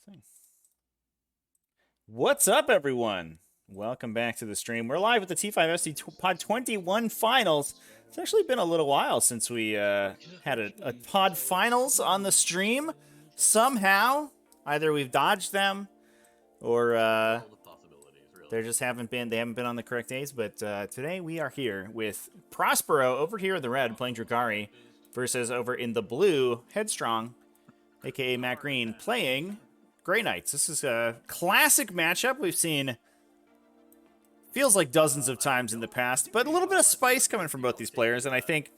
thing. What's up, everyone? Welcome back to the stream. We're live with the T5S2 Pod 21 finals. It's actually been a little while since we had a pod finals on the stream. Somehow, either we've dodged them or they just haven't been on the correct days. But today we are here with Prospero over here in the red playing Drukhari versus over in the blue Headstrong, aka Matt Green, playing Grey Knights. This is a classic matchup we've seen, feels like dozens of times in the past, but a little bit of spice coming from both these players, and I think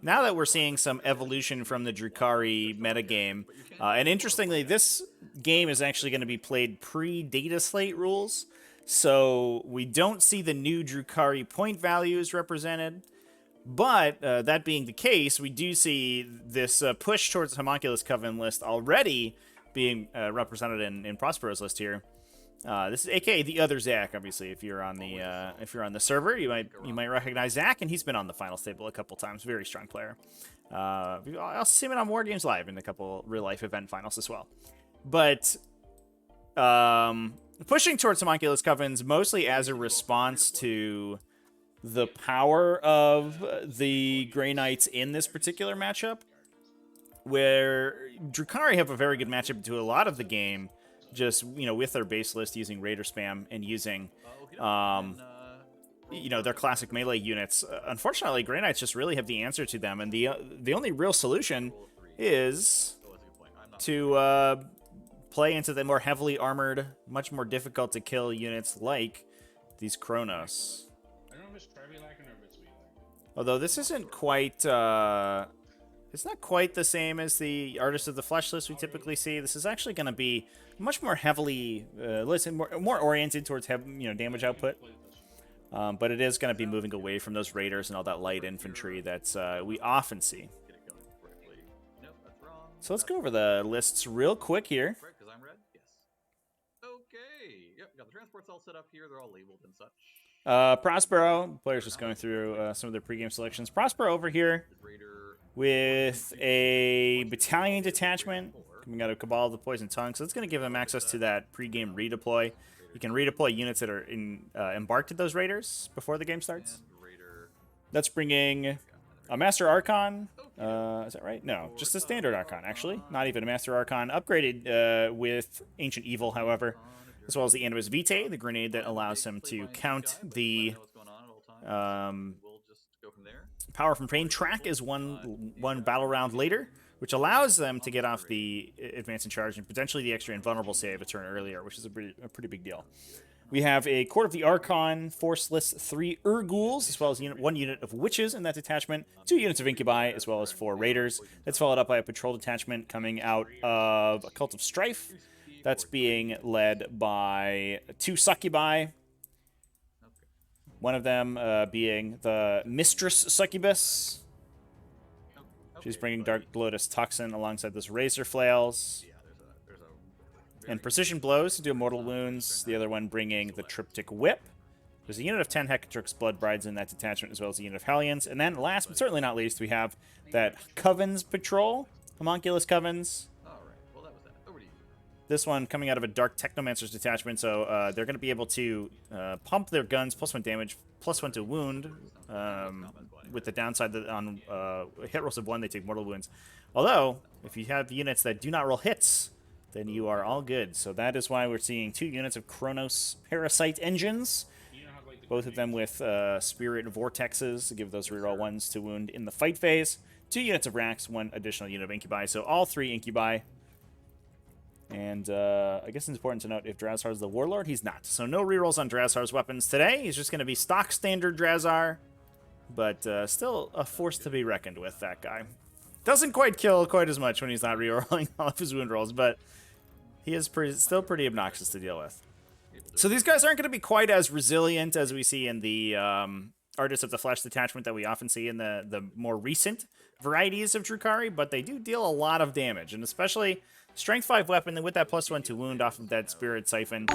now that we're seeing some evolution from the Drukhari metagame, and interestingly, this game is actually going to be played pre-data slate rules, so we don't see the new Drukhari point values represented. But that being the case, we do see this push towards Homunculus Coven list already being represented in Prospero's list here. This is AKA the OtherZach. Obviously, if you're on the server, you might recognize Zach, and he's been on the finals table a couple times. Very strong player. I'll see him on War Games Live in a couple real life event finals as well. But pushing towards Homunculus Covens mostly as a response to the power of the Grey Knights in this particular matchup, where Drukhari have a very good matchup to a lot of the game, just, with their base list using Raider spam and using, their classic melee units. Unfortunately, Grey Knights just really have the answer to them, and the only real solution is to play into the more heavily armored, much more difficult to kill units like these Chronos. Although this isn't quite, it's not quite the same as the Artist of the Flesh list we typically see. This is actually going to be much more heavily, more oriented towards damage output. But it is going to be moving away from those raiders and all that light infantry that we often see. So let's go over the lists real quick here. Got the transports all set up here. They're all labeled and such. Prospero, players just going through some of their pregame selections. Prospero over here with a battalion detachment coming out of Cabal of the Poison Tongue. So it's going to give them access to that pregame redeploy. You can redeploy units that are embarked at those raiders before the game starts. That's bringing a Master Archon. Is that right? No, just a standard Archon, actually. Not even a Master Archon. Upgraded with Ancient Evil, however, as well as the Animus Vitae, the grenade that allows him to count the power from Pain track is one battle round later, which allows them to get off the advance and charge and potentially the extra invulnerable save a turn earlier, which is a pretty big deal. We have a Court of the Archon, Forceless 3 Urguls, as well as one unit of Witches in that detachment, 2 units of Incubi, as well as 4 Raiders. That's followed up by a Patrol detachment coming out of a Cult of Strife. That's being led by 2 Succubi. One of them being the Mistress Succubus. She's bringing Dark Lotus Toxin alongside those Razor Flails. And Precision Blows to do mortal wounds. The other one bringing the Triptych Whip. There's a unit of 10 Hecatrix Blood Brides in that detachment, as well as a unit of Hellions. And then last, but certainly not least, we have that Covens Patrol. Homunculus Covens. This one coming out of a Dark Technomancer's detachment, so they're going to be able to pump their guns, +1 damage, +1 to wound, with the downside that on hit rolls of 1, they take mortal wounds. Although, if you have units that do not roll hits, then you are all good. So that is why we're seeing 2 units of Chronos Parasite Engines, both of them with Spirit Vortexes to give those reroll 1s to wound in the fight phase. 2 units of Rax, 1 additional unit of Incubi, so all 3 Incubi. And I guess it's important to note if Drazhar is the Warlord, he's not. So no rerolls on Drazhar's weapons today. He's just going to be stock standard Drazhar, but still a force to be reckoned with, that guy. Doesn't quite kill quite as much when he's not rerolling all of his wound rolls, but he is still pretty obnoxious to deal with. So these guys aren't going to be quite as resilient as we see in the Artist of the Flesh detachment that we often see in the more recent varieties of Drukhari, but they do deal a lot of damage, and especially Strength 5 weapon with that +1 to wound off of that Spirit Siphon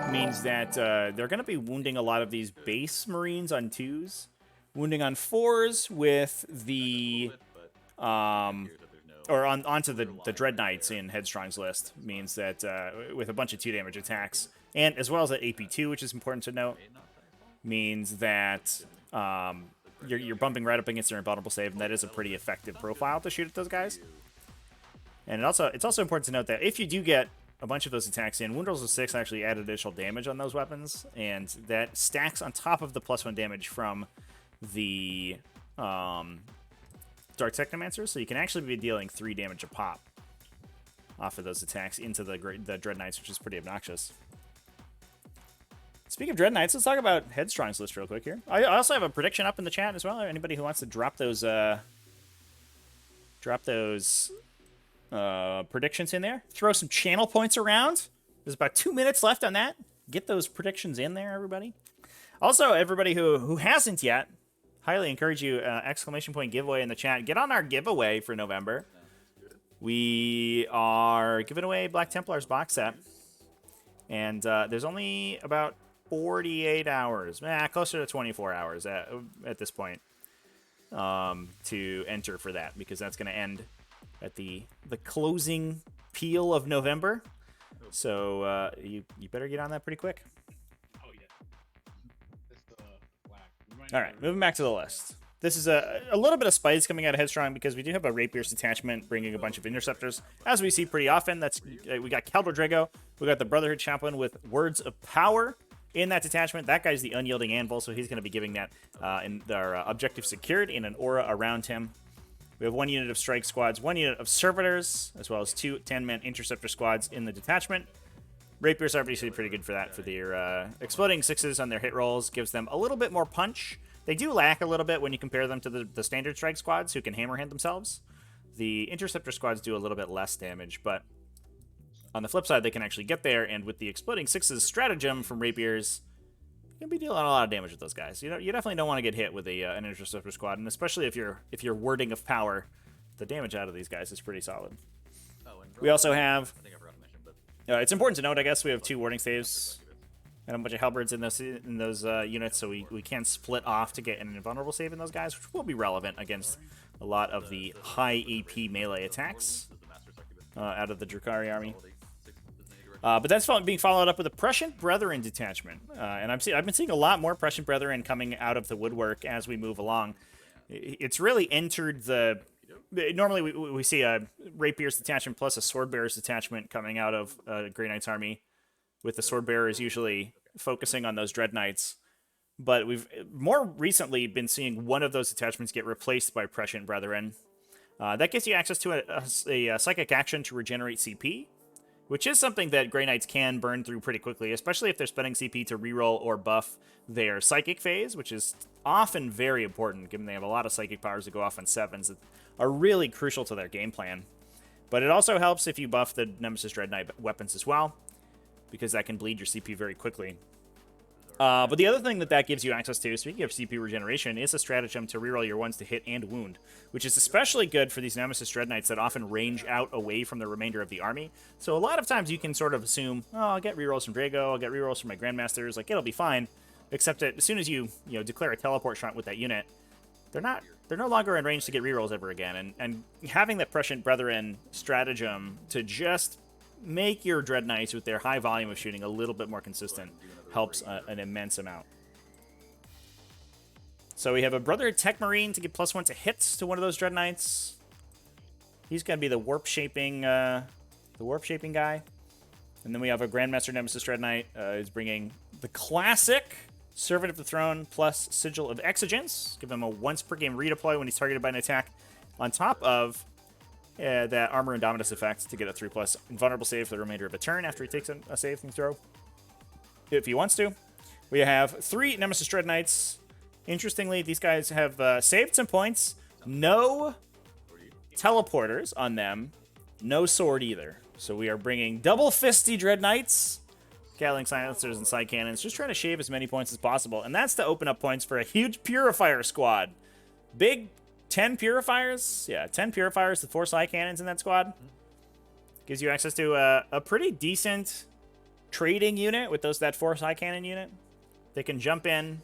means that they're going to be wounding a lot of these base Marines on 2s, wounding on 4s with the or onto the Dread Knights in Headstrong's list means that with a bunch of 2 damage attacks, and as well as that AP2, which is important to note, means that you're bumping right up against their invulnerable save, and that is a pretty effective profile to shoot at those guys. And it's also important to note that if you do get a bunch of those attacks in, Wound Rolls of 6 actually add additional damage on those weapons, and that stacks on top of the +1 damage from the Dark Technomancer, so you can actually be dealing 3 damage a pop off of those attacks into the Dread Knights, which is pretty obnoxious. Speaking of Dread Knights, let's talk about Headstrong's list real quick here. I also have a prediction up in the chat as well. Anybody who wants to drop those predictions in there, throw some channel points around. There's about 2 minutes left on that. Get those predictions in there, everybody. Also, everybody who hasn't yet, highly encourage you, exclamation point giveaway in the chat. Get on our giveaway for November. We are giving away Black Templar's box set. And there's only about 48 hours, closer to 24 hours at this point to enter for that, because that's going to end at the closing peel of November. So you better get on that pretty quick. Oh, yeah. All right, moving back to the list. This is a little bit of spice coming out of Headstrong because we do have a Rapier's detachment bringing a bunch of interceptors, as we see pretty often. That's we got Caldor Drago, we got the Brotherhood Chaplain with Words of Power in that detachment. That guy's the Unyielding Anvil, so he's going to be giving that in their objective secured in an aura around him. We have 1 unit of strike squads, 1 unit of servitors, as well as 2 10-man interceptor squads in the detachment. Rapiers are obviously pretty good for that, for their exploding 6s on their hit rolls, gives them a little bit more punch. They do lack a little bit when you compare them to the standard strike squads who can hammerhand themselves. The interceptor squads do a little bit less damage, but on the flip side, they can actually get there, and with the exploding 6s stratagem from Rapiers, you can be dealing a lot of damage with those guys. You definitely don't want to get hit with an interceptor squad, and especially if you're wording of power, the damage out of these guys is pretty solid. We also have, I think I forgot to mention, but it's important to note, I guess, we have 2 warding saves and a bunch of halberds in those units, so we can split off to get an invulnerable save in those guys, which will be relevant against a lot of the high AP melee attacks out of the Drukhari army. But that's being followed up with a Prescient Brethren detachment, and I've been seeing a lot more Prescient Brethren coming out of the woodwork as we move along. It's really entered the. Normally we see a Rapier's detachment plus a Swordbearer's detachment coming out of Grey Knight's army, with the Swordbearers usually focusing on those Dread Knights. But we've more recently been seeing one of those detachments get replaced by Prescient Brethren. That gives you access to a psychic action to regenerate CP, which is something that Grey Knights can burn through pretty quickly, especially if they're spending CP to reroll or buff their psychic phase, which is often very important, given they have a lot of psychic powers that go off on 7s that are really crucial to their game plan. But it also helps if you buff the Nemesis Dread Knight weapons as well, because that can bleed your CP very quickly. But the other thing that gives you access to, speaking of CP regeneration, is a stratagem to reroll your ones to hit and wound, which is especially good for these Nemesis Dread Knights that often range out away from the remainder of the army. So a lot of times you can sort of assume, oh, I'll get rerolls from Drago, I'll get rerolls from my Grandmasters, like it'll be fine. Except that as soon as you declare a teleport shot with that unit, they're no longer in range to get rerolls ever again. And having that Prescient Brethren stratagem to just make your Dread Knights with their high volume of shooting a little bit more consistent helps an immense amount. So we have a Brotherhood Tech Marine to give +1 to hits to one of those Dread Knights. He's going to be the warp shaping guy. And then we have a Grandmaster Nemesis Dread Knight who's bringing the classic Servant of the Throne plus Sigil of Exigence. Give him a once per game redeploy when he's targeted by an attack, on top of that Armor Indomitus effect to get a 3+ invulnerable save for the remainder of a turn after he takes a saving throw, if he wants to. We have 3 Nemesis Dread Knights. Interestingly, these guys have saved some points. No teleporters on them. No sword either. So we are bringing double fisty Dread Knights, Gatling Silencers, and Side Cannons, just trying to shave as many points as possible. And that's to open up points for a huge Purifier squad. Big 10 Purifiers. Yeah, 10 Purifiers with 4 Side Cannons in that squad. Gives you access to a pretty decent trading unit with that 4 Side Cannon unit. They can jump in,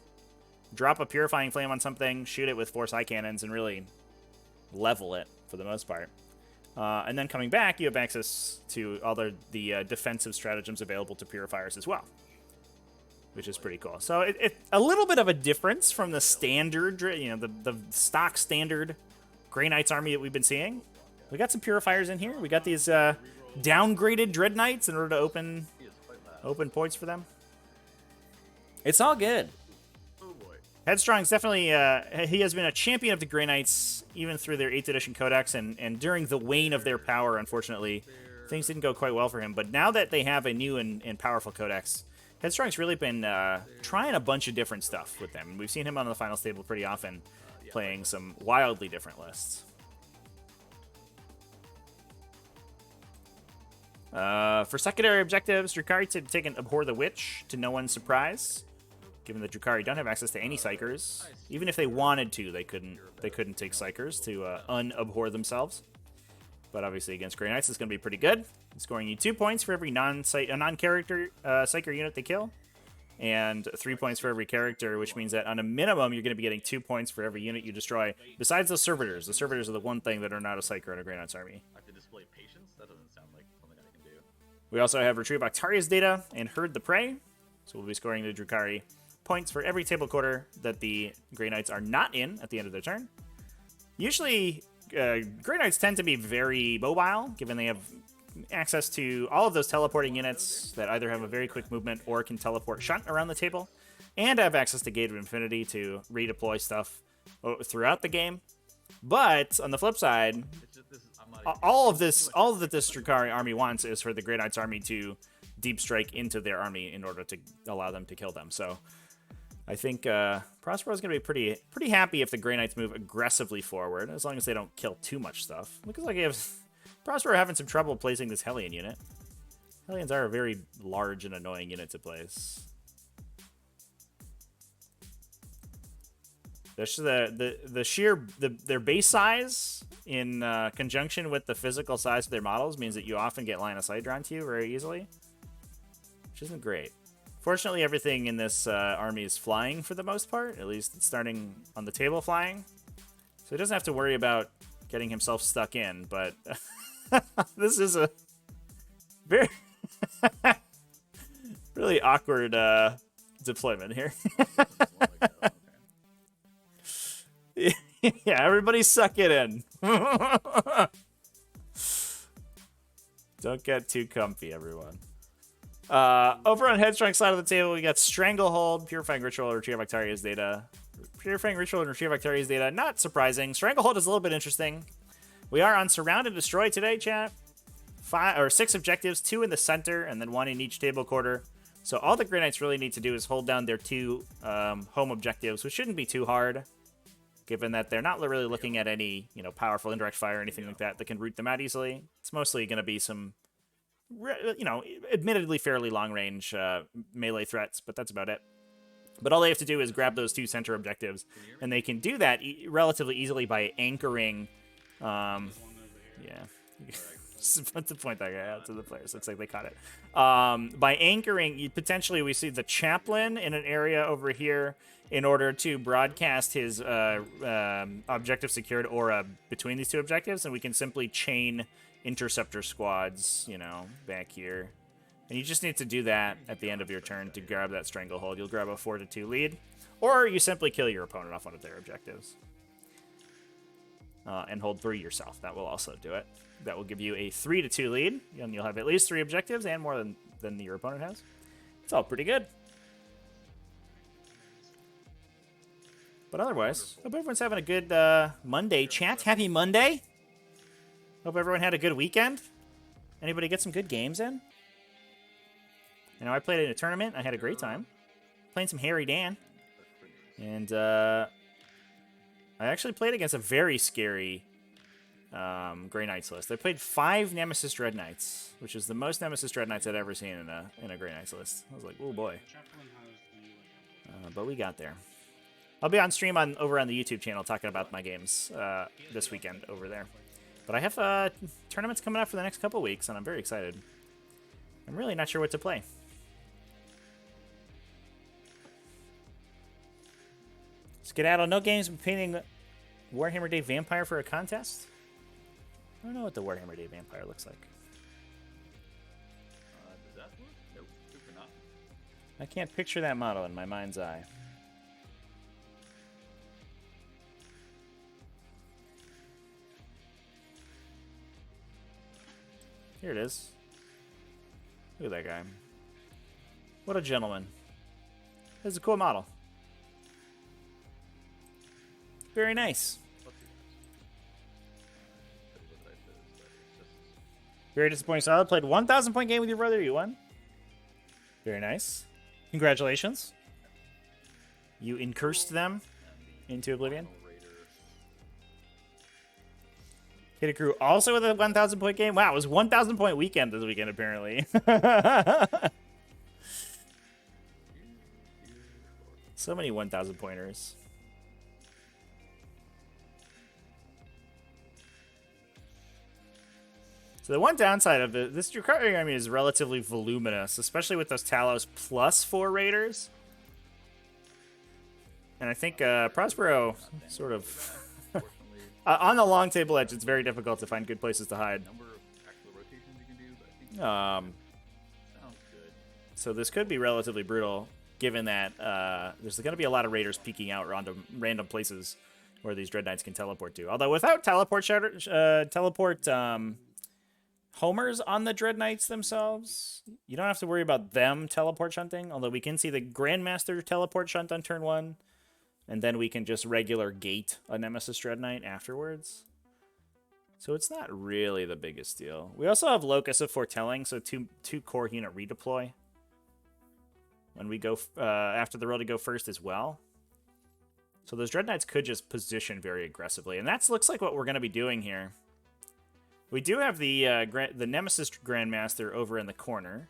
drop a Purifying Flame on something, shoot it with 4 Side Cannons, and really level it for the most part. And then coming back, you have access to all the defensive stratagems available to purifiers as well, which is pretty cool. So it a little bit of a difference from the standard, the stock standard Grey Knights army that we've been seeing. We got some purifiers in here. We got these downgraded Dread Knights in order to open points for them. It's all good. Oh boy. Headstrong's definitely, he has been a champion of the Grey Knights, even through their 8th edition codex, and during the wane of their power, unfortunately, things didn't go quite well for him. But now that they have a new and powerful codex, Headstrong's really been trying a bunch of different stuff with them. And we've seen him on the finals table pretty often, playing some wildly different lists. For secondary objectives, Drukhari to take an Abhor the Witch, to no one's surprise. Given that Drukhari don't have access to any Psychers. Even if they wanted to, they couldn't take Psychers to un-abhor themselves. But obviously against Grey Knights, it's going to be pretty good. Scoring you 2 points for every non-character Psyker unit they kill. And 3 points for every character, which means that on a minimum, you're going to be getting 2 points for every unit you destroy. Besides the Servitors. The Servitors are the one thing that are not a Psyker in a Grey Knights army. I have to display patience? That doesn't sound like something I can do. We also have Retrieve Octaria's data and Herd the Prey. So we'll be scoring the Drukhari points for every table quarter that the Grey Knights are not in at the end of their turn. Usually, Grey Knights tend to be very mobile, given they have access to all of those teleporting units that either have a very quick movement or can teleport shunt around the table, and have access to Gate of Infinity to redeploy stuff throughout the game. But on the flip side, all that this Drukhari army wants is for the Grey Knights army to deep strike into their army in order to allow them to kill them. So I think Prospero is going to be pretty happy if the Grey Knights move aggressively forward, as long as they don't kill too much stuff. Looks like Prospero having some trouble placing this Hellion unit. Hellions are a very large and annoying unit to place. Their base size in conjunction with the physical size of their models means that you often get line of sight drawn to you very easily, which isn't great. Fortunately, everything in this army is flying for the most part. At least it's starting on the table flying. So he doesn't have to worry about getting himself stuck in. But this is a very really awkward deployment here. Yeah, everybody suck it in. Don't get too comfy, everyone. Over on Headstrong's side of the table, we got Stranglehold, Purifying Ritual, Retrieve Octaria's data. Purifying Ritual and Retrieve Octaria's data, not surprising. Stranglehold is a little bit interesting. We are on Surround and Destroy today, chat. 6 objectives, 2 in the center, and then 1 in each table quarter. So all the Grey Knights really need to do is hold down their 2 home objectives, which shouldn't be too hard, given that they're not really looking at any, powerful indirect fire or anything like that can root them out easily. It's mostly going to be some, admittedly fairly long-range melee threats, but that's about it. But all they have to do is grab those 2 center objectives, and they can do that relatively easily by anchoring. What's the point that guy out to the players? Looks like they caught it. By anchoring, potentially we see the chaplain in an area over here in order to broadcast his objective secured aura between these 2 objectives, and we can simply chain interceptor squads, back here. And you just need to do that at the end of your turn to grab that Stranglehold. You'll grab a 4-2 lead, or you simply kill your opponent off one of their objectives. And hold 3 yourself. That will also do it. That will give you a 3-2 lead, and you'll have at least 3 objectives and more than your opponent has. It's all pretty good. But otherwise, hope everyone's having a good Monday, chat. Happy Monday. Hope everyone had a good weekend. Anybody get some good games in? I played in a tournament. I had a great time. Playing some Harry Dan. And I actually played against a very scary Grey Knights list. I played 5 Nemesis Dread Knights, which is the most Nemesis Dread Knights I'd ever seen in a Grey Knights list. I was like, oh boy. But we got there. I'll be on stream over on the YouTube channel talking about my games this weekend over there. But I have tournaments coming up for the next couple weeks, and I'm very excited. I'm really not sure what to play. Skedaddle, no games painting Warhammer Day Vampire for a contest? I don't know what the Warhammer Day Vampire looks like. Does that work? Nope, super not. I can't picture that model in my mind's eye. Here it is. Look at that guy. What a gentleman. This is a cool model. Very nice. Very disappointing. So I played 1,000 point game with your brother. You won. Very nice. Congratulations. You incursed them into oblivion. Hit a crew also with a 1,000 point game. Wow, it was 1,000 point weekend this weekend apparently. So many 1,000 pointers. So the one downside of this Drukhari army is relatively voluminous, especially with those Talos plus 4 raiders. And I think Prospero sort of on the long table edge, it's very difficult to find good places to hide. Number of actual rotations you can do, but I think sounds good. So this could be relatively brutal, given that there's going to be a lot of raiders peeking out random places where these Dread Knights can teleport to. Although without teleport homers on the Dread Knights themselves, you don't have to worry about them teleport shunting. Although we can see the Grandmaster teleport shunt on turn 1. And then we can just regular gate a Nemesis Dread Knight afterwards. So it's not really the biggest deal. We also have Locus of Foretelling, so two core unit redeploy when we go after the roll to go first as well. So those Dread Knights could just position very aggressively, and that looks like what we're going to be doing here. We do have the Nemesis Grandmaster over in the corner.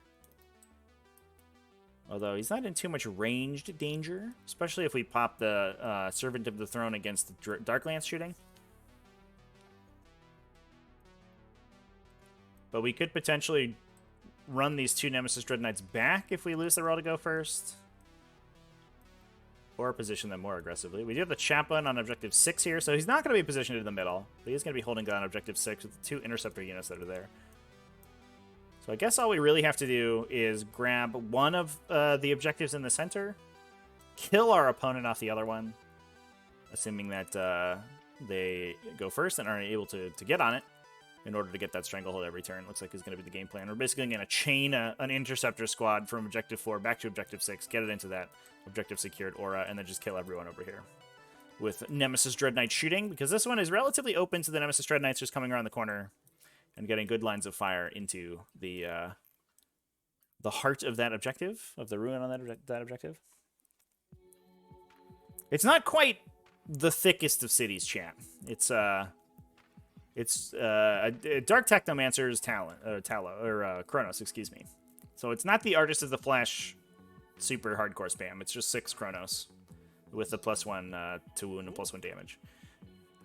Although he's not in too much ranged danger, especially if we pop the Servant of the Throne against the Dark Lance shooting. But we could potentially run these 2 Nemesis Dread Knights back if we lose the roll to go first. Or position them more aggressively. We do have the Chaplain on Objective 6 here, so he's not going to be positioned in the middle. But he's going to be holding down Objective 6 with the 2 Interceptor units that are there. So I guess all we really have to do is grab one of the objectives in the center, kill our opponent off the other one, assuming that they go first and aren't able to get on it in order to get that Stranglehold every turn. Looks like is going to be the game plan. We're basically going to chain an Interceptor squad from Objective 4 back to Objective 6, get it into that Objective secured aura, and then just kill everyone over here with Nemesis Dread Knight shooting, because this one is relatively open to the Nemesis Dread Knights just coming around the corner and getting good lines of fire into the heart of that objective, of the ruin on that objective. It's not quite the thickest of cities, chat. It's Dark Technomancer's Chronos, excuse me. So it's not the Artist of the Flash super hardcore spam. It's just 6 Chronos with the +1 to wound and +1 damage.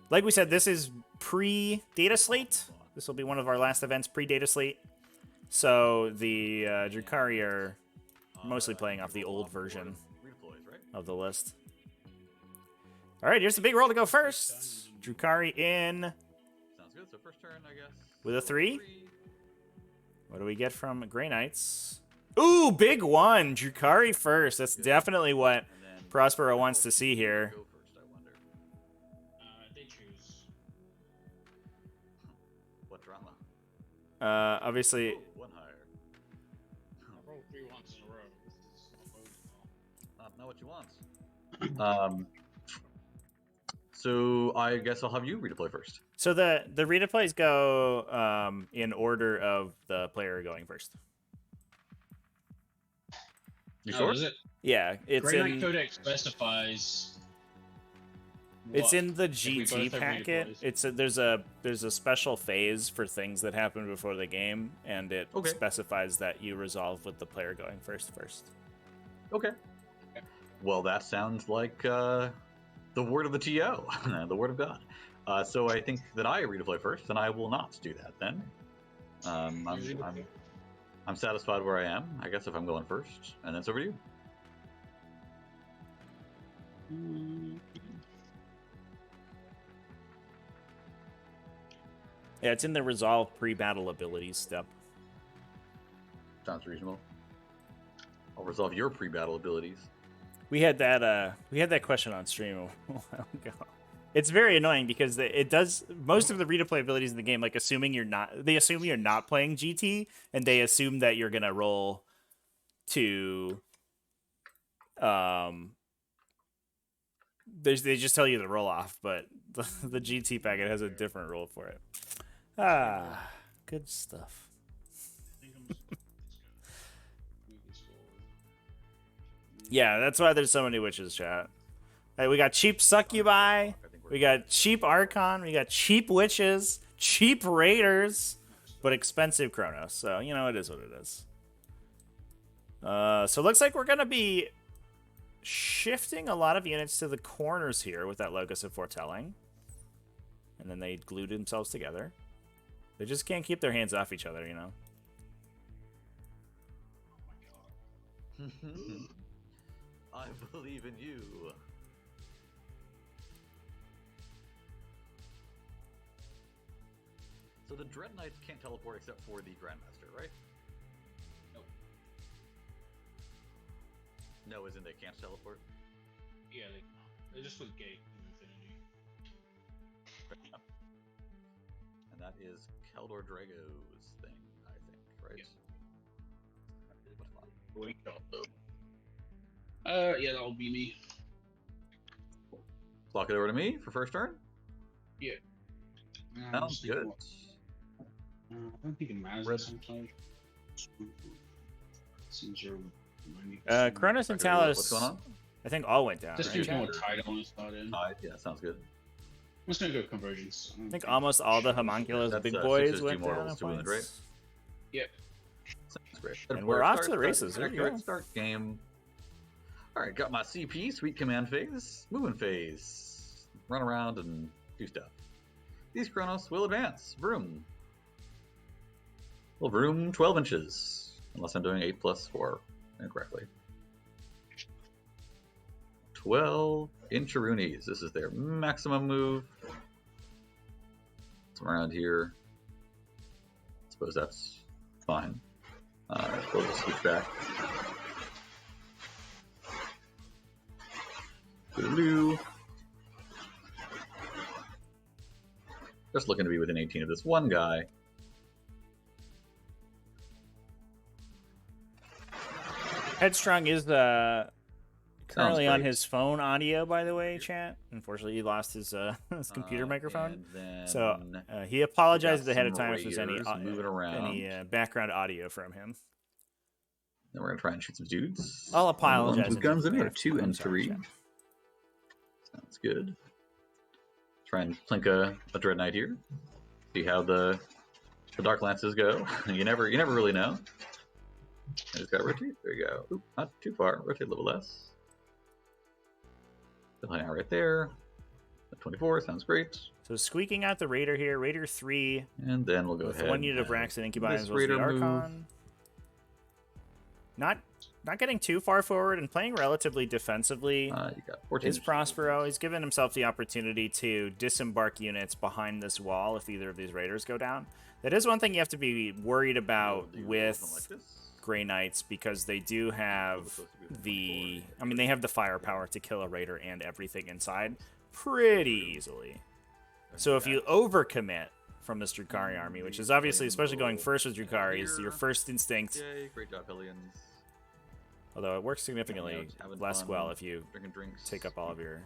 Like we said, this is pre-data slate. This will be one of our last events pre-data slate. So the Drukhari are mostly playing off the old version of the list. All right, here's the big roll to go first. Drukhari in. Sounds good. So first turn, I guess. With a 3. What do we get from Grey Knights? Ooh, big one. Drukhari first. That's definitely what Prospero wants to see here. Go first, I wonder. They choose. What drama? Obviously. Oh, one higher. I rolled 3 once in a row. This is Not what you want. So I guess I'll have you redeploy first. So the redeploys go in order of the player going first. You sure? Is it? Yeah, it's Grey Knight in. Codex specifies. It's what in the if we both GT have packet. redeploys. There's a special phase for things that happen before the game, and it specifies that you resolve with the player going first. Okay. Well, that sounds like the word of the TO, the word of God. So I think that I redeploy first, and I will not do that then. I'm satisfied where I am. I guess if I'm going first, and then it's over to you. Yeah, it's in the resolve pre-battle abilities step. Sounds reasonable. I'll resolve your pre-battle abilities. We had that question on stream a while ago. It's very annoying because it does most of the redeploy abilities in the game, like assuming you're not playing GT, and they assume that you're gonna roll to they just tell you the roll off, but the GT packet has a different roll for it. Ah, good stuff. Yeah, that's why there's so many witches, chat. Hey, we got cheap succubi, we got cheap archon, we got cheap witches, cheap raiders, but expensive Chronos. So you know it is what it is. So it looks like we're gonna be shifting a lot of units to the corners here with that Locus of Foretelling, and then they glued themselves together. They just can't keep their hands off each other, you know. I believe in you. So the Dread Knights can't teleport except for the Grandmaster, right? Nope. No, as in they can't teleport? Yeah, they just with Gate in Infinity. And that is Keldor Drago's thing, I think, right? Yeah. What's fun? Yeah, that'll be me. Lock it over to me for first turn? Yeah. Sounds good. I don't think it matters Red. sometimes. Since you're Cronus and Okay, what's Talos, going on? I think all went down. just Right? use more title on this not in. Yeah, sounds good. I'm just gonna go convergence. I think almost all the homunculus That's, big 6 boys SG went down. mortals at to win the points. Yep. Sounds great. And we're off to the races. There we go. Start game. All right, got my CP, sweet command phase, moving phase, run around and do stuff. These Chronos will advance. Vroom. Well, vroom 12 inches, unless I'm doing 8+4 incorrectly. 12 incharoonies. This is their maximum move. Somewhere around here. I suppose that's fine. We'll just switch back. Blue. Just looking to be within 18 of this one guy. Headstrong is currently on great. his phone audio, by the way, chat. Unfortunately, he lost his his computer microphone. So he apologizes ahead of time if there's any moving around. Background audio from him. Then we're gonna try and shoot some dudes. I'll apologize. With guns in here, advance. 2 and I'm sorry, 3. chat. Sounds good. Try and plink a Dread Knight here. See how the Dark Lances go. you never really know. I just gotta rotate. There you go. Oop, not too far. Rotate a little less. Still hang out right there. 24 sounds great. So squeaking out the Raider here. Raider 3 And then we'll go with ahead. 1 unit of and Rax and Incubi this as well as the Raider move. Archon. Not getting too far forward and playing relatively defensively. You got 14 Is Prospero. He's given himself the opportunity to disembark units behind this wall if either of these raiders go down. That is one thing you have to be worried about with Grey Knights, because they do have they have the firepower to kill a raider and everything inside pretty easily. So if you overcommit from this Drukhari army, which is obviously, especially going first with Drukhari, is your first instinct. Yay, great job, Hellions. Although it works significantly less well if you Drinking drinks. take up all of your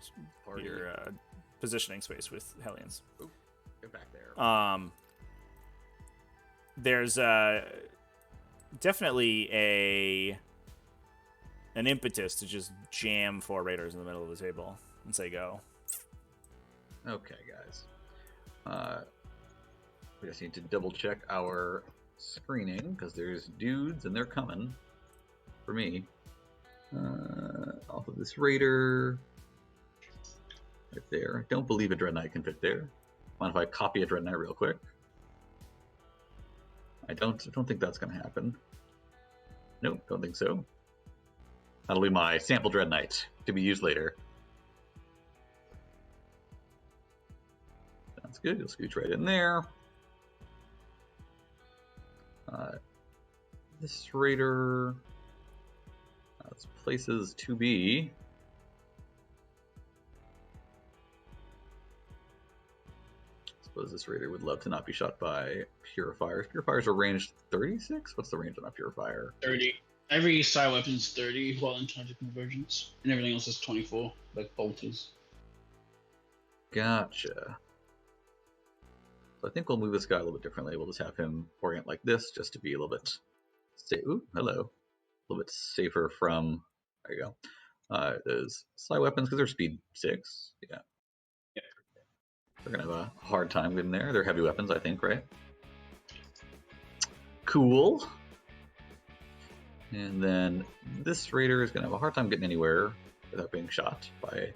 positioning space with Hellions. Oop, get back there. There's definitely an impetus to just jam 4 raiders in the middle of the table and say go. Okay, guys. We just need to double check our screening because there's dudes and they're coming for me. Off of this raider right there. I don't believe a Dread Knight can fit there. Mind if I copy a Dread Knight real quick? I don't think that's gonna happen. Nope, don't think so. That'll be my sample Dread Knight to be used later. Sounds good. You'll scooch right in there. This Raider. That's places to be. I suppose this Raider would love to not be shot by Purifiers. Purifiers are ranged 36? What's the range on a Purifier? 30. Every side weapon's 30 while in charge of convergence, and everything else is 24, like bolters. Gotcha. So I think we'll move this guy a little bit differently. We'll just have him orient like this, just to be a little bit ooh, hello. A little bit safer from, there you go. Those side weapons, because they're speed 6. Yeah. Yeah. They're going to have a hard time getting there. They're heavy weapons, I think, right? Cool. And then this Raider is going to have a hard time getting anywhere without being shot by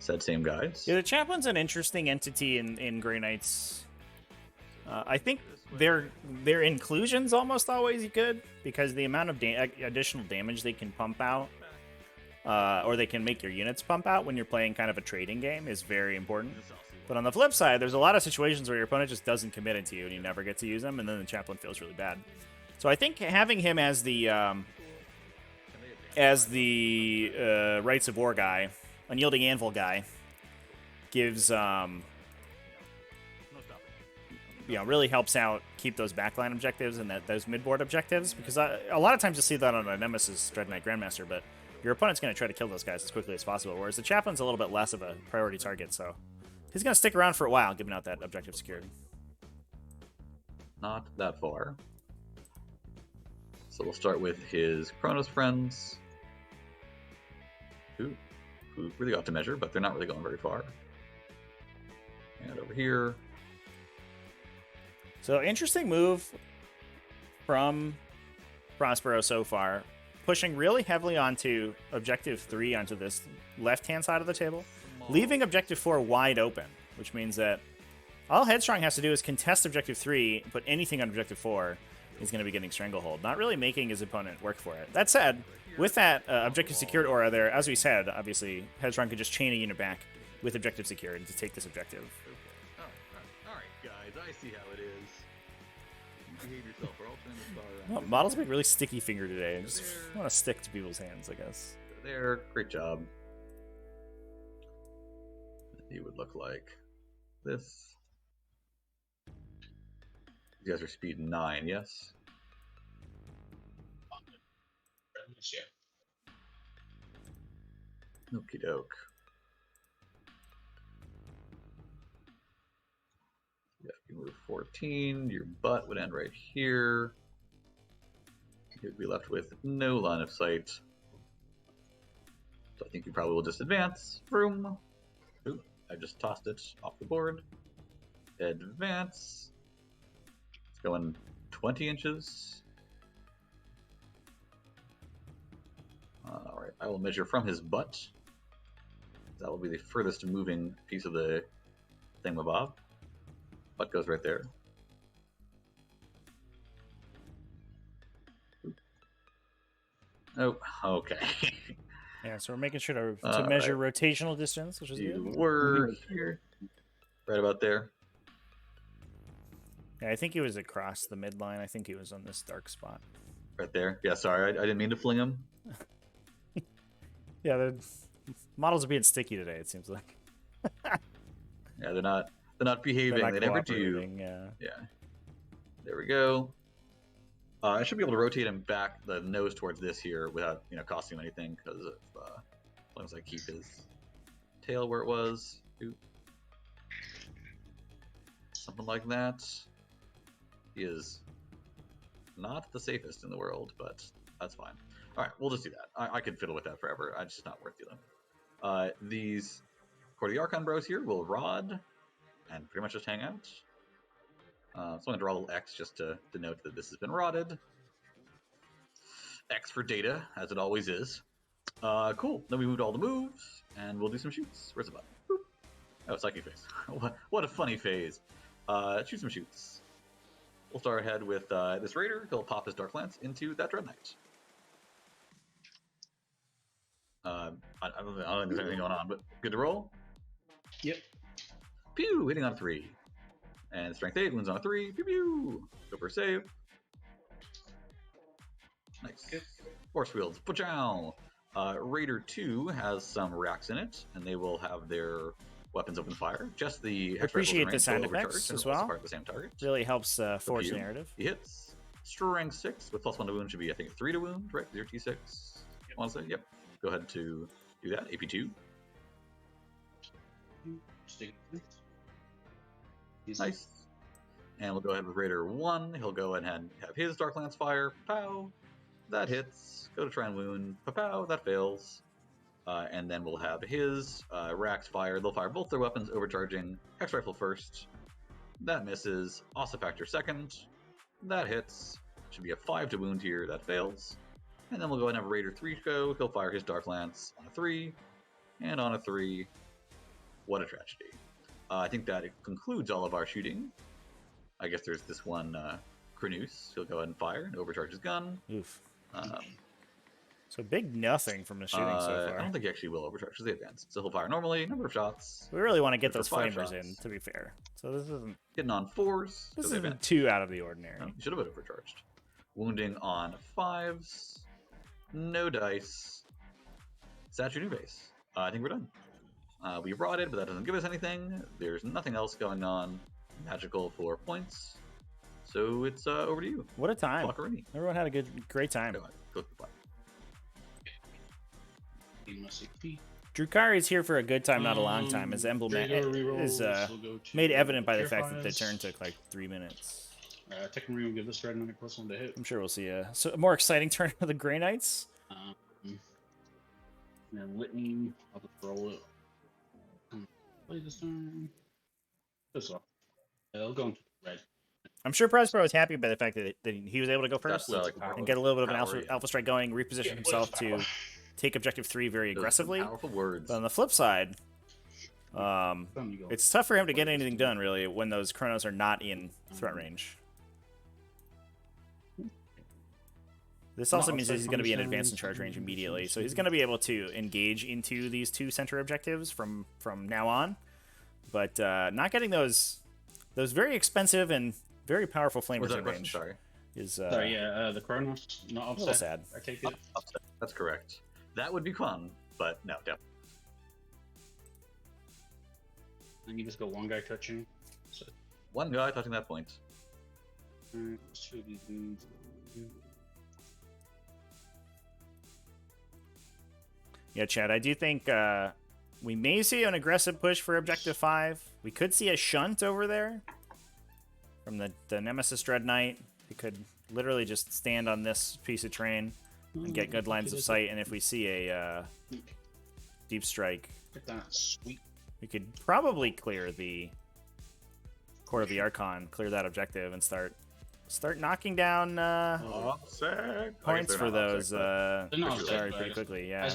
said same guys. Yeah, the Chaplain's an interesting entity in Grey Knights. I think their inclusion's almost always good, because the amount of additional damage they can pump out, or they can make your units pump out when you're playing kind of a trading game, is very important. But on the flip side, there's a lot of situations where your opponent just doesn't commit it to you and you never get to use them, and then the Chaplain feels really bad. So I think having him as the Rights of War guy, Unyielding Anvil guy, gives really helps out keep those backline objectives and those midboard objectives, because a lot of times you see that on a Nemesis Dread Knight Grandmaster, but your opponent's going to try to kill those guys as quickly as possible, whereas the Chaplain's a little bit less of a priority target, so he's going to stick around for a while, giving out that objective security. Not that far. So we'll start with his Chronos friends, who really got to measure, but they're not really going very far. And over here. So interesting move from Prospero so far, pushing really heavily onto Objective 3 onto this left-hand side of the table, leaving Objective 4 wide open, which means that all Headstrong has to do is contest Objective 3, put anything on Objective 4, he's going to be getting Stranglehold, not really making his opponent work for it. That said, with that Objective Secured aura there, as we said, obviously, Headstrong could just chain a unit back with Objective Secured to take this objective. Alright guys, I see how it is. Behave yourself, or I'll turn the star around. Well, models make really sticky finger today. I just want to stick to people's hands, I guess. There, great job. He would look like this. You guys are speed 9, yes? Yeah. Okie doke. Yeah, if you move 14, your butt would end right here. You'd be left with no line of sight. So I think you probably will just advance. Vroom. Oop, I just tossed it off the board. Advance. It's going 20 inches. Alright, I will measure from his butt. That will be the furthest moving piece of the thingamabob. Butt goes right there. Oh, okay. Yeah, so we're making sure to measure rotational distance, which is You good. were here. Right about there. Yeah, I think he was across the midline. I think he was on this dark spot. Right there. Yeah, sorry, I didn't mean to fling him. Yeah, the models are being sticky today, it seems like. Yeah, they're not behaving. They're not they never do. cooperating, yeah. Yeah. There we go. I should be able to rotate him back the nose towards this here without costing him anything, because as long as I keep his tail where it was. Ooh. Something like that. He is not the safest in the world, but that's fine. All right, we'll just do that. I could fiddle with that forever. It's just not worth dealing. These Core of the Archon bros here will rod and pretty much just hang out. So I'm going to draw a little X just to denote that this has been rotted. X for data, as it always is. Cool. Then we moved all the moves, and we'll do some shoots. Where's the button? Boop. Oh, Psychic Phase. What a funny phase. Shoot some shoots. We'll start ahead with this Raider. He'll pop his Dark Lance into that Dread Knight. I don't think there's anything going on, but good to roll. Yep. Pew! Hitting on 3. And Strength 8, wounds on a 3. Pew pew! Go for a save. Nice. Force fields. Pachow! Raider 2 has some racks in it, and they will have their weapons open fire. Just the Appreciate the sound effects as well. Fire at the same target. Really helps forge the narrative. He hits. Strength 6 with +1 to wound should be, I think, 3 to wound, right? 0 T6. I want to say, yep. Go ahead to do that. AP2. Nice. And we'll go ahead with Raider 1. He'll go ahead and have his Dark Lance fire. Pow! That hits. Go to try and wound. Pow! That fails. And then we'll have his racks fire. They'll fire both their weapons, overcharging. Hex Rifle first. That misses. Ossifactor second. That hits. Should be a 5 to wound here. That fails. And then we'll go ahead and have Raider 3 go. He'll fire his Dark Lance on a 3. And on a 3. What a tragedy. I think that concludes all of our shooting. I guess there's this one Krenus. He'll go ahead and fire and overcharge his gun. Oof. So big nothing from the shooting so far. I don't think he actually will overcharge because they advanced. So he'll fire normally, number of shots. We really want to get those flamers in, to be fair. So this isn't hitting on 4s. This isn't too out of the ordinary. No, he should have been overcharged. Wounding on 5s. No dice. Sad shooting base. I think we're done. We rotted, but that doesn't give us anything. There's nothing else going on magical for points. So it's over to you. What a time. Drukhari. Everyone had a great time. Go Drukhari is here for a good time, not a long time. His emblem is made evident by the fact that the turn took like 3 minutes. Technically, we'll give this Red Knight +1 to hit. I'm sure we'll see a more exciting turn of the Grey Knights. And then Litany, I'll just roll it. Play this turn. This off. I'll go into red. I'm sure Prize Pro is happy by the fact that he was able to go first and get a little bit of an alpha strike going, reposition himself to take objective 3 very aggressively. Powerful words. But on the flip side, it's tough for him to get anything done, really, when those Chronos are not in threat range. This also means that he's going to be in advance and charge range immediately, so he's going to be able to engage into these 2 center objectives from now on. But not getting those very expensive and very powerful flamers in range is the Chronos not upset. A little sad. I take it. Upset. That's correct. That would be fun, but no, definitely. And you just go one guy touching. So. One guy touching that point. Yeah, Chad, I do think we may see an aggressive push for Objective 5. We could see a shunt over there from the Nemesis Dread Knight. He could literally just stand on this piece of terrain and get good lines of sight, and if we see a deep strike, we could probably clear the Court of the Archon, clear that objective, and start knocking down points for those pretty quickly. Yeah,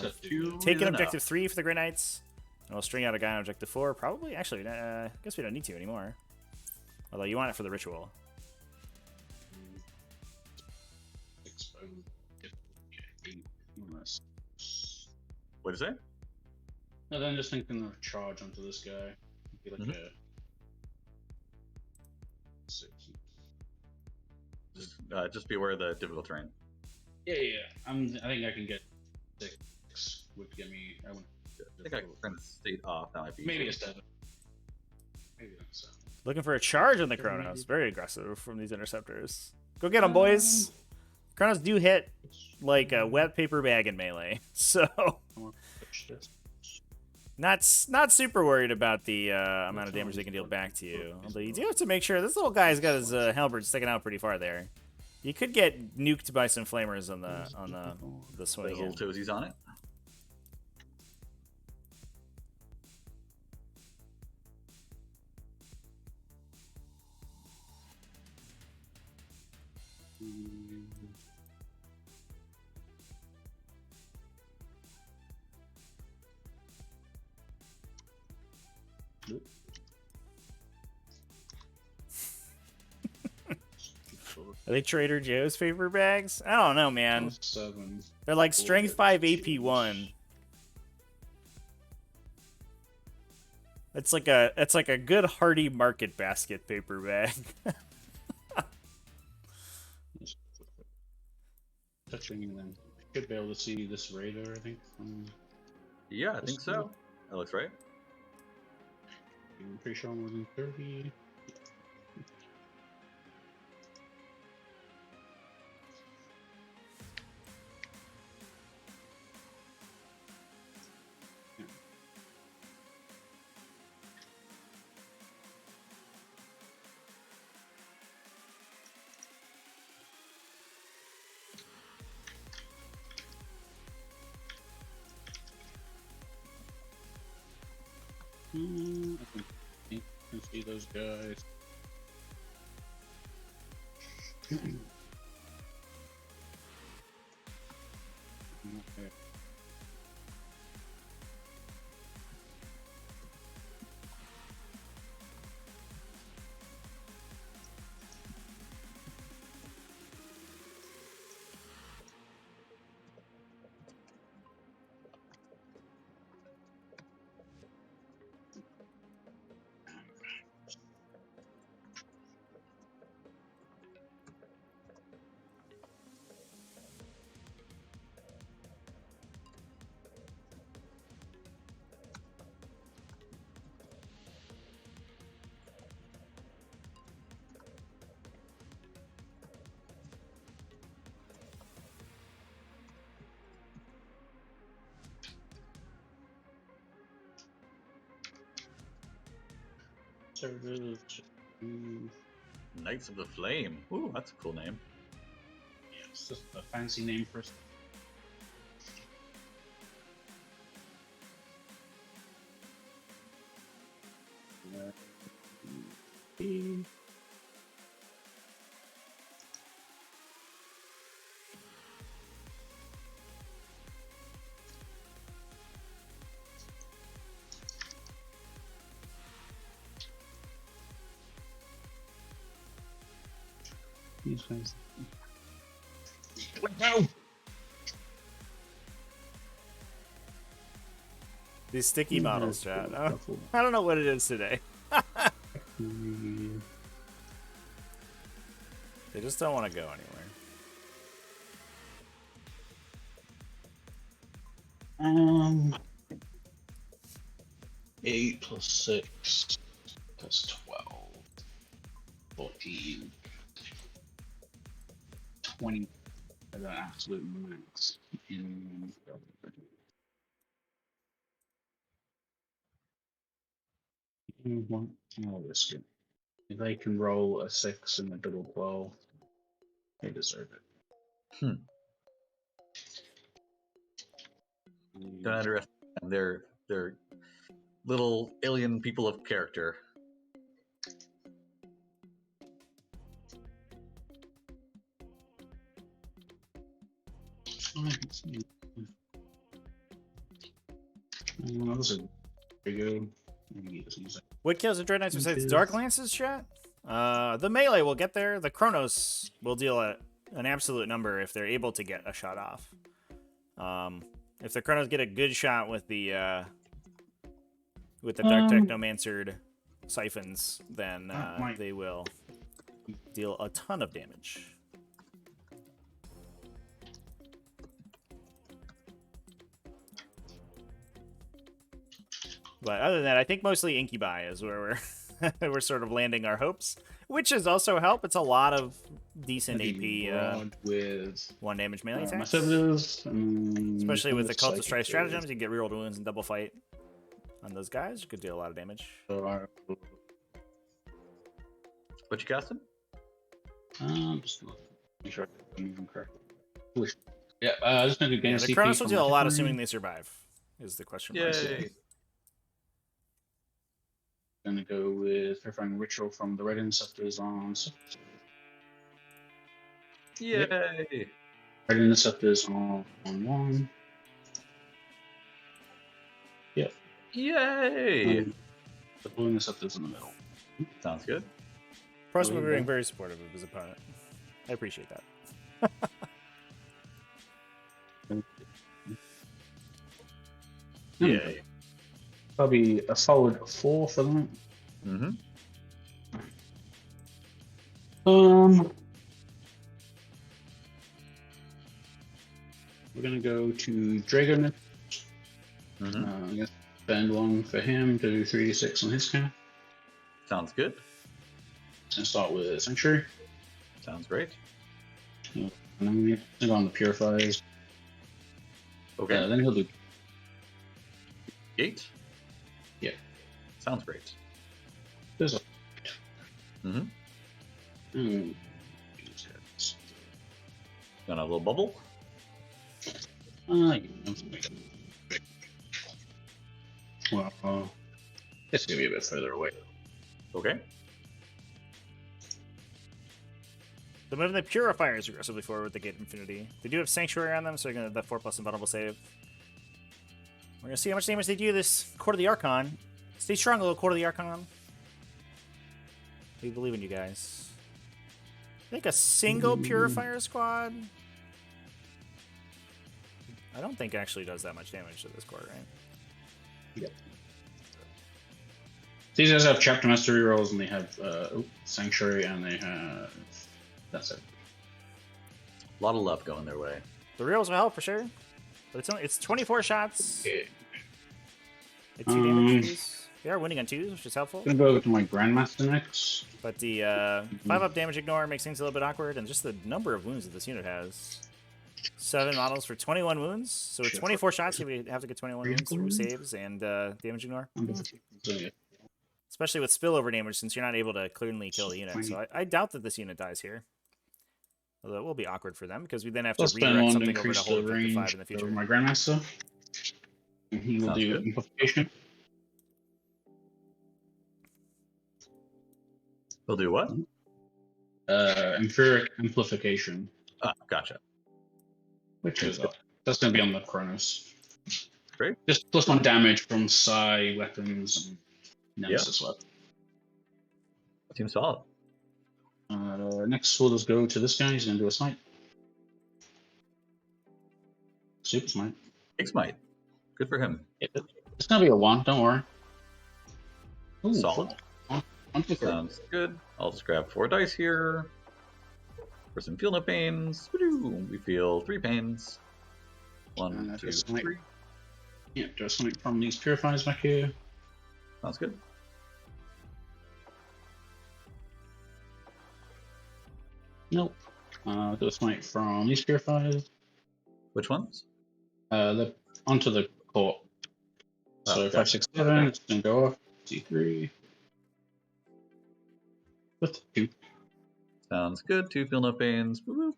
take an objective 3 for the Grey Knights, and we'll string out a guy on objective 4. Probably, actually, I guess we don't need to anymore. Although you want it for the ritual. What is it? No, then just thinking of charge onto this guy. Be like just be aware of the difficult terrain. Yeah. I think I can get 6, which get me. I think I can turn the state off. That might be maybe a 7. Maybe a 7. Looking for a charge on the Chronos. Very aggressive from these interceptors. Go get them, boys. Chronos do hit like a wet paper bag in melee, so not super worried about the amount of damage they can deal back to you. Although you do have to make sure this little guy's got his halberd sticking out pretty far there. You could get nuked by some flamers on the swing. Little toesies on it. Are they Trader Joe's paper bags? I don't know, man. 7. They're like strength 5 AP 1. It's like a good hearty market basket paper bag. touching, and then should be able to see this radar, I think. Yeah, I think so. That looks right. I'm pretty sure I'm within 30. I can see those guys. Okay. Servers. Knights of the Flame. Ooh, that's a cool name. Yeah, it's just a fancy name for. These guys. No! These sticky models, chat. I don't know what it is today. They just don't want to go anywhere. 8 plus 6 plus 12. 14. 20 as an absolute max. I'll risk it. If they can roll a 6 and a double 12, they deserve it. Don't underestimate them. They're little alien people of character. Those are pretty good. What kills the Dread Knights besides Dark Lances, chat? The melee will get there. The Chronos will deal an absolute number if they're able to get a shot off. If the Chronos get a good shot with the Dark Technomancer siphons, then they will deal a ton of damage. But other than that, I think mostly Incubi is where we're sort of landing our hopes, which is also help. It's a lot of decent AP with 1 damage melee attacks. Especially with the Cult of Strife stratagems, you can get rerolled wounds and double fight on those guys. You could do a lot of damage. What you casting? Just make sure I'm moving correctly. Yeah, I just going to gain the Chronos will deal a lot, assuming they survive. Is the question mark? Yay! Gonna go with Terrifying Ritual from the Red Interceptors on. Yay! Yep. Red Interceptors on 1. Yep. Yay! The Blue Interceptors in the middle. Sounds good. Prosper being very supportive of his opponent. I appreciate that. Yay. Probably a solid 4 for that. we're gonna go to Dragon. Mm-hmm. I'm gonna spend one for him to do 3d6 on his count. Sounds good. Gonna start with Sanctuary. Sounds great. And then I'm gonna go on the Purifiers. Okay. Then he'll do. Gate. Yeah. Sounds great. There's a. Mm-hmm. Yes. Got a little bubble. Well, it's gonna be a bit further away. Okay. So moving the Purifiers aggressively forward with the Gate Infinity. They do have Sanctuary on them, so they're going to have that 4+ invulnerable save. We're going to see how much damage they do this Court of the Archon. Stay strong, little Court of the Archon. We believe in you guys. I think a single Purifier squad. I don't think actually does that much damage to this Court, right? Yep. These guys have Chapter Mastery rolls, and they have Sanctuary, and they have. That's it. A lot of love going their way. The reels will help for sure, but it's 24 shots. Okay. At 2 damage. They are winning on 2s, which is helpful. I'm gonna go to my Grandmaster next. But the 5-up damage ignore makes things a little bit awkward, and just the number of wounds that this unit has. 7 models for 21 wounds, so with 24 shots, you have to get 21 wounds through saves and damage ignore. Especially with spillover damage, since you're not able to cleanly kill the unit. So I doubt that this unit dies here. Although it will be awkward for them, because we then have to redirect something over to hold 5 in the future. My Grandmaster. And he will do Amplification. He'll do what? Empiric Amplification. Ah, gotcha. Which is that's going to be on the Chronos. Great. Just +1 damage from Psi weapons and Nemesis weapons. Seems solid. Next, we'll just go to this guy. He's going to do a smite. Super smite. Big smite. Good for him. It's going to be a 1, don't worry. Ooh, Solid. One for Sounds good. I'll just grab 4 dice here. For some feel no pains. Woo-doo. We feel 3 pains. 1, 2, 3. Yeah, do something from these Purifiers back here. Sounds good. Nope. Do a smite from these Purifiers. Which ones? Onto the court. So 5, 6, 7. It's gonna go off. C3. With 2. Sounds good. 2 feel no pains. Boop.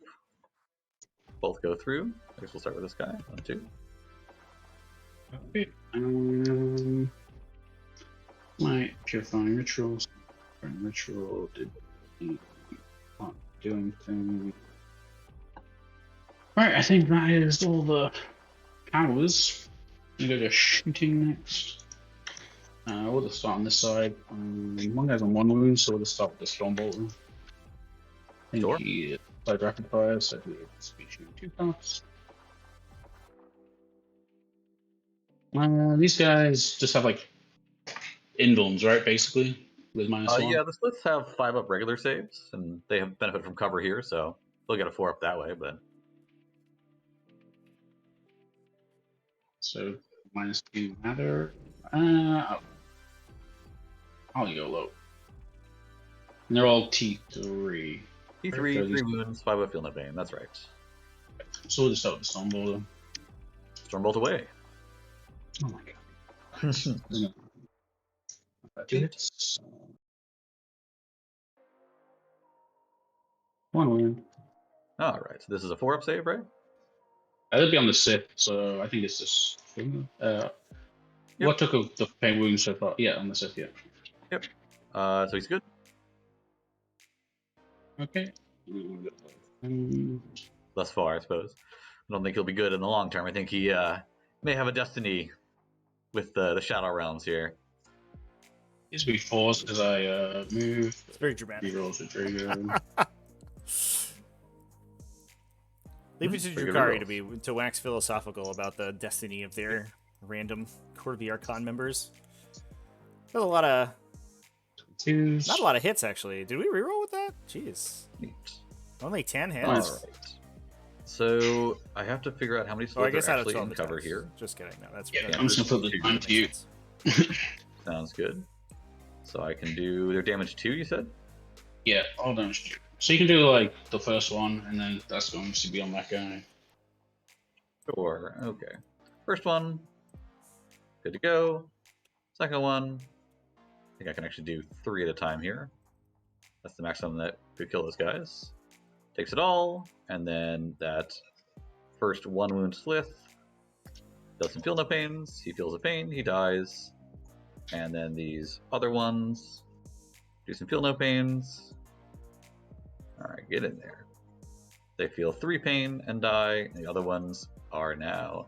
Both go through. I guess we'll start with this guy. 1, 2. Okay. My Purifying Rituals. Ritual did not do anything. Right, I think that is all the powers. I'm gonna go to shooting next. We'll just start on this side. One guy's on 1 wound, so we'll just start with the Stormbolt. I think he is side rapid fire, so he is shooting 2 parts. These guys just have like invulns, right? Basically, with -1. Yeah, the splits have 5-up regular saves, and they have benefit from cover here, so they'll get a 4-up that way. But so -2 matter. I'll go low. And they're all T3. T3, 3 wounds, 5-up feel no pain. That's right. So we'll just start with the Stormbolt. Stormbolt away. Oh my god. 2 hits. 1 wound. All right. So this is a 4-up save, right? That'll be on the Sith, so I think it's just. What took the pain wound so far? Yeah, on the Sith, yeah. Yep. So he's good. Okay. Thus far, I suppose. I don't think he'll be good in the long term. I think he may have a destiny with the Shadow Realms here. These will be 4s because I move. It's very dramatic. Rerolls with Drago. Leave it to Drukhari to wax philosophical about the destiny of their random Court of the Archon members. There's a lot of... Not a lot of hits, actually. Did we reroll with that? Jeez. Neat. Only 10 hits. All right. So I have to figure out how many Oh, I swords guess are out of actually 12 in cover attacks. here. Just kidding. No, that's Yeah, that's I'm just gonna put the time to you. Sounds good. So I can do their damage 2, you said? Yeah, all damage. So you can do like the first one, and then that's going to be on that guy. Sure. Okay. First one, good to go. Second one, I think I can actually do 3 at a time here. That's the maximum that could kill those guys. Takes it all, and then that first 1 wound Slith doesn't feel no pains. He feels a pain, he dies. And then these other ones do some feel no pains. Alright, get in there. They feel 3 pain and die, and the other ones are now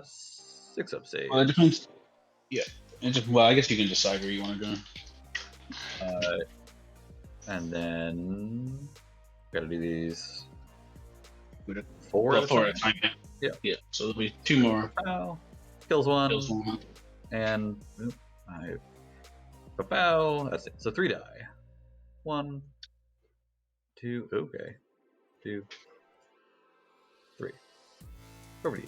6 up saves. Well, it depends. Yeah. Well, I guess you can decide where you want to go. And then gotta do these Would it- 4 Well, at a 4 time. at a time. Yeah. Yeah. Yeah. So there'll be 2 more. Pow. Kills one. Kills one. And I bow. That's it. So 3 die. 1, 2. Okay. 2, 3. Over to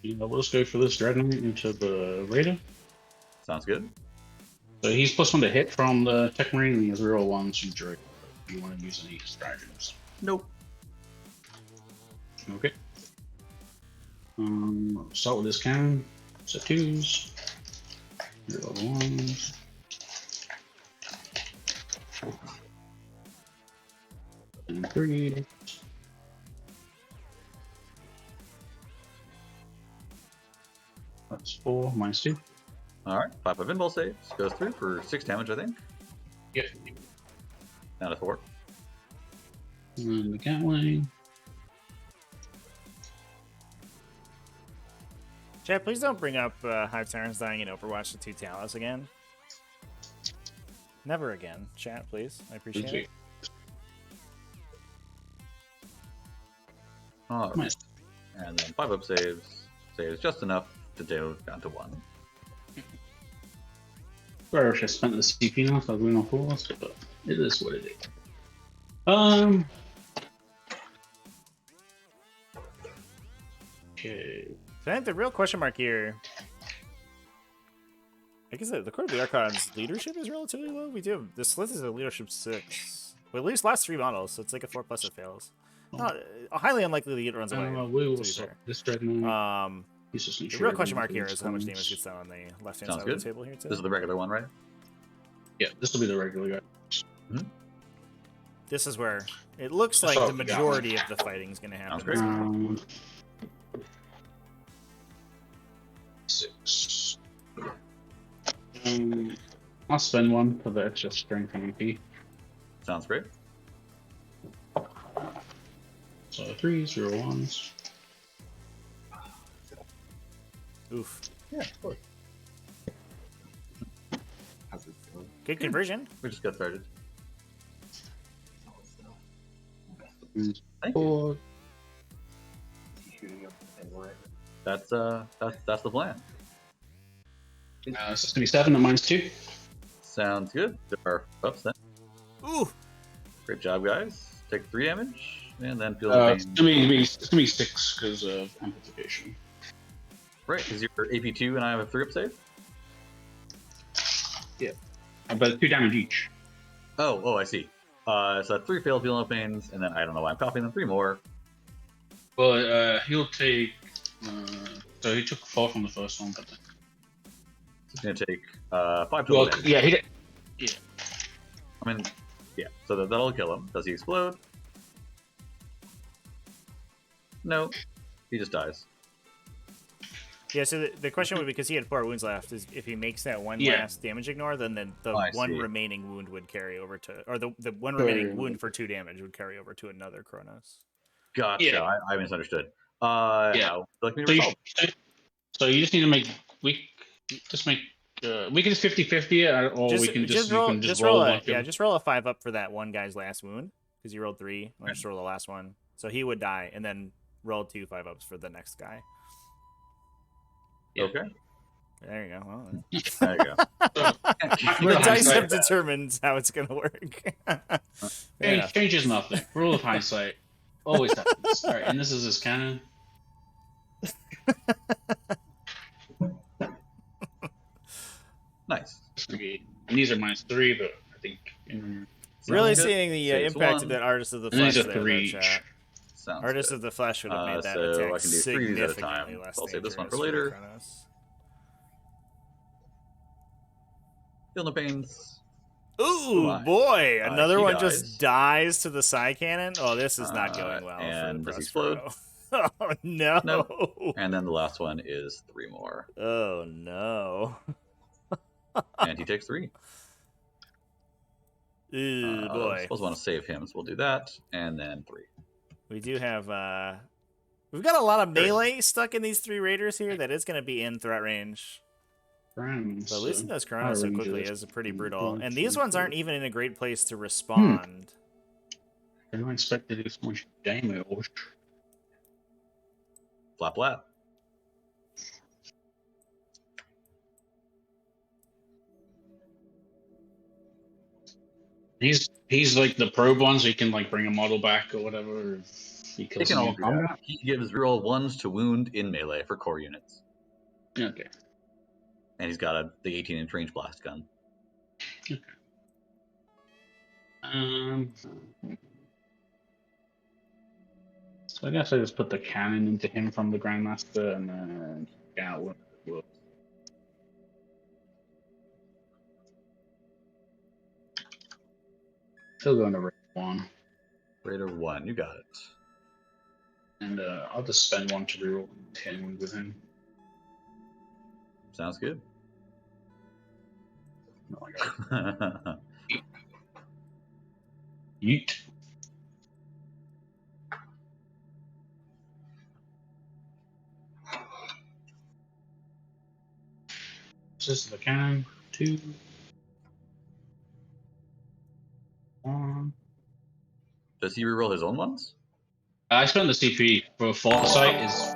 you. We'll just go for this Dreadnought into the Raider. Sounds good. So he's +1 to hit from the Tech Marine, and he has 0-1 to Drake. Do you want to use any stratagems? Nope. Okay. Start with this cannon. So 2s. 0-1s. And 3. That's 4 minus 2. Alright. 5 of invul saves. Goes through for 6 damage, I think. Yep. Down to 4. And the Gatling. Chat, please don't bring up Hive Tyrants dying in Overwatch to 2 Talos again. Never again. Chat, please. I appreciate it. Alright. Nice. And then 5 up saves. Saves just enough to do down to 1. Sorry if I spent the CP now, so I was going off force, but it is what it is. Okay. So I think the real question mark here. I guess the Court of the Archon's leadership is relatively low. We do have the Slith is a leadership 6. Well, at least last 3 models, so it's like a 4+ it fails. Not highly unlikely the unit runs away. We will to be stop fair. this Dreadnought. The real question mark here is how much damage gets done on the left-hand Sounds side good. of the table here too. This is the regular one, right? Yeah, this will be the regular guy. This is where it looks like So, the majority of the fighting is going to happen. Sounds great. 6. I'll spend 1 for the extra strength and AP. Sounds great. So 3s, 0-1s. Oof. Yeah, of course. Good conversion. We just got started. Mm. Thank you. 4. That's the plan. So it's gonna be 7 at -2. Sounds good. Our ups then. Ooh. Great job, guys. Take 3 damage and then feel It's the gonna pain. be 6 because of amplification. Right, because you're AP2 and I have a 3 up save. But 2 damage each. Oh, I see. So that's 3 failed, feel no pains, and then I don't know why I'm copying them. 3 more. Well, he'll take. So he took 4 from the first one, but. It's gonna take 5 total Well, damage. yeah, he did. I mean, yeah. So that'll kill him. Does he explode? No, he just dies. Yeah, so the question would be, because he had 4 wounds left, is if he makes that one Yeah. last damage ignore, then the I one see. remaining wound would carry over to, or the one Carry remaining over. wound for 2 damage would carry over to another Kronos. Gotcha. Yeah. I misunderstood. Yeah. How would you like me to So you, resolve? so you just need to make. We can just 50-50 it, or we can just roll, you can just roll roll a, one. yeah, just roll a 5 up for that one guy's last wound, because you rolled 3. Let's just roll the last one. So he would die, and then roll 2 5-ups for the next guy. Yeah. Okay. There you go. Well, There you go. The dice have determined how it's gonna work. Yeah. Changes nothing. Rule of hindsight always happens. All right, and this is his cannon. Nice. And these are -3, but I think. Really good. seeing the impact of that Artist of the And these Flesh are there, 3 though, each. chat. Sounds Artist good. of the Flesh would have made that So attack I can do 3 at a significantly time. less I'll save this one for dangerous later. Kronos. Feel no pains. Ooh, my. boy! Another He one dies. just dies to the side cannon. Oh, this is not going well and for does the he explode? Prospero. Oh no! Nope. And then the last one is 3 more. Oh no! And he takes 3. Ooh, I boy. suppose I want to save him, so we'll do that. And then 3. We do have we've got a lot of melee stuck in these 3 raiders here. That is going to be in threat range. Friends, But losing those Kronos so quickly is pretty brutal. And these 2, ones aren't even in a great place to respond. I don't expect to do so much damage. Flap, flap. He's like the probe one, so he can like bring a model back or whatever. He They kills can all him do in that. combat. He gives reroll 1s to wound in melee for core units. Okay. And he's got the 18-inch range blast gun. Okay. So I guess I just put the cannon into him from the Grandmaster, and then yeah, we'll still going to Raider 1, Raider 1, you got it. and I'll just spend 1 to reroll 10 with him. Sounds good. No, I got it. Yeet. This is the cannon. 2. 1. Does he reroll his own ones? I spent the CP for Foresight is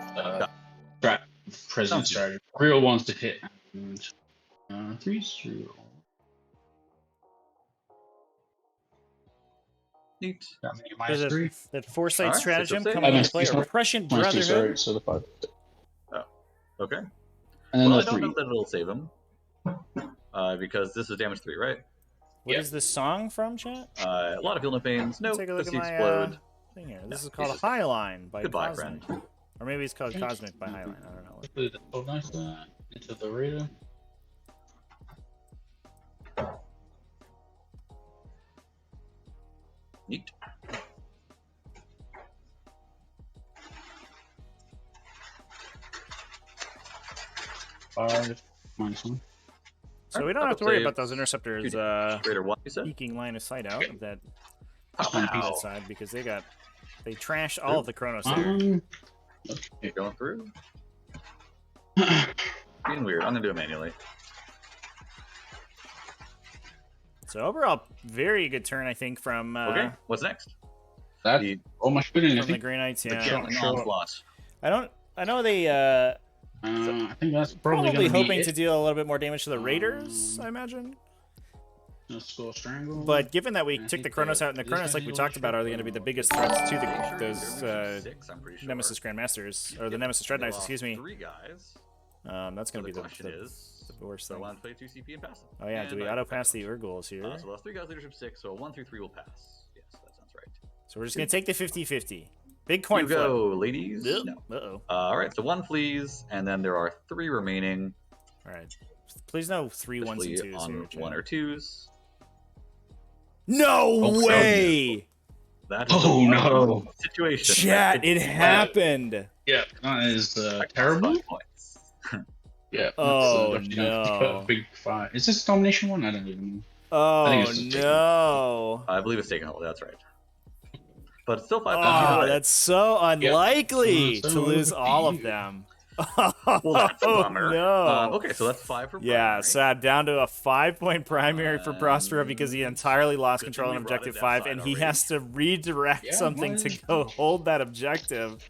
President strategy. Real ones to hit. And 3 reroll. Neat. There's -3. that Foresight Alright, stratagem 6 of coming save. into play. Sorry. Oppression -2, sorry, Brotherhood. so the 5. Okay. And then Well, I the don't 3. know that it'll save him. Because this is damage 3, right? What is this song from, chat? A lot of heal no pains. Nope. Take a look Does at he my explode? thing here. This No, is called he's just- Highline by Goodbye, Cosmic. friend. Or maybe it's called Cosmic by Highline. I don't know. Put it so nice into the Raider. Neat. -5 -1. So we don't have to worry about those interceptors Raider 1, you said? peeking line of sight out of that Ow. side because they trashed all of the Kronos there. Okay, going through. Being weird. I'm going to do it manually. So overall, very good turn, I think, from Okay, what's next? That The almost good, I from the think. Grey Knights. the Yeah, Gatling Onslaught. I know they I think that's probably probably going to be hoping it. to deal a little bit more damage to the Raiders, I imagine. Score strangle. But given that we I took think the Kronos out, and the this Kronos, like we talked about, are going to be the biggest threats to those I'm pretty sure. Nemesis Grandmasters, or the Nemesis Dread They Knights, lost excuse me. 3 guys. That's going to So be the question is, the worst do I thing. want to play 2 CP and pass them? Oh yeah, And do we I auto pass the failed. Urgles here? So lost 3 guys, leadership 6, so 1 through 3 will pass. Yes, that sounds right. So we're just going to take the 50-50. Big coin You flip. go, ladies. Yep. No. Uh-oh. Alright, so 1 flees, and then there are 3 remaining. All right. Please no 3 1s and 2s on here. chat. 1 or 2s. No Oh, way! That is Oh, a no. situation. Chat, it happened. Yeah, that is That costs terrible. 5 points. Yeah. Oh, that's, no. a big 5. Is this a domination one? I don't even know. Oh think it's just no! I believe it's taken hold. That's right. But it's still 5 points. Oh, either way. that's so unlikely Yeah. to lose all of Yeah. them. Well, that's a bummer. No. Okay, so that's 5 for Yeah, primary. sad down to a 5-point primary for Prospero because he entirely lost Good control thing on we brought objective it 5, that and side he already. has to redirect Yeah, something to go hold that objective.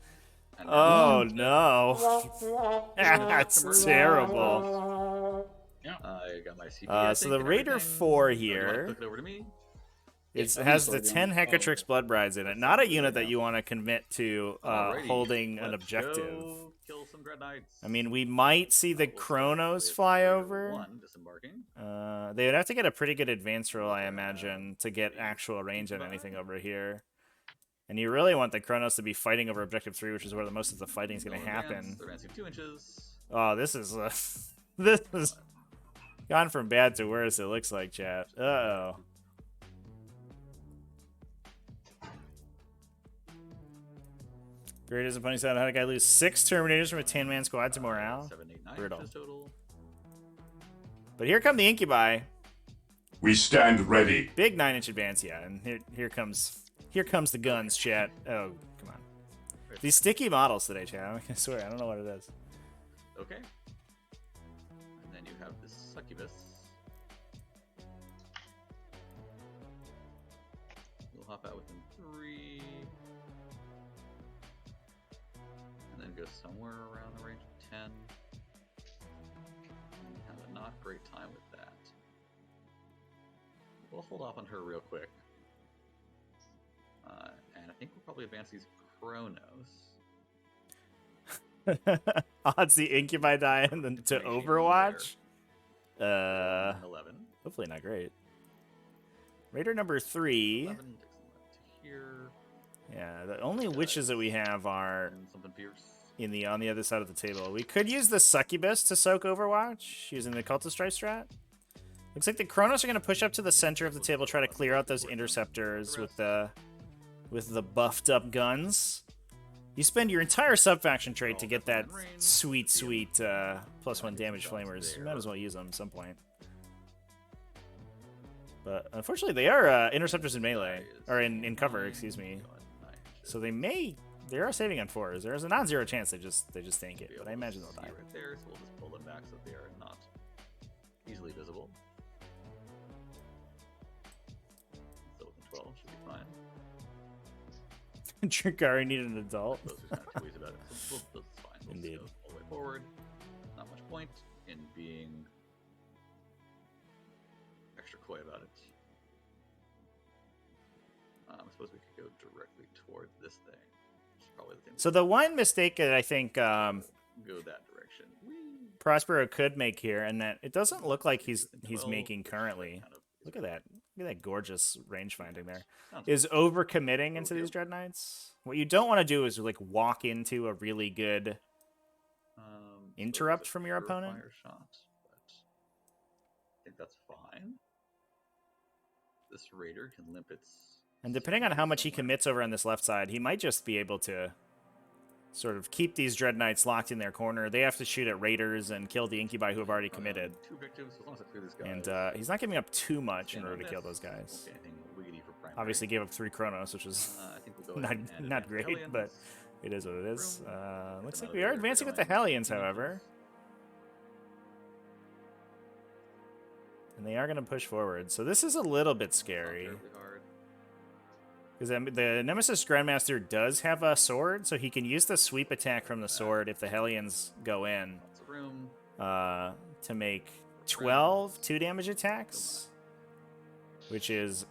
And Oh now- no. That's terrible. Yeah. I got my CP. I So think, the and Raider everything. 4 Oh, you wanna here. click it over to me? It Yeah, has I'm the sorry, 10 Hecatrix Blood Brides in it. That's Not a something unit right that now. you want to commit to Alrighty, holding an let's objective. go kill some Dread Knights. I mean, we might see the We'll start Chronos with fly Raider over. 1 disembarking. They would have to get a pretty good advance roll, I Yeah, imagine, to get actual range on Goodbye. anything over here. And you really want the Chronos to be fighting over Objective 3, which is where the most of the fighting is going to happen. They're advancing 2 inches. Oh, this is this is gone from bad to worse. It looks like, chat. Uh-oh. Great disappointing side. How did a guy lose 6 Terminators from a 10-man squad to morale? 7, 8, 9 Brutal. inches total. But here come the Incubi. We stand ready. Big 9-inch advance, yeah. And here comes the guns, chat. Oh, come on. These sticky models today, chat. I swear, I don't know what it is. Okay. And then you have this succubus. We'll hop out within 3. And then go somewhere around the range of 10. And have a not great time with that. We'll hold off on her real quick. And I think we'll probably advance these Chronos. Odds the Incubi die and then to Overwatch? 11. Hopefully not great. Raider number 3. 11 takes them up to here. Yeah, the only witches that we have are And something fierce. on the other side of the table. We could use the Succubus to soak Overwatch using the Cultist Strike strat. Looks like the Chronos are going to push up to the center of the table, try to clear out those interceptors with the buffed up guns. You spend your entire sub-faction trait to get that sweet +1 damage flamers. You might as well use them at some point. But unfortunately, they are interceptors in melee, or in cover, excuse me. So they are saving on 4s. There's a non-zero chance they just tank it, but I imagine they'll die. Right there, so we'll just pull them back so they are not easily visible. So within 12 should be fine. Drukhari needed an adult. Those are kind of two ways about it. So that's fine. We'll Indeed. Just go all the way forward. Not much point in being extra coy about it. I suppose we could go directly towards this thing. Which is probably the thing. So the one mistake that I think Go that direction. Whee! Prospero could make here, and that it doesn't look like he's Within 12, making which currently. kind of is Look at that. Look at that gorgeous range finding there. Sounds Is overcommitting into Okay. these Dread Knights. What you don't want to do is like walk into a really good so interrupt there's a from your opponent. surefire shot, but I think that's fine. This Raider can limp its. And depending on how much he somewhere. commits over on this left side, he might just be able to sort of keep these Dread Knights locked in their corner. They have to shoot at Raiders and kill the Incubi who have already committed. 2 objectives, as long as I clear these guys. And he's not giving up too much in Stand order on to kill this. those Won't guys. see anything wiggity for primary. Obviously gave up 3 Chronos, which is I think we'll go ahead and not advance great, Hellions. but it is what it is. Room. Looks like Another we are Raider advancing with the going Hellions, 18 however. inches. And they are going to push forward. So this is a little bit Not scary. terribly hard. Because the Nemesis Grandmaster does have a sword, so he can use the sweep attack from the sword if the Hellions go in Lots of room. to make 12 2-damage attacks, which is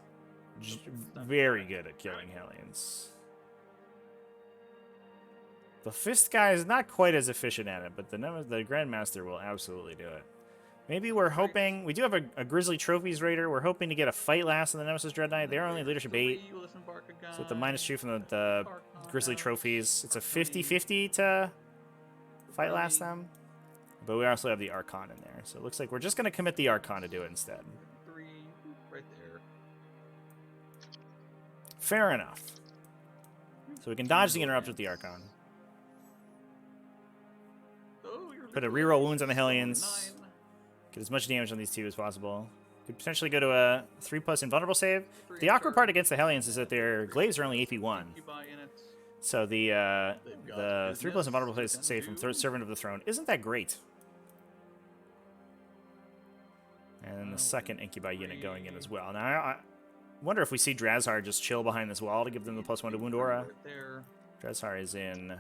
very good at killing Hellions. The Fist guy is not quite as efficient at it, but the Grandmaster will absolutely do it. Maybe we're hoping... We do have a Grizzly Trophies Raider. We're hoping to get a fight last in the Nemesis Dread Knight. They're only leadership 8. So with the -2 from the Grizzly Trophies, it's a 50-50 to fight last them. But we also have the Archon in there. So it looks like we're just going to commit the Archon to do it instead. 3, right there. Fair enough. So we can dodge the interrupt with the Archon. Oh, you're Put a ridiculous. reroll wounds on the Hellions. 9. Get as much damage on these 2 as possible. Could potentially go to a 3+ invulnerable save. Three The awkward for- part against the Hellions is that their glaives are only AP1. You buy in it. So the They've got 3+ business invulnerable to save from do. Servant of the Throne isn't that great. And then the second Incubi unit going in as well. Now I wonder if we see Drazhar just chill behind this wall to give them the +1 to wound aura. Right there. Drazhar is in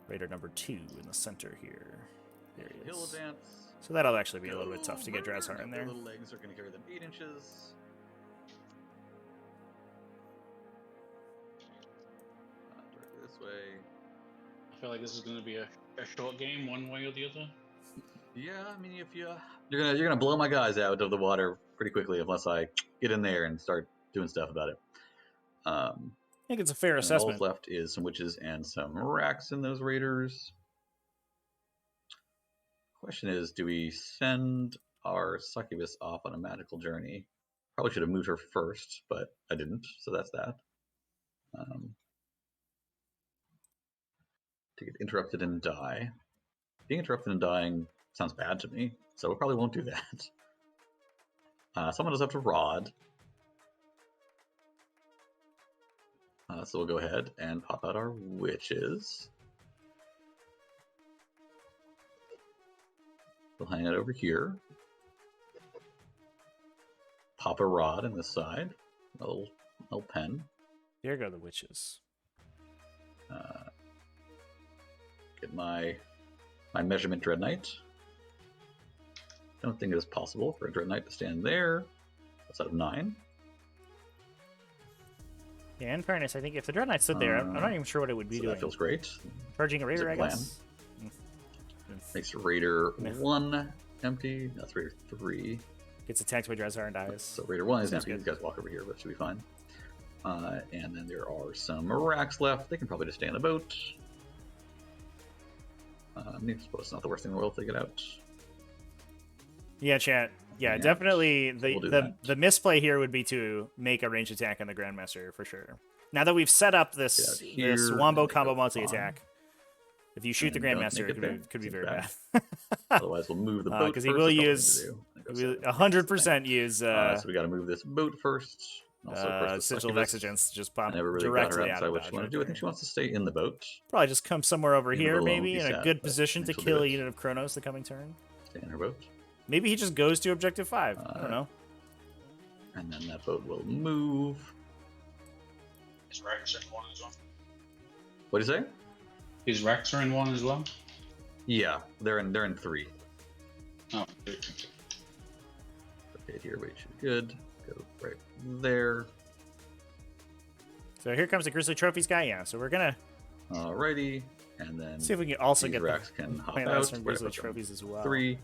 Raider number 2 in the center here. There he He'll is. advance. So that'll actually be a little bit tough to get Drukhari in Their there. little legs are going to carry them 8 inches. Directly this way. I feel like this is going to be a short game, one way or the other. Yeah, I mean, if you're gonna blow my guys out of the water pretty quickly unless I get in there and start doing stuff about it. I think it's a fair And all assessment. that's left is some witches and some racks in those raiders. Question is, do we send our succubus off on a magical journey? Probably should have moved her first, but I didn't, so that's that. To get interrupted and die. Being interrupted and dying sounds bad to me, so we probably won't do that. Someone does have to rod. So we'll go ahead and pop out our witches. We'll hang it over here. Pop a rod in this side. A little pen. Here go the witches. Get my measurement Dread Knight. Don't think it is possible for a Dread Knight to stand there. That's out of 9. Yeah, in fairness, I think if the Dread Knight stood there, I'm not even sure what it would be So doing. that feels great. Charging a Raider, I plan. guess. Makes Raider 1 empty. That's Raider 3. Gets attacked by Drukhari and dies. So Raider 1 is Sounds empty. good. These guys walk over here, but should be fine. And then there are some racks left. They can probably just stay in the boat. I suppose it's not the worst thing in the world if they get out. Yeah, chat. Yeah, Yeah. definitely. We'll do The misplay here would be to make a ranged attack on the Grandmaster for sure. Now that we've set up this Get out here, this wombo and combo go multi attack, if you shoot the And don't Grandmaster, make it it could be bad. very bad. It's Otherwise, we'll move the boat Because he first. will That's all we use, need to do. And go he will 7. 100% use So we got to move this boat first. Also, of course, the Sigil of succubus. Exigence just pop I never really got directly her out outside of what she dodge wanted right to do. I think there. she wants to stay in the boat. Probably just come somewhere over Leave it here, alone, maybe, be in a sad, good but position to she'll do kill a it. unit of Chronos the coming turn. Stay in her boat. Maybe he just goes to Objective 5. I don't know. And then that boat will move. His racks are in one as well. What do you say? His racks are in one as well. Yeah, they're in 3. Oh, Okay, here we should be good. Go right there. So here comes the Grizzly Trophies guy. Yeah, so we're gonna Alrighty, and then see if we can also these get racks the can hop point out. last from Where Grizzly to put them? Trophies as well. 3,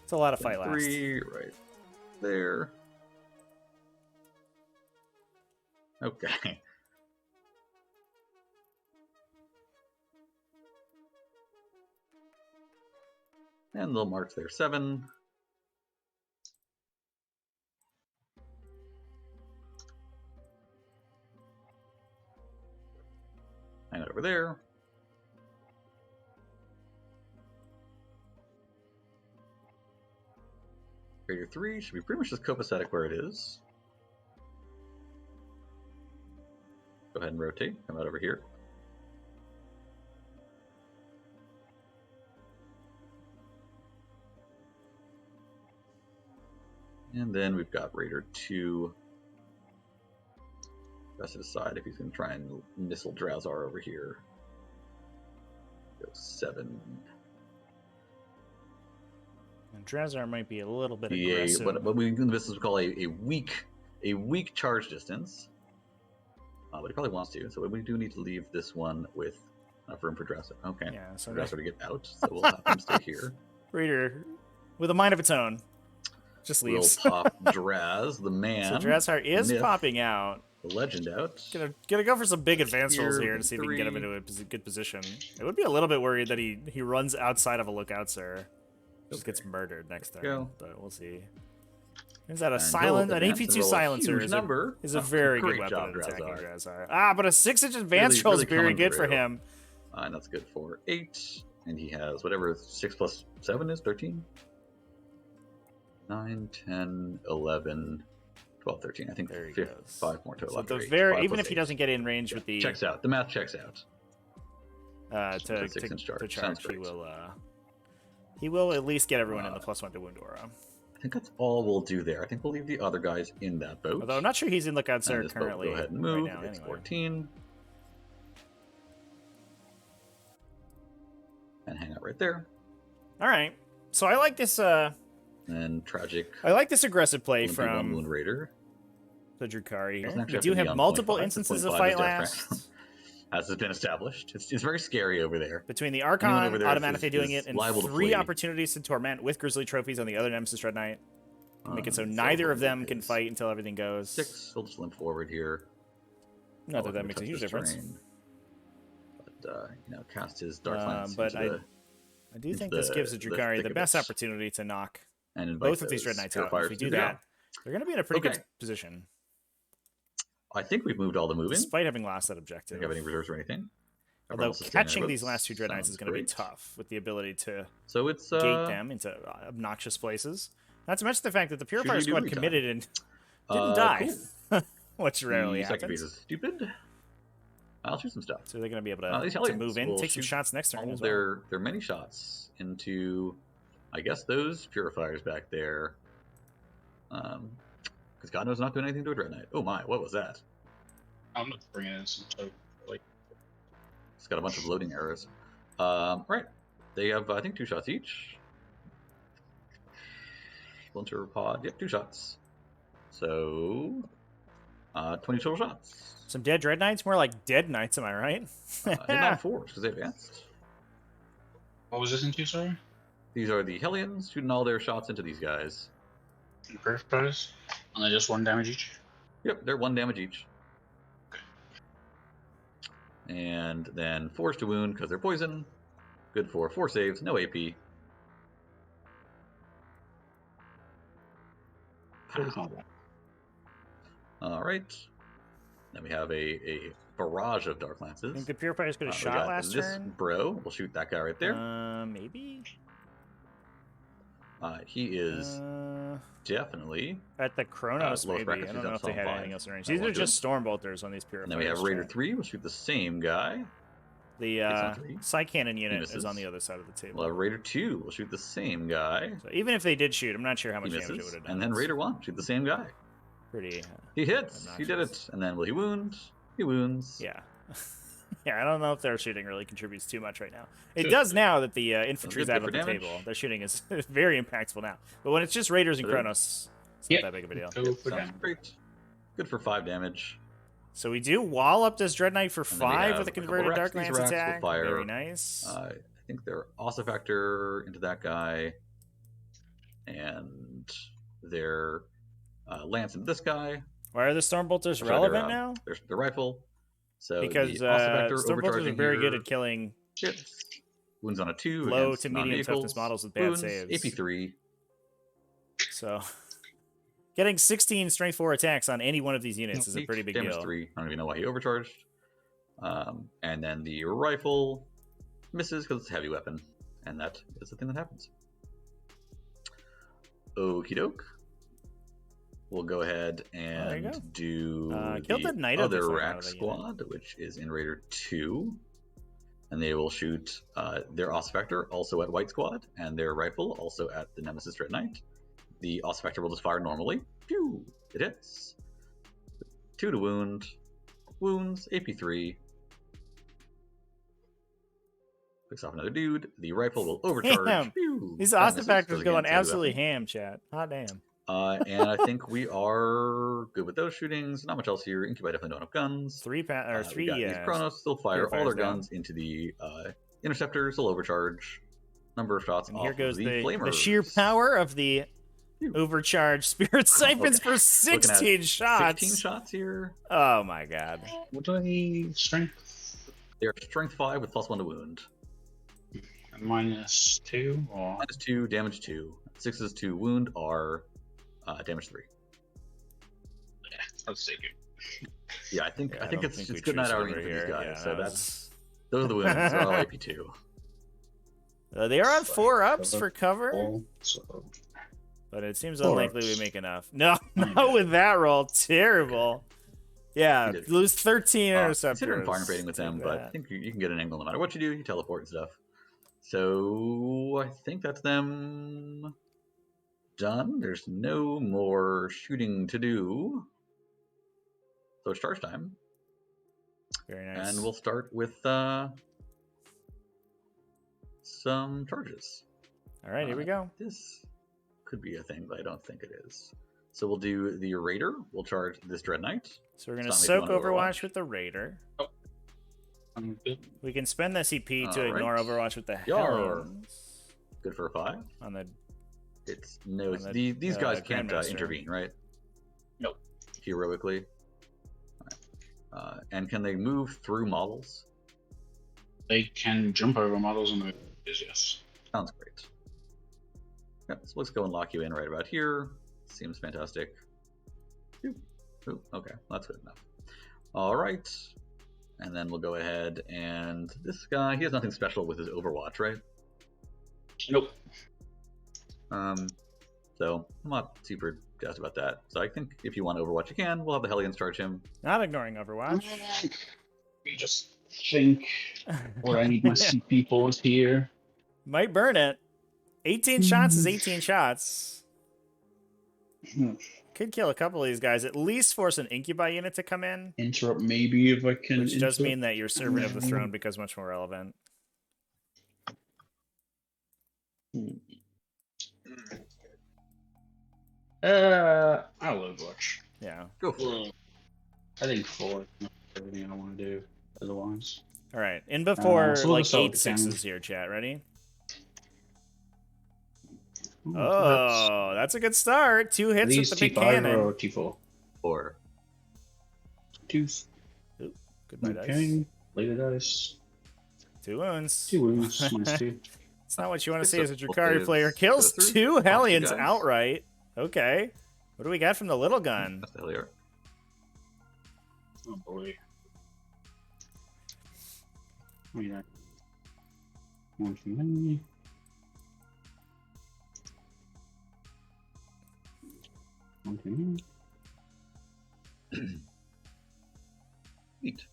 It's a lot of fight last. 3, right there. Okay. And they'll march their 7. Hang it over there. Raider 3 should be pretty much just copacetic where it is. Go ahead and rotate. Come out over here. And then we've got Raider 2. Has to decide if he's going to try and missile Drowzar over here. Go 7. And Drukhari might be a little bit Be aggressive. what we in this is call a weak charge distance. But he probably wants to, so we do need to leave this one with enough room for Drowzar. Okay. Yeah, so Drowzar to get out, so we'll have him stay here. Raider, with a mind of its own, just We'll leaves. pop Draz, the man. So Drukhari is myth, popping out. the legend out. Gonna go for some big advance rolls Here, here to see if we can get him 3. into a good position. I would be a little bit worried that he runs outside of a lookout, sir. Just gets murdered next turn, Go. but we'll see. Is that a And silent? he'll An advance and AP2 roll a silencer huge is number. a very good Great weapon job, at attacking Drowzar. Drukhari. Ah, but a 6-inch advance Really- roll really is very coming good for through. him. And that's good for 8. And he has whatever 6 plus 7 is, 13? 9, 10, 11, 12, 13. I think There he 5 goes. more total. So after the 8. very 5 even plus if he 8. doesn't get in range with the Checks out. The math checks out. to 6-inch charge. to Sounds charge, great. he will at least get everyone in the +1 to wound aura. I think that's all we'll do there. I think we'll leave the other guys in that boat. Although I'm not sure he's in lookout, sir, And this boat will currently. go ahead and move. Right now, It's anyway. 14. hang out right there. All right. So I like this. And tragic. I like this aggressive play One from Wound Raider. the Drukhari Doesn't here. actually We have do to be have on multiple 0.5, instances of 0.5 fight is death rank. last. As has been established. It's very scary over there. Between the Anyone Archon over there automatically is doing it and liable to 3 flee. opportunities to torment with Grizzly trophies on the other Nemesis Dread Knight. Make it so So neither of we'll them move can his fight until everything goes. 6. He'll just limp forward here. Not that Looking that to makes a touch huge this difference. terrain. But, cast his Dark Lance But into I do into think this gives the the Drukhari thick the of best it. opportunity to knock and invite both of these Dread those Knights out. If purifiers we to do go. that, they're going to be in a pretty Okay. good position, I think we've moved all the moving. despite having lost that Do objective. we have any reserves or anything? Everyone Although else is standing catching their these boats. last 2 Dread Knights Sounds is going to be great. tough with the ability to So it's gate them into obnoxious places. Not to mention the fact that the Purifier Should we do Squad retime? committed and didn't die, Cool. which rarely The second phase happens. is stupid. I'll shoot some stuff. So they're going to be able These to Hellions move in, will take some shoot shots next turn all as well. their many shots into, I guess, those purifiers back there. Because God knows not doing anything to a Dread Knight. Oh my, what was that? I'm not bringing in some token. Like, It's got a bunch of loading errors. Right. They have, I think, 2 shots each. Splinter pod. Yep, 2 shots. So, 20 total shots. Some dead Dread Knights, more like dead Knights, am I right? Hit on 4 because they advanced. what was this into, sorry? These are the Hellions shooting all their shots into these guys. Purifiers? And they're just 1 damage each? Yep, they're 1 damage each. And then Force to Wound because they're poison. Good for 4 saves, no AP. Alright. Then we have a barrage of Dark I Lances. think the Purifier's could have We shot got last this turn. bro. We'll shoot that guy right there. Maybe? He is definitely. At the Chronos, lowest maybe. bracket, I don't she's know up if they had to anything 5. else in range. That These are won't do just Stormbolters on these Purifiers. And then we have Raider chat. 3. We'll shoot the same guy. The on 3. Psy Cannon unit misses. is on the other side of the table. We'll have Raider 2. We'll shoot the same guy. So even if they did shoot, I'm not sure how He much damage it misses. would have done. And then It's Raider 1. Shoot the same guy. pretty. He hits. He did obnoxious. it. And then will he wound? He wounds. Yeah. Yeah, I don't know if their shooting really contributes too much right now. It does now that the infantry's good out for of the damage. table. Their shooting is very impactful now. But when it's just Raiders and Good. Chronos, it's Yep. not that big of a deal. Go for Sounds damage. great. Good for 5 damage. So we do wall up this Dread Knight for And then we 5 have with a a couple converted racks. Dark These Lance racks will attack. fire, Very nice. I think they're Ossa Factor into that guy. And their Lance into this guy. Why are the Stormbolters Sorry, relevant their, now? Their rifle. So Because the Ossa Factor Stormbolters are overcharging very good here. at killing Hits. Wounds on a 2. low against to medium non-vehicles. toughness models with bad Wounds, saves. AP3. So getting 16 strength 4 attacks on any one of these units is a pretty big damage deal. 3. I don't even know why he overcharged. And then the rifle misses because it's a heavy weapon. And that is the thing that happens. Okie doke. We'll go ahead there you and go. do Killed the Knight of the other front rack of the unit. squad, which is in Raider 2. And they will shoot their Oss Factor also at White Squad, and their rifle also at the Nemesis Dread Knight. The Oss Factor will just fire normally. Phew! It hits. 2 to wound. Wounds, AP3. Picks off another dude. The rifle will overcharge. Damn. Phew. These That Austin misses, factors goes going against heavy absolutely weapon. ham, chat. Hot damn. And I think we are good with those shootings. Not much else here. Incubi definitely don't have guns. Three We got these Chronos. Still fire all their Purifiers down. guns into the interceptors. They'll overcharge. Number of shots And off here goes of the flamers. the sheer power of the Phew. overcharged Spirit Siphons Okay. for 16 shots. 16 shots here. Oh my god. What do they strength? They're strength 5 with +1 to wound. -2 or -2, damage 2. 6s to wound are damage 3. let's take it. Yeah, I think Yeah, it's don't think we good night choose outing over for these here. guys. Yeah, so that that's those are the wounds. They're all AP2. They are on Sorry, 4 ups cover. for cover, All, so but it seems 4 unlikely we ups. make enough. No, not with that roll. Terrible. Yeah, You did. lose 13 interceptors. Considering fire rating with them, Take but I that. think you can get an angle no matter what you do. You teleport and stuff. So I think that's them done. There's no more shooting to do. So it's charge time. Very nice. And we'll start with some charges. All right, here we go. This could be a thing, but I don't think it is. So we'll do the Raider. We'll charge this Dread Knight. So we're going to Stop me if you soak want Overwatch with the Raider. I'm good. We can spend the CP to All ignore right. Overwatch with the Yar. Hellions. Good for a 5. On the It's no. On These guys can't Grandmaster. intervene, right? Nope. Heroically. And can they move through models? They can jump over models and move. Yes. Sounds great. Yeah, so let's go and lock you in right about here. Seems fantastic. Ooh, okay, that's good enough. All right. And then we'll go ahead and this guy, he has nothing special with his Overwatch, right? Nope. So I'm not super jazzed about that. So I think if you want Overwatch, you can. We'll have the Hellions charge him. Not ignoring Overwatch. You just think what I need my CP for is here. Might burn it. 18 shots is 18 shots. Could kill a couple of these guys. At least force an Incubi unit to come in. Interrupt maybe if I can. Which does interrupt. mean that your Servant of the Throne becomes much more relevant. I'll Overwatch. Yeah. Go for it. I think 4 is everything I want to do otherwise. All right. In before so we'll like just start 8 with the cannon. 6s here, chat. Ready? Ooh, Oh, that's a good start. 2 hits these with the big T5 cannon. or T4? 4. 2. Goodbye, dice. Okay. Later dice. 2 wounds. 2 wounds. minus 2. It's not what you want to It's see as a a Drukhari full player. save. Kills Go through. 2 Watch you Hellions guys. outright. Okay. What do we got from the little gun? That's the Hellier. Oh boy. Oh yeah. 1 for me. One for me. Neat.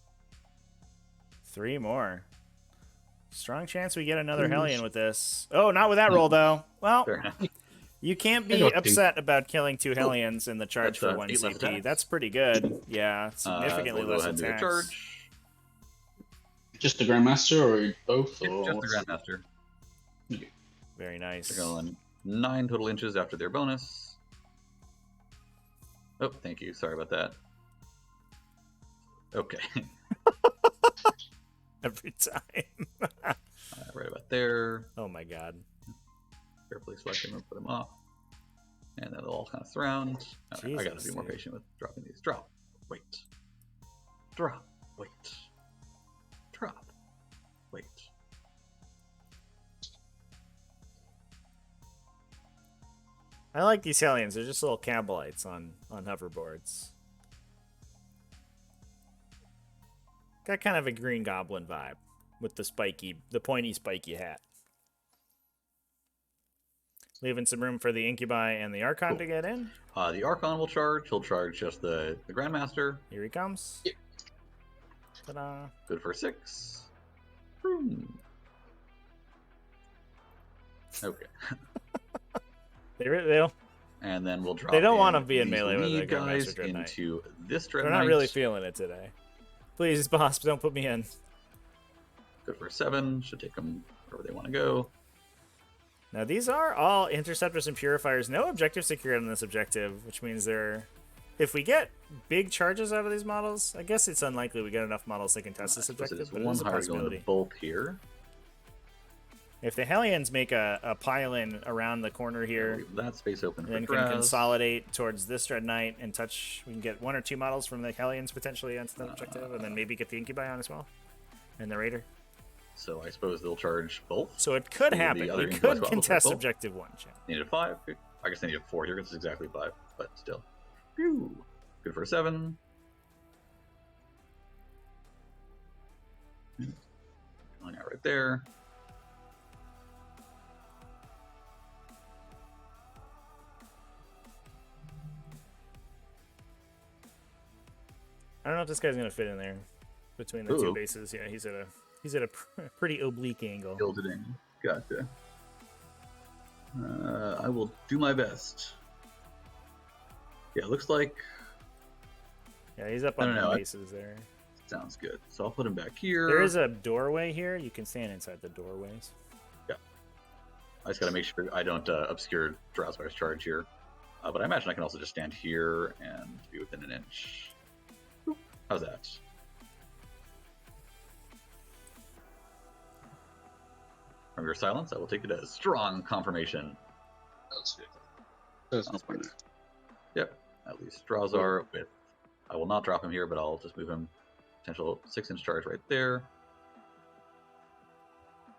3 more. Strong chance we get another Hellion with this. Oh, not with that roll, though. Well, Fair enough. you can't I be got 2. upset about killing 2 Hellions in the charge That's, for 1 8 left CP. attacks. That's pretty good. Yeah, significantly We'll go less ahead and do a attacks. charge. Just the Grandmaster or both? Or Just the what's- Grandmaster. Very nice. They're going 9 total inches after their bonus. Oh, thank you. Sorry about that. Okay. Every time. Right about there. Oh my god. Carefully select them and put them off. And then they'll all kind of surround. All right, I gotta Jesus, be more dude. patient with dropping these. Drop. Wait. Drop. Wait. Drop. Wait. I like these Hellions. They're just little Cabalites on hoverboards. Got kind of a Green Goblin vibe with the pointy spiky hat. Leaving some room for the Incubi and the Archon Cool. to get in. The Archon will charge. He'll charge just the Grandmaster. Here he comes. Yep. Ta-da. Good for 6. Boom. Okay. They don't, And then we'll drop. They don't in wanna be in these melee with lead the Grandmaster guys Dread Knight. into this Dread they're Knight. not really feeling it today. Please, boss, don't put me in. Good for 7. Should take them wherever they want to go. Now, these are all Interceptors and Purifiers. No objective secured on this objective, which means they're... If we get big charges out of these models, I guess it's unlikely we get enough models that can test this I suppose objective, it but is it one is a higher going to possibility. bulk here. If the Hellions make a pile-in around the corner here, Leave that space open and for then can Draz. consolidate towards this Dread Knight and touch... We can get 1 or 2 models from the Hellions potentially onto the objective, and then maybe get the Incubi on as well. And the Raider. So I suppose they'll charge both. So it could The happen. other We Incubi could squad will contest charge both. objective 1, chat. Needed 5. I guess they needed 4 here because it's exactly 5, but still. Phew. Good for 7. Going out right there. I don't know if this guy's gonna fit in there between the Ooh. 2 bases. Yeah, he's at a pretty oblique angle. Build it in. Gotcha. I will do my best. Yeah, it looks like Yeah, he's up I on don't the know, I- bases there. sounds good. So I'll put him back here. There is a doorway here. You can stand inside the doorways. Yeah. I just gotta make sure I don't obscure Drowshar's charge here. But I imagine I can also just stand here and be within an inch. Oop, how's that? From your silence, I will take it as strong confirmation. That's good. That's Sounds good. good. Yep, at least Drowzar with. I will not drop him here, but I'll just move him. Potential 6-inch charge right there.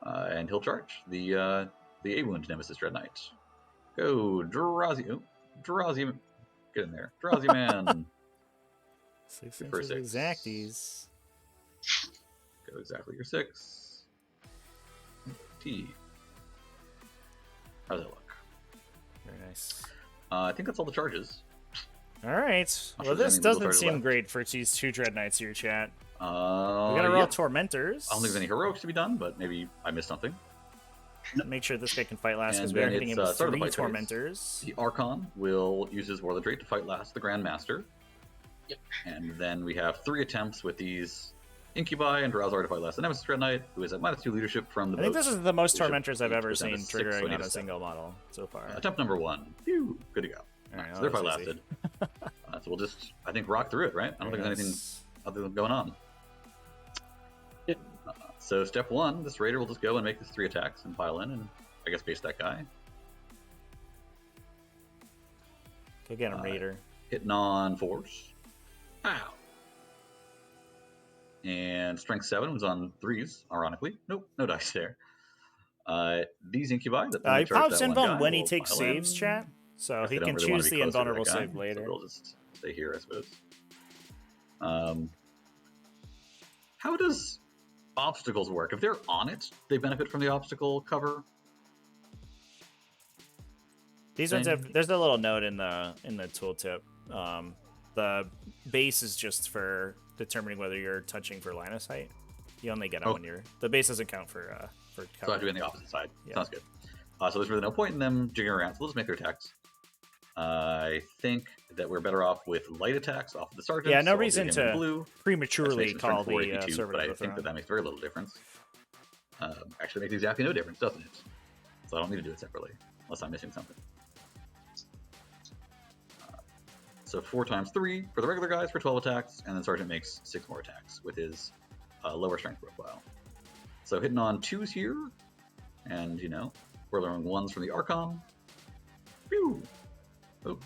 And he'll charge the A-Wound Nemesis Dread Knight. Go, Drowsy. Oh, Drowsy. Get in there. Drowsy Man. 6 Good for inches 6. exacties. Go exactly your 6. T. How's that look? Very nice. I think that's all the charges. All right. Not Well, sure there's this any legal doesn't charges seem left. great for these 2 Dread Knights here, chat. We We gotta roll Tormentors. I don't think there's any heroics to be done, but maybe I missed something. Make sure this guy can fight last because And we are then hitting it's, him with start of 3 the fight phase. Tormentors. The Archon will use his Warlord trait to fight last the Grand Master. Yep. And then we have 3 attempts with these Incubi and Drowzar to fight last the Nemesis Dread Knight, who is at -2 leadership from the I think boat. this is the most Leadership Tormentors I've ever 8% seen of 6, triggering so on a 7. single model so far. Attempt number 1. Phew, good to go. All right, So their well, fight that's easy. lasted. So we'll just, I think, rock through it, right? I don't think there's anything other than going on. Yep. So step 1, this Raider will just go and make his 3 attacks and pile in, and I guess base that guy. Go get him, Raider. Hitting on 4s. Ow. And strength 7 was on 3s, ironically. Nope, no dice there. These Incubi that He charge pops that one invuln guy when he will takes pile in. saves, chat. So Guess he they don't can really wanna choose be the close to that invulnerable guy, save later. So they'll just stay here, I suppose. How does obstacles work? If they're on it, they benefit from the obstacle cover. These ones have. There's a little note in the tooltip. The base is just for determining whether you're touching for line of sight. You only get them when you're. The base doesn't count for So I cover. have to be on the opposite side. Yeah. Sounds good. So there's really no point in them jigging around, so they'll just make their attacks. I think that we're better off with light attacks off of the sergeant. Yeah, no so I'll do reason him in to blue. prematurely That's call strength 4, the AP2, servant but of I the think throne. that makes very little difference. Actually makes exactly no difference, doesn't it? So I don't need to do it separately, unless I'm missing something. So 4 times 3 for the regular guys for 12 attacks, and then Sergeant makes 6 more attacks with his lower strength profile. So hitting on 2s here, and we're learning 1s from the Archon. Phew. Oh,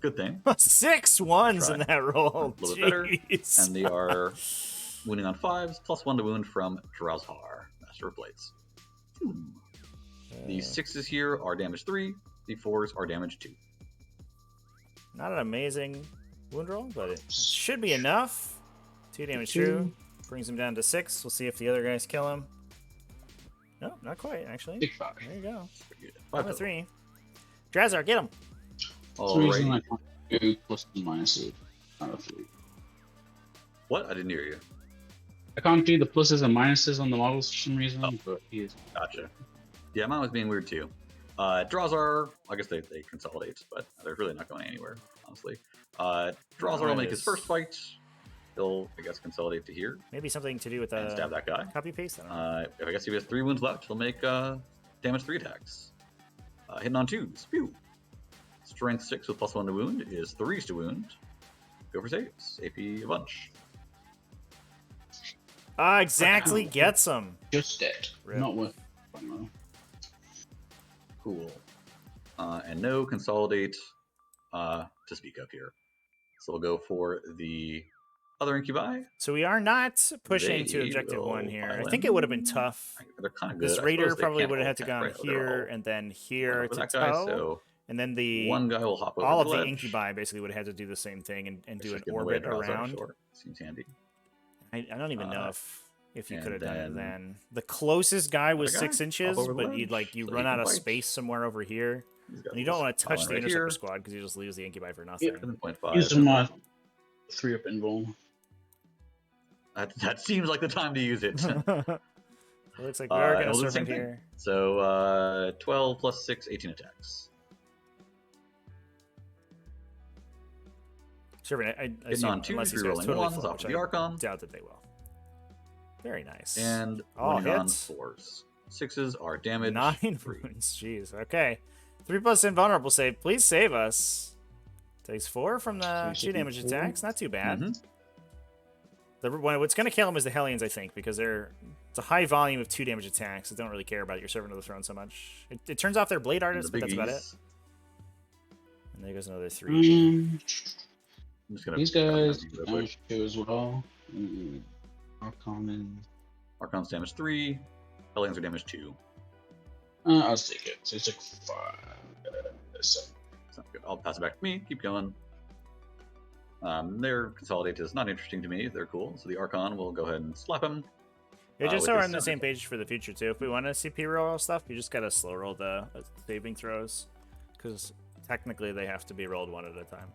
good thing. 6 1s in that roll. A little bit better. Jeez. And they are wounding on 5s, +1 to wound from Drowzar, Master of Blades. The 6s here are damage 3, the 4s are damage 2. Not an amazing wound roll, but it should be enough. 2 damage true. Brings him down to 6. We'll see if the other guys kill him. No, not quite, actually. Big 5. There you go. 5 Number to 3. Drowzar, get him. That's the reason I Alrighty. can't do plus and minuses out of 3. What? I didn't hear you. I can't do the pluses and minuses on the models for some reason, but he is. Gotcha. Yeah, mine was being weird too. Drowzar, I guess they consolidate, but they're really not going anywhere, honestly. Drowzar will make his first fight. He'll, I guess, consolidate to here Maybe something to do with and stab that guy. copy paste. I don't know. If I guess he has 3 wounds left, he'll make damage 3 attacks. Hitting on 2s. Phew. Strength 6 with +1 to wound is 3s to wound. Go for saves. AP a bunch. Exactly gets him. Just dead. Rip. Not worth. I don't know. Cool. And no consolidate to speak of here. So we'll go for the other Incubi. So we are not pushing to They objective will 1 here. I pile think in. it would have been tough. They're kind of good. This I Raider suppose they probably can't would have all had to attack, gone right? They're here all and then right here over to that guy, toe. so And then the one guy will hop over all the of the ledge. Incubi basically would have had to do the same thing and do an Just get in the way orbit of Drowzar, around. sure. Seems handy. I don't even know if you and could have done it then then. The closest guy was guy, 6 inches, hop over the but you'd ledge you so run he out can of fight. space somewhere over here. He's got And you don't this want to touch pile the right interceptor here. squad because you just lose the Incubi for nothing. 7.5. Use my 3-up invuln. That seems like the time to use it. It looks like we are going we'll to do the servant same thing. here. So 12 plus 6, 18 attacks. Servant, I Hitting assume, on 2, unless these 3 guys rolling totally 1s float, off which of the I Archon. doubt that they will. Very nice. And All winning on hits. 4s. 6s are damage. 9 3. wounds. Jeez. Okay. 3+ invulnerable save. Please save us. Takes 4 from the 2 damage attacks. Not too bad. What's going to kill him is the Hellions, I think, because it's a high volume of 2 damage attacks. I don't really care about your Servant of the Throne so much. It turns off their Blade Artist, but that's about it. And there goes another 3. I'm just gonna These guys damage 2 as well. Archon's damage 3. Hellions are damage 2. I'll take it. So it's like 5. 7. Sounds good. I'll pass it back to me. Keep going. Their Consolidate is not interesting to me. They're cool. So the Archon will go ahead and slap him. Yeah, just so we're on the same page for the future, too. If we want to CP roll stuff, you just got to slow roll the saving throws. Because technically they have to be rolled one at a time.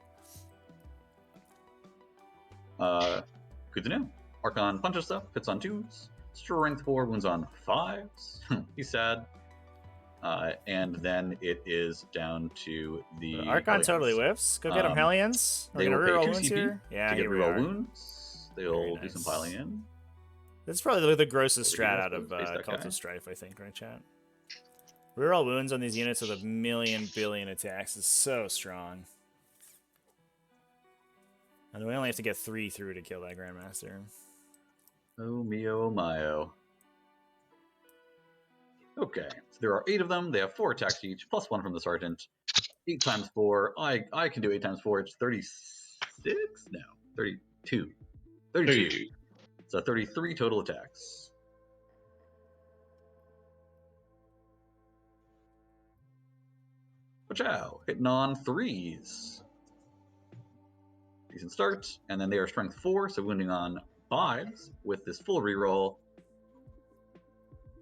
Good to know. Archon punches stuff, hits on 2s. Strength 4, wounds on 5s. He's sad. And then it is down to the Archon Hellions. Totally whiffs. Go get him, Hellions. They We're will going to reroll pay 2 wounds CP here. Yeah, to get here we reroll are. wounds. They'll do some piling in. That's probably the grossest There we strat go. out of Face that Cult guy. of Strife, I think, right, chat? Reroll wounds on these units with a million billion attacks is so strong. And we only have to get 3 through to kill that Grandmaster. Oh mio mio. Okay, so there are 8 of them. They have 4 attacks each, plus 1 from the Sergeant. 8 times 4. I can do 8 times 4. It's 36? No, 32. 32. So 33 total attacks. Wachow, hitting on 3s. Decent start, and then they are strength 4, so wounding on 5s with this full reroll.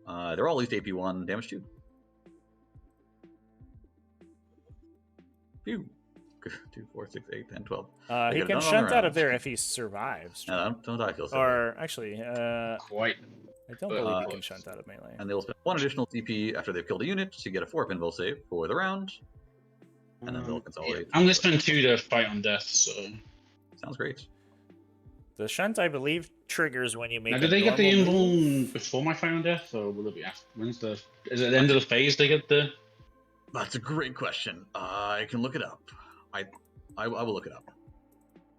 They're all at least AP 1, damage 2. Phew. 2, 4, 6, 8, 10, 12. He can shunt out of there if he survives. No, don't I feel so. Or, actually, Quite. I don't believe he can shunt out of melee. And they'll spend 1 additional CP after they've killed a unit to get a 4 pinball save for the round. And then they'll consolidate. I'm going to spend 2 to fight on death, so... Sounds great. The shunt, I believe, triggers when you make Now, did they get the invuln before my fight on death, or will it be after? Is it at the end of the phase they get the... That's a great question. I can look it up. I will look it up.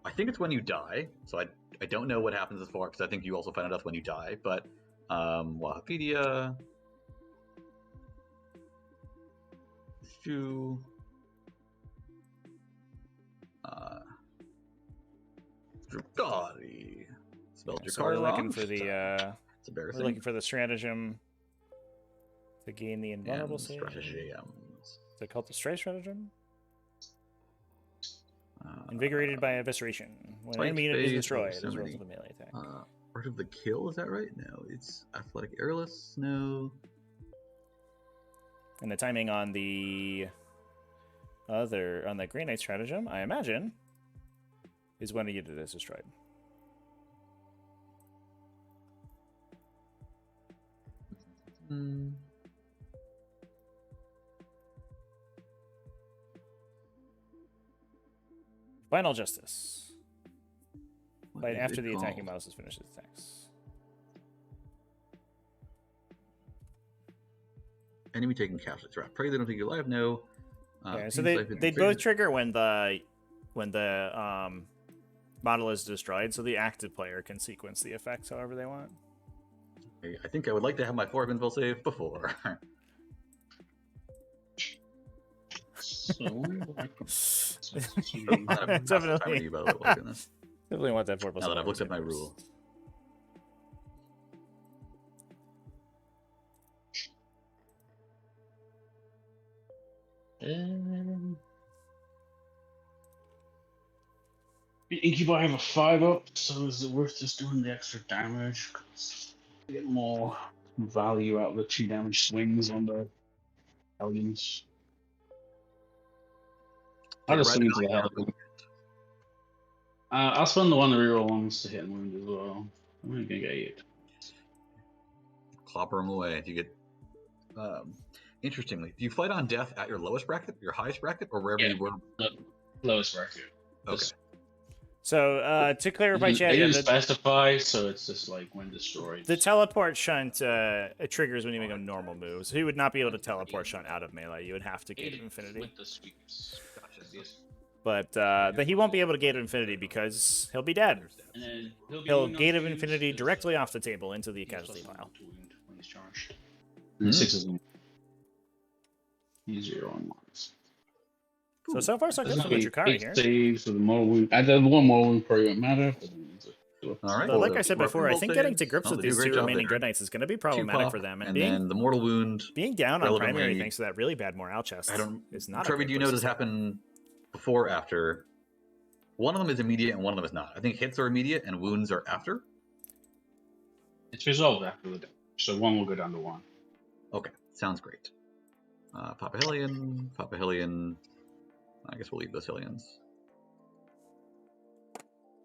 I think it's when you die, so I don't know what happens as far, because I think you also find out death when you die, but Wikipedia... Drukhari. Spelled Drukhari So we're looking wrong. for the It's embarrassing. we're looking for the stratagem to gain the invulnerable And save. stratagems. The Cult of Strife stratagem. Invigorated by evisceration. When an Fight enemy unit is phase, destroyed, so is rolled many. with a melee attack. Art of the Kill, is that right? No, it's Athletic Airless. No. And the timing on the Grey Knight stratagem, I imagine, is when a unit is destroyed. Final Justice. What Fight is after it the attacking called? models has finished its attacks. Enemy taking casualties. Right. Pray they don't take you alive. No. Yeah, so they both trigger when the model is destroyed, so the active player can sequence the effects however they want. I think I would like to have my 4 invul save before. Definitely want that 4+1. Now that I've looked at my rule. Incubi have a 5 up, so is it worth just doing the extra damage? 'Cause I get more value out of the 2 damage swings on the Hellions. I'll just swing into the Hellions. I'll spend the 1 to reroll ones to hit and wound as well. I'm only gonna get 8. Clobber them away. You get. Interestingly, do you fight on death at your lowest bracket, your highest bracket, or wherever Yeah. you were? Lowest bracket. Okay. So to clarify, chat, They yeah, didn't the, specify, so it's just like when destroyed. the teleport shunt triggers when you make a normal move. So he would not be able to teleport shunt out of melee. You would have to gate of infinity. With the sweeps. Gotcha. Yes. But he won't be able to gate of infinity because he'll be dead. And then He'll gate of infinity directly off the table into the casualty pile. When he's charged. And 6 is easier on Mars. So far so good for the Drukhari here. Saves with more wound. I did one more wound probably won't matter. All right. But like I said before, I think getting to grips with these two remaining Dread Knights is going to be problematic for them. And then the mortal wound. Being down on primary thanks to that really bad morale chest is not. Trevi, do you know this happened before or after? One of them is immediate and one of them is not. I think hits are immediate and wounds are after. It's resolved after the damage, so one will go down to 1. Okay, sounds great. Pop a Hellion, Pop a Hellion. I guess we'll leave those Hellions.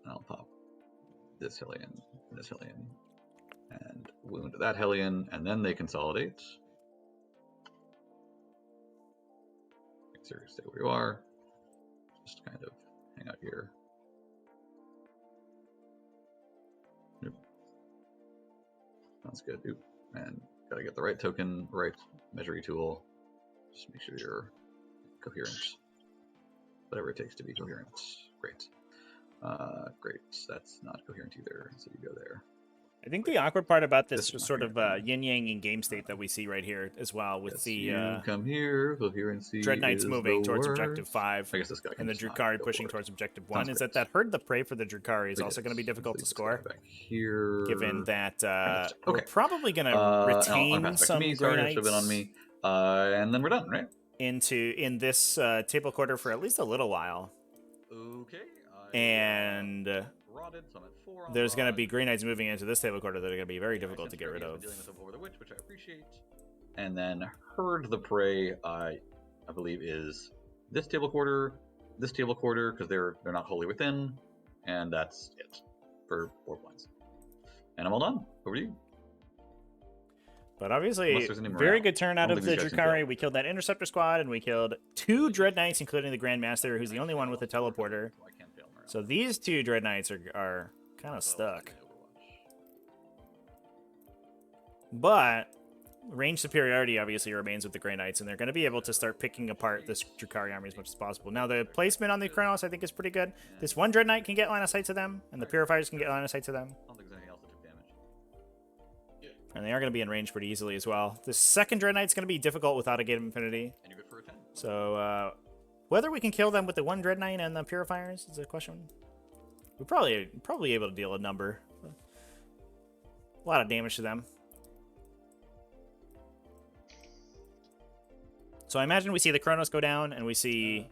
I'll pop this Hellion, and wound that Hellion, and then they consolidate. Make sure you stay where you are. Just kind of hang out here. Oop. Sounds good. Oop. And gotta get the right token, right measuring tool. Just make sure you're coherent. Whatever it takes to be coherent. Great. Great. That's not coherent either, so you go there. I think the awkward part about this sort of yin-yang in game state that we see right here as well with the come here, coherency Dread Knights moving towards objective 5 I guess this guy and the Drukhari pushing towards objective 1 is that herd the prey for the Drukhari is also going to be difficult to score. Back here. Given that we're probably going to retain some Grey Knights been on me. And then we're done, right? In this table quarter for at least a little while. Okay. And there's going to be Grey Knights moving into this table quarter that are going to be very difficult to get rid of. Dealing with Over the Witch, which I appreciate. And then Herd the Prey, I believe, is this table quarter, because they're not wholly within, and that's it for 4 points. And I'm all done. Over to you. But obviously, very good turn out of the Drukhari. We killed that Interceptor squad, and we killed 2 Dread Knights, including the Grandmaster, who's the only one with a teleporter. So these 2 Dread Knights are kind of stuck. But range superiority obviously remains with the Grey Knights, and they're going to be able to start picking apart this Drukhari army as much as possible. Now, the placement on the Kronos, I think, is pretty good. This one Dread Knight can get line of sight to them, and the Purifiers can get line of sight to them. And they are going to be in range pretty easily as well. The second Dread Knight's going to be difficult without a Gate of Infinity. So, whether we can kill them with the one Dread Knight and the Purifiers is a question. We're probably able to deal a number. A lot of damage to them. So I imagine we see the Kronos go down, and we see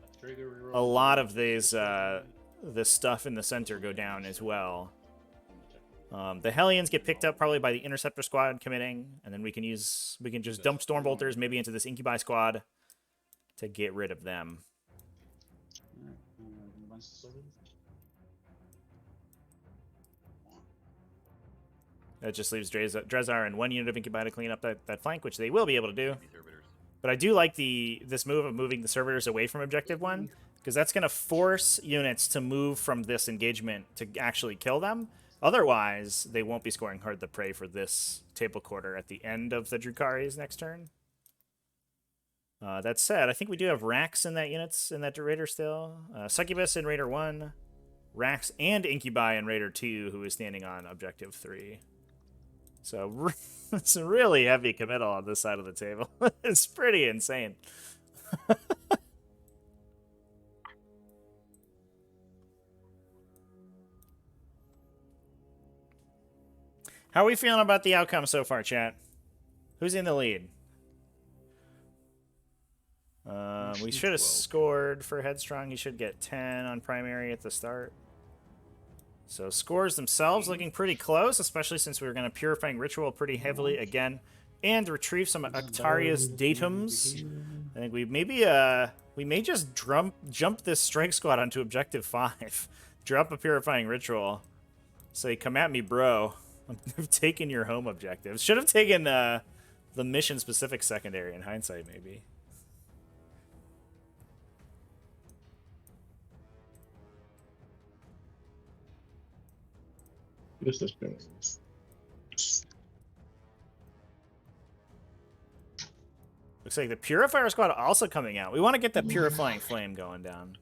a lot of these this stuff in the center go down as well. The Hellions get picked up probably by the Interceptor squad committing, and then we can just dump Stormbolters maybe into this Incubi squad to get rid of them. That just leaves Drezar and 1 unit of Incubi to clean up that flank, which they will be able to do. But I do like this move of moving the Servitors away from Objective 1, because that's going to force units to move from this engagement to actually kill them. Otherwise, they won't be scoring Herd the Prey for this table quarter at the end of the Drukhari's next turn. That said, I think we do have Rax in that Raider still. Succubus in Raider 1, Rax and Incubi in Raider 2, who is standing on Objective 3. So it's a really heavy committal on this side of the table. It's pretty insane. How are we feeling about the outcome so far, chat? Who's in the lead? We should have scored for Headstrong. He should get 10 on primary at the start. So scores themselves looking pretty close, especially since we were going to Purifying Ritual pretty heavily again and retrieve some Octarius Datums. I think we may just jump this Strike Squad onto Objective 5. Drop a Purifying Ritual. Say, come at me, bro. I've taken your home objectives. Should have taken the mission-specific secondary in hindsight, maybe. What is this guy? Looks like the Purifier Squad also coming out. We want to get that Purifying Flame going down.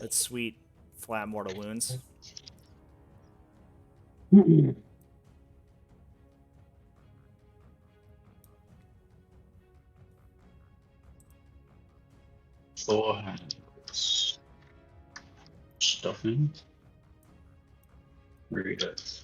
That's sweet. Flat Mortal Wounds. Four hands. Stuffing. Read it.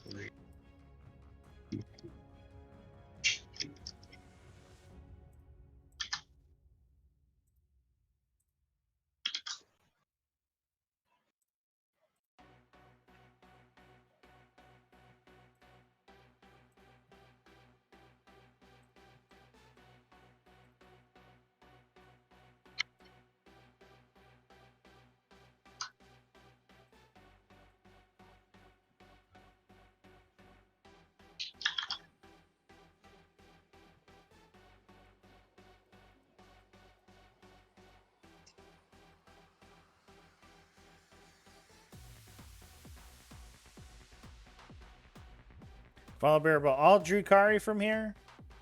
Follow bearable all Drukhari from here.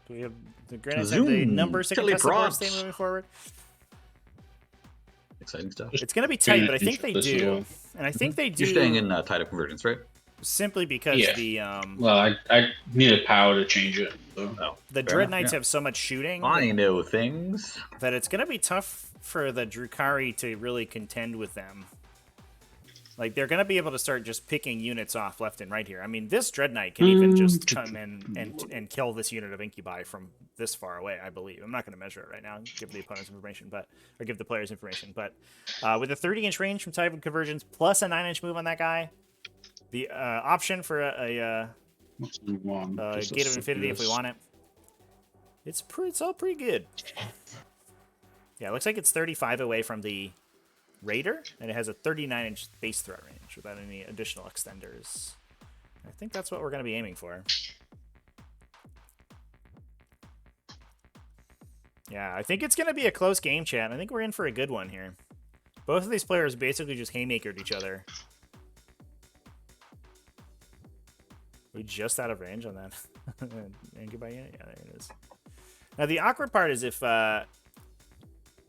Do we have the Granites have the Zoom. numbers that can test the board Teleprompts. state moving forward? Exciting stuff. It's going to be tight, but I think Finish they this do. well. And I think they do You're staying in tied-up convergence, right? simply because Yeah. the Well, I needed power to change it. So. Oh, the fair Dread enough, Knights yeah. have so much shooting I know things. that it's going to be tough for the Drukhari to really contend with them. Like, they're going to be able to start just picking units off left and right here. I mean, this Dread Knight can even just come in and kill this unit of Incubi from this far away, I believe. I'm not going to measure it right now, give the opponents information, or give the players information. But with a 30-inch range from type of convergence plus a 9-inch move on that guy, the option for a What's the one? Gate of Infinity if we want it, it's all pretty good. Yeah, it looks like it's 35 away from the Raider, and it has a 39-inch base threat range without any additional extenders. I think that's what we're going to be aiming for. Yeah, I think it's going to be a close game, chat. I think we're in for a good one here. Both of these players basically just haymakered each other. We just out of range on that. Incubi unit? Yeah, there it is. Now, the awkward part is if...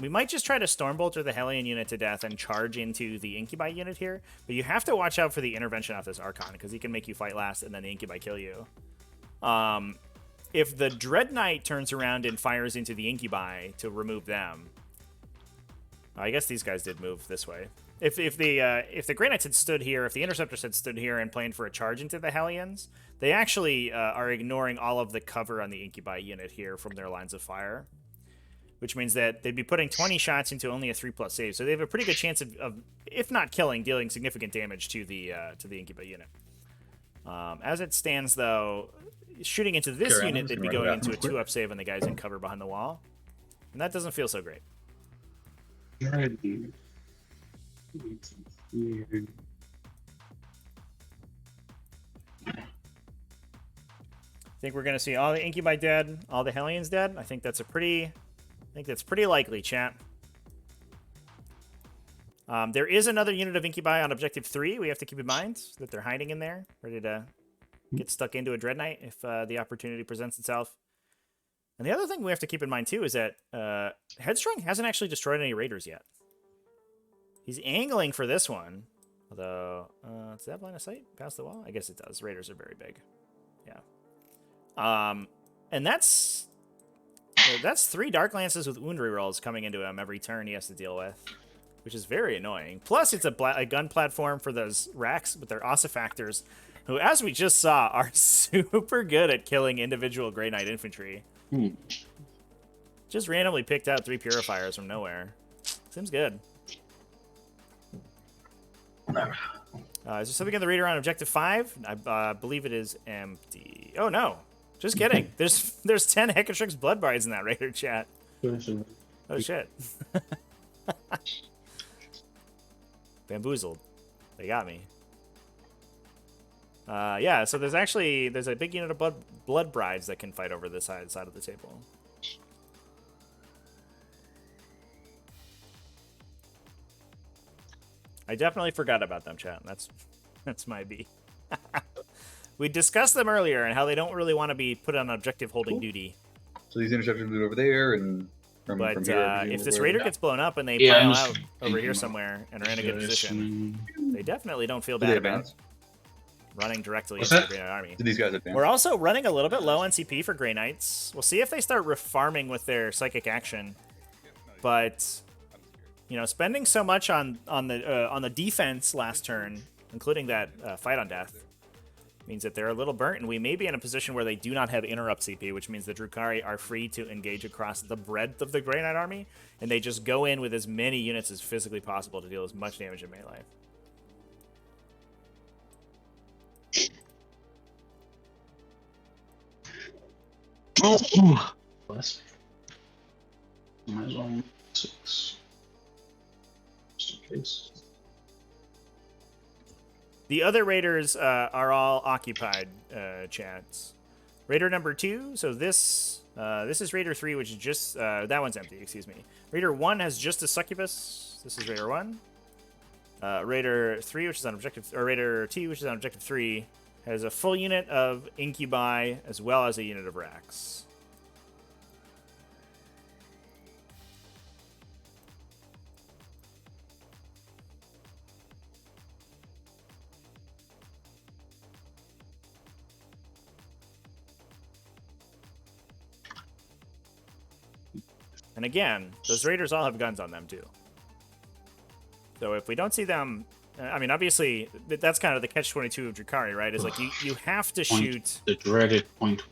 we might just try to Stormbolter the Hellion unit to death and charge into the Incubi unit here, but you have to watch out for the intervention off this Archon, because he can make you fight last and then the Incubi kill you. If the Dread Knight turns around and fires into the Incubi to remove them... I guess these guys did move this way. If the Grey Knights had stood here, if the Interceptors had stood here and planned for a charge into the Hellions, they actually are ignoring all of the cover on the Incubi unit here from their lines of fire. Which means that they'd be putting 20 shots into only a 3+ save. So they have a pretty good chance of if not killing, dealing significant damage to the Incubi unit. As it stands, though, shooting into this Carry on, unit, they'd be just going gonna wrap into a them quick. 2-up save on the guys in cover behind the wall. And that doesn't feel so great. Ready. I think we're going to see all the Incubi dead, all the Hellions dead. I think that's pretty likely, chat. There is another unit of Incubi on Objective 3. We have to keep in mind that they're hiding in there, ready to get stuck into a Dread Knight if the opportunity presents itself. And the other thing we have to keep in mind, too, is that Headstrong hasn't actually destroyed any Raiders yet. He's angling for this one. Although, does that have line of sight past the wall? I guess it does. Raiders are very big. Yeah. And that's 3 Dark Lances with wound rerolls coming into him every turn he has to deal with, which is very annoying. Plus, it's a gun platform for those racks with their ossifactors, who, as we just saw, are super good at killing individual Grey Knight infantry. Just randomly picked out 3 Purifiers from nowhere. Seems good. Is there something in the reader on Objective 5? I believe it is empty. Oh, no. Just kidding. There's 10 Hecatrix Blood Brides in that Raider chat. Oh, shit. Bamboozled. They got me. Yeah, so there's a big unit of blood brides that can fight over this side of the table. I definitely forgot about them, chat. That's my B. We discussed them earlier and how they don't really want to be put on objective holding duty. So these interceptors move over there, and from But here, I presume, if this where- raider gets blown up and they Yeah, I'm pile just out over thinking here about somewhere and are in a this good guy, position, they definitely don't feel Did they bad about advance? running directly What's into the that? Grey Knight army. Did these guys advance? We're also running a little bit low on CP for Grey Knights. We'll see if they start refarming with their psychic action. But you know, spending so much on the defense last turn, including that fight on death, means that they're a little burnt, and we may be in a position where they do not have interrupt CP, which means the Drukhari are free to engage across the breadth of the Grey Knight army, and they just go in with as many units as physically possible to deal as much damage in melee. Plus. Might as well 6. Just in case. The other raiders are all occupied, chats. Raider number 2, so this is Raider 3, which is just, that one's empty, excuse me. Raider 1 has just a succubus. This is Raider 1. Raider 3, which is on objective, or Raider 2, which is on objective 3, has a full unit of incubi as well as a unit of racks. And again, those raiders all have guns on them too. So if we don't see them, I mean, obviously that's kind of the catch-22 of Drukhari, right? Is like you have to shoot The dreaded point.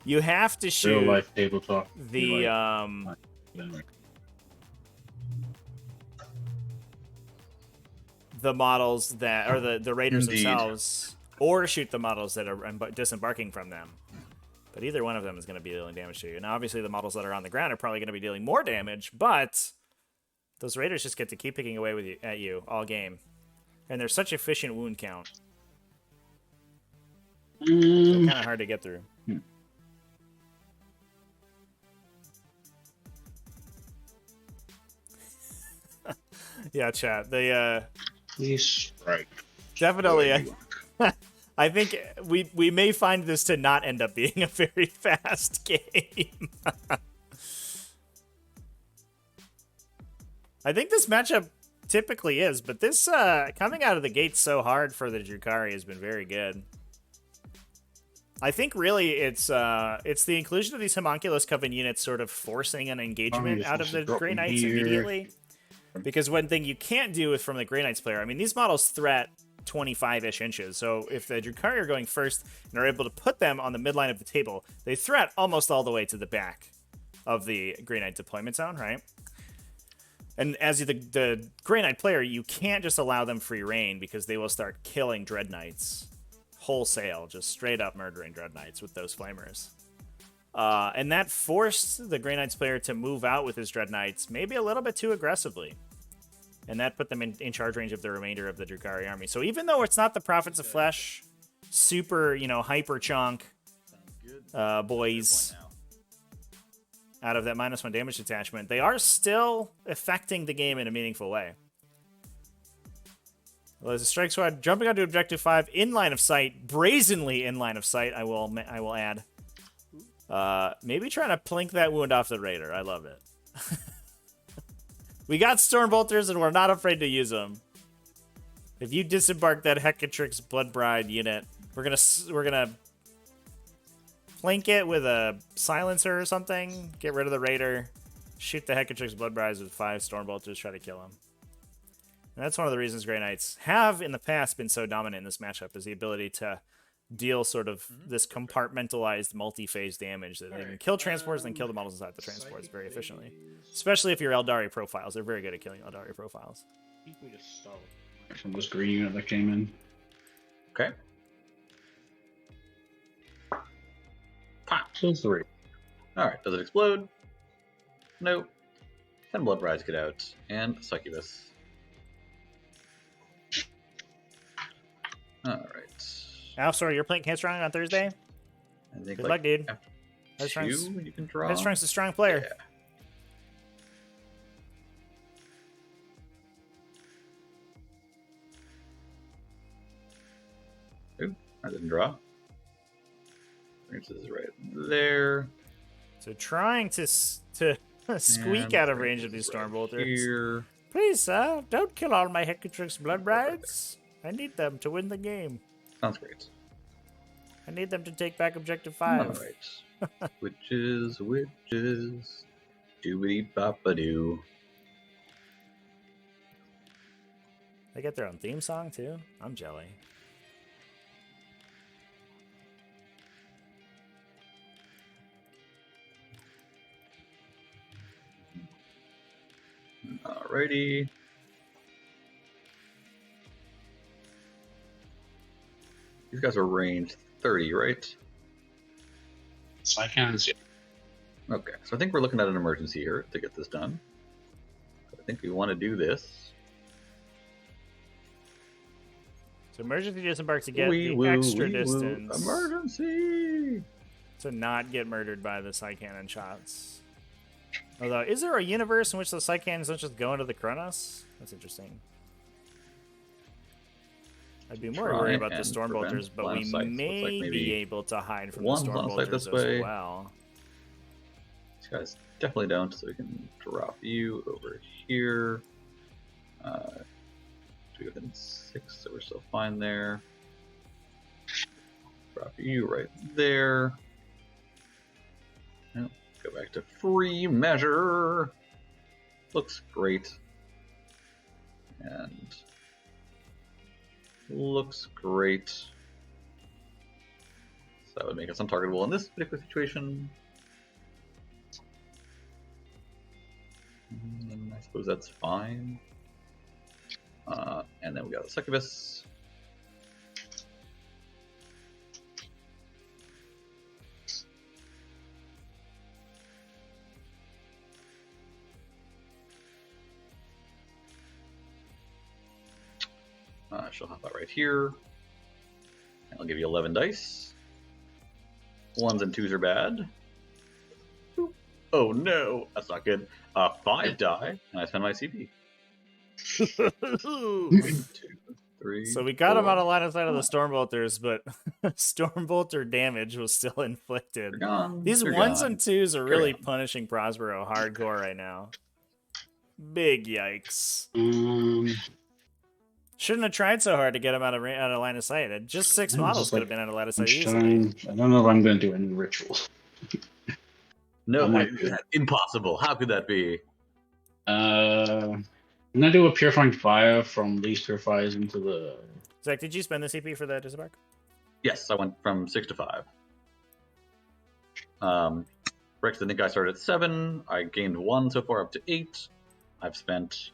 You have to shoot Real life tabletop. the the models that or the raiders Indeed. themselves, or shoot the models that are disembarking from them. But either one of them is going to be dealing damage to you. Now, obviously, the models that are on the ground are probably going to be dealing more damage, but those raiders just get to keep picking away with you, at you all game. And they're such efficient wound count. They're kind of hard to get through. Yeah, chat. They Please strike. definitely. I think we may find this to not end up being a very fast game. I think this matchup typically is, but this coming out of the gate so hard for the Drukhari has been very good. I think really it's the inclusion of these Homunculus Coven units sort of forcing an engagement out of the Grey Knights immediately. Because one thing you can't do from the Grey Knights player, I mean, these models threat 25-ish inches. So if the Drukhari are going first and are able to put them on the midline of the table, they threat almost all the way to the back of the Grey Knight deployment zone, right? And as the Grey Knight player, you can't just allow them free reign because they will start killing Dread Knights wholesale, just straight up murdering Dread Knights with those flamers. And that forced the Grey Knights player to move out with his Dread Knights maybe a little bit too aggressively. And that put them in charge range of the remainder of the Drukhari army. So even though it's not the Prophets of Flesh, super, hyper chunk boys out of that -1 damage detachment, they are still affecting the game in a meaningful way. Well, there's a strike squad jumping onto objective 5 in line of sight, brazenly in line of sight. I will add. Maybe trying to plink that wound off the raider. I love it. We got Stormbolters, and we're not afraid to use them. If you disembark that Hecatrix Blood Bride unit, we're gonna plink it with a silencer or something. Get rid of the raider. Shoot the Hecatrix Blood Brides with 5 Stormbolters. Try to kill him. And that's one of the reasons Grey Knights have in the past been so dominant in this matchup, is the ability to deal sort of this compartmentalized multi-phase damage that they can kill transports and then kill the models inside the transports very efficiently. Especially if you're Eldari profiles. They're very good at killing Eldari profiles. I think we just start from this green unit that came in. Okay. Kill 3. Alright, does it explode? Nope. 10 Blood Brides get out. And Succubus. Alright. Al, sorry, you're playing Headstrong on Thursday? I think Good luck, dude. after Headstrong's, 2, you can draw. Headstrong's a strong player. Yeah. Ooh. I didn't draw. Range is right there. So trying to squeak And out of Range range of is these right storm bolters. here. Please, sir, don't kill all my Hecatrix blood brides. I need them to win the game. Sounds great. I need them to take back Objective 5. Alright. Witches. Doobity boppa doo. They get their own theme song, too? I'm jelly. Alrighty. These guys are range 30, right? Side cannons, yeah. Okay, so I think we're looking at an emergency here to get this done. I think we want to do this. So emergency disembark to get the extra distance. Emergency! To not get murdered by the side cannon shots. Although, is there a universe in which the side cannons don't just go into the Kronos? That's interesting. I'd be more worried about the storm bolters, but we may be able to hide from the storm bolters as well. These guys definitely don't, so we can drop you over here. Be within 6, so we're still fine there. Drop you right there. Yep. Go back to free measure. Looks great. And looks great. So that would make us untargetable in this particular situation. I suppose that's fine. And then we got the succubus. She'll hop out right here. And I'll give you 11 dice. 1s and 2s are bad. Boop. Oh no, that's not good. 5 die, and I spend my CP. 1, 2, 3. So we got 4, him out of line of sight of the Stormbolters, but Stormbolter damage was still inflicted. These 1s and 2s are really punishing Prospero hardcore right now. Big yikes. Shouldn't have tried so hard to get him out of line of sight. Just 6 models could have been out of line of sight easily. I don't know if I'm going to do any rituals. No, impossible. How could that be? I'm going to do a Purifying Fire from these Purifiers into the... Zach, did you spend the CP for that disembark? Yes, I went from 6 to 5. Rex, I think I started at 7. I gained 1 so far up to 8. I've spent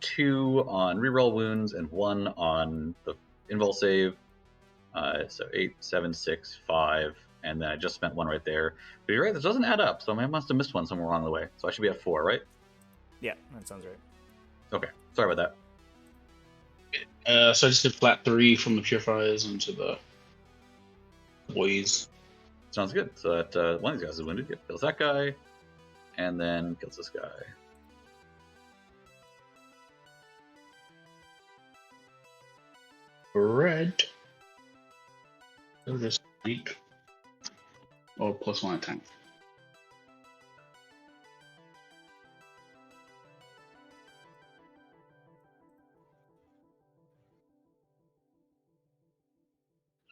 2 on reroll wounds and 1 on the invul save. So 8, 7, 6, 5, and then I just spent 1 right there. But you're right, this doesn't add up, so I must have missed 1 somewhere along the way. So I should be at 4, right? Yeah, that sounds right. Okay, sorry about that. So I just did flat 3 from the Purifiers into the boys. Sounds good. So that one of these guys is wounded. Yep, kills that guy, and then kills this guy. Red. So just 8. Oh, +1 attack.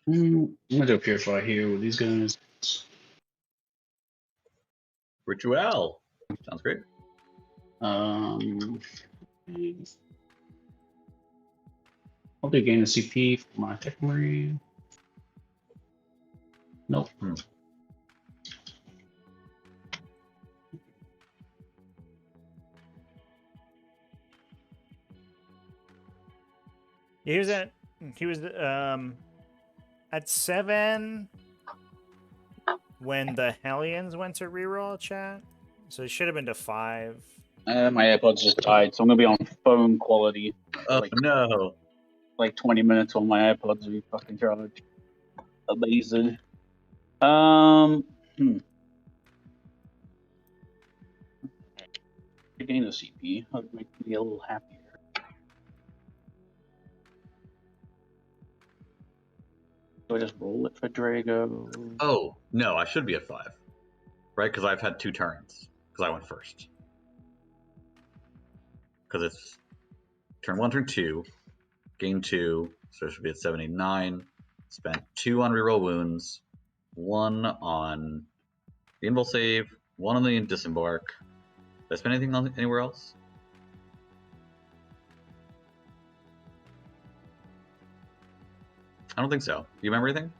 I'm gonna do a Purify here with these guys. Ritual. Sounds great. I'll do gain a CP for my Tech Marine. Nope. He was at at 7 when the Hellions went to reroll chat, so it should have been to 5. My AirPods just died, so I'm gonna be on phone quality. Oh no! Like 20 minutes on my AirPods will be fucking charged. Amazing. Gain the CP. That'll make me a little happier. Do I just roll it for Drago? Oh, no, I should be at 5. Right? Because I've had 2 turns. Because I went first. Because it's turn 1, turn 2, gain 2, so it should be at 79. Spent 2 on reroll wounds, 1 on the invul save, 1 on the disembark. Did I spend anything on anywhere else? I don't think so. Do you remember anything?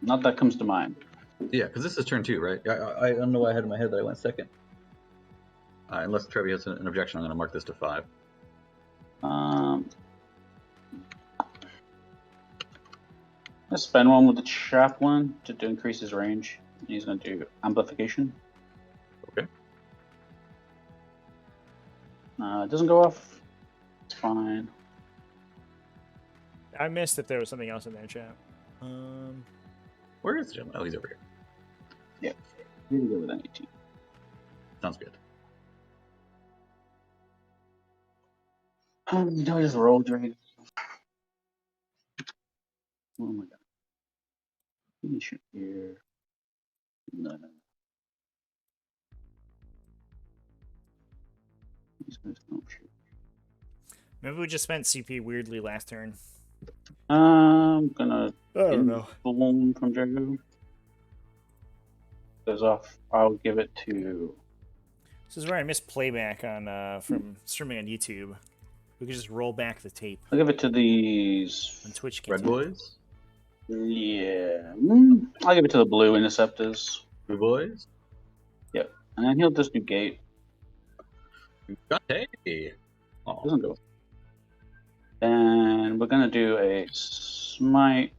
Not that comes to mind. Yeah, because this is turn 2, right? I don't know why I had in my head that I went second. Unless Trevi has an objection, I'm going to mark this to 5. Let's spend 1 with the chaplain to increase his range. He's going to do amplification. Okay. It doesn't go off. It's fine. I missed if there was something else in there, chat. Where is Jim? Oh, he's over here. Yeah. Here we go with an 18. Sounds good. No, just roll Drago. Oh my god. Finish it here. No. These guys don't shoot. Maybe we just spent CP weirdly last turn. I'm gonna I don't know. balloon from Drago. Goes off. I'll give it to. This is where I missed playback on from streaming on YouTube. We could just roll back the tape I'll give it to these. on Twitch. Red boys? Yeah. I'll give it to the blue interceptors. Blue boys? Yep. And then he'll just do gate. Hey. Oh. Doesn't go. And we're gonna do a smite.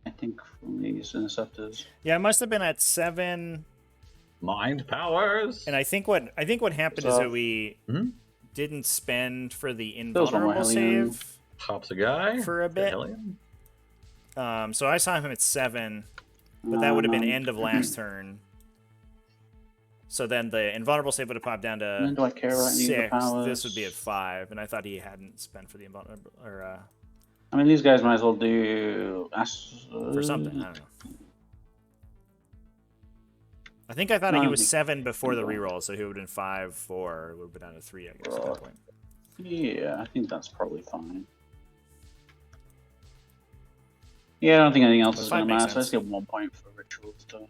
I think from these interceptors. Yeah, I must have been at 7. Mind powers. And I think what happened is that we didn't spend for the invulnerable save Pops a guy for a bit. So I saw him at 7, but that would have been end of last turn. So then the invulnerable save would have popped down to Do I care about any of the 6. powers? This would be at 5, and I thought he hadn't spent for the invulnerable or I mean, these guys might as well do for something. I don't know. I think I thought he was 7 before the reroll, so he would have been 5, 4. It would have been down to 3, I guess, at that point. Yeah, I think that's probably fine. Yeah, I don't think anything else is going to matter. So let's get 1 point for rituals done.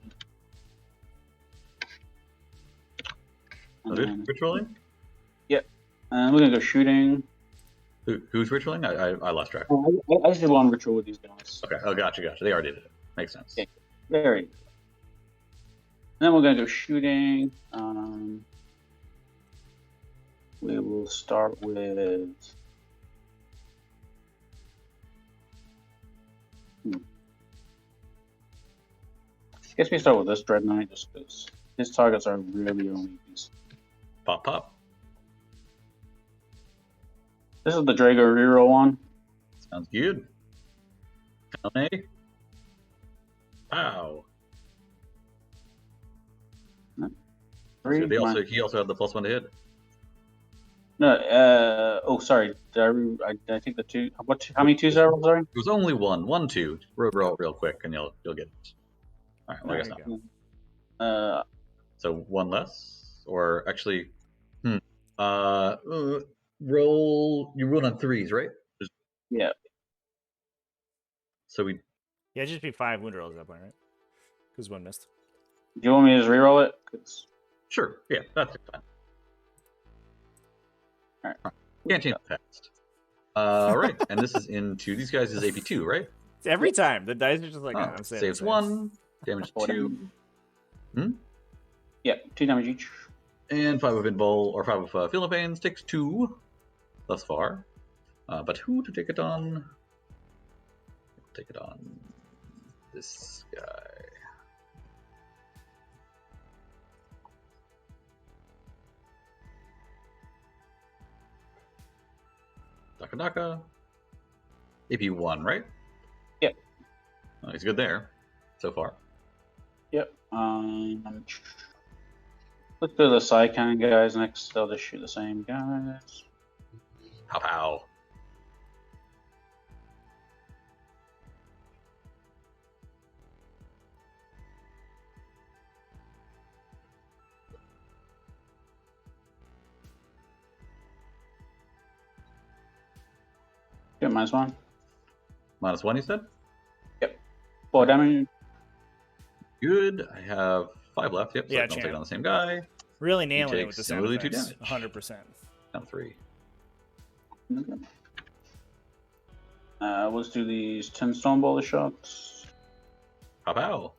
Ritualing? Yep. And we're going to go shooting. Who's ritualing? I lost track. I just did 1 ritual with these guys. Okay. Oh, gotcha. They already did it. Makes sense. Okay. Very good. Then we're going to go shooting. We will start with. I guess we start with this Dread Knight just because his targets are really only these. Pop. This is the Drago reroll one. Sounds good. LA. Wow. 3. So he also had the +1 to hit. No. Oh, sorry. Did I take the 2? How many 2s did I roll? Sorry. It was only 1. 1, 2. Roll real quick, and you'll get it. All right. Well, I guess not. So 1 less, or actually, roll. You rolled on 3s, right? Yeah. So we. Yeah, it'd just be 5 wound rolls at that point, right? Because 1 missed. Do you want me to just reroll it? Sure. Yeah, that's fine. All right. Can't change the past. Right, and this is into these guys is AP2, right? Every time the dice are just like I'm saying. Saves 1, damage 2. Yeah, 2 damage each. And 5 of Invul or 5 of Field of Pains takes 2 thus far. But who to take it on? Take it on this guy. Daka. AP1, right? Yep. Oh, he's good there so far. Yep. Let's go to the side cannon guys next. They'll just shoot the same guys. Pow pow. Get -1. -1, you said? Yep. 4 damage. Good. I have 5 left. Yep, so Yeah, I can all take champ. on the same guy. Really nailing it takes with the sound similarly 2 effects. damage. 100%. Count 3. Okay. Let's do these 10 Stormboulder shots. Pow pow.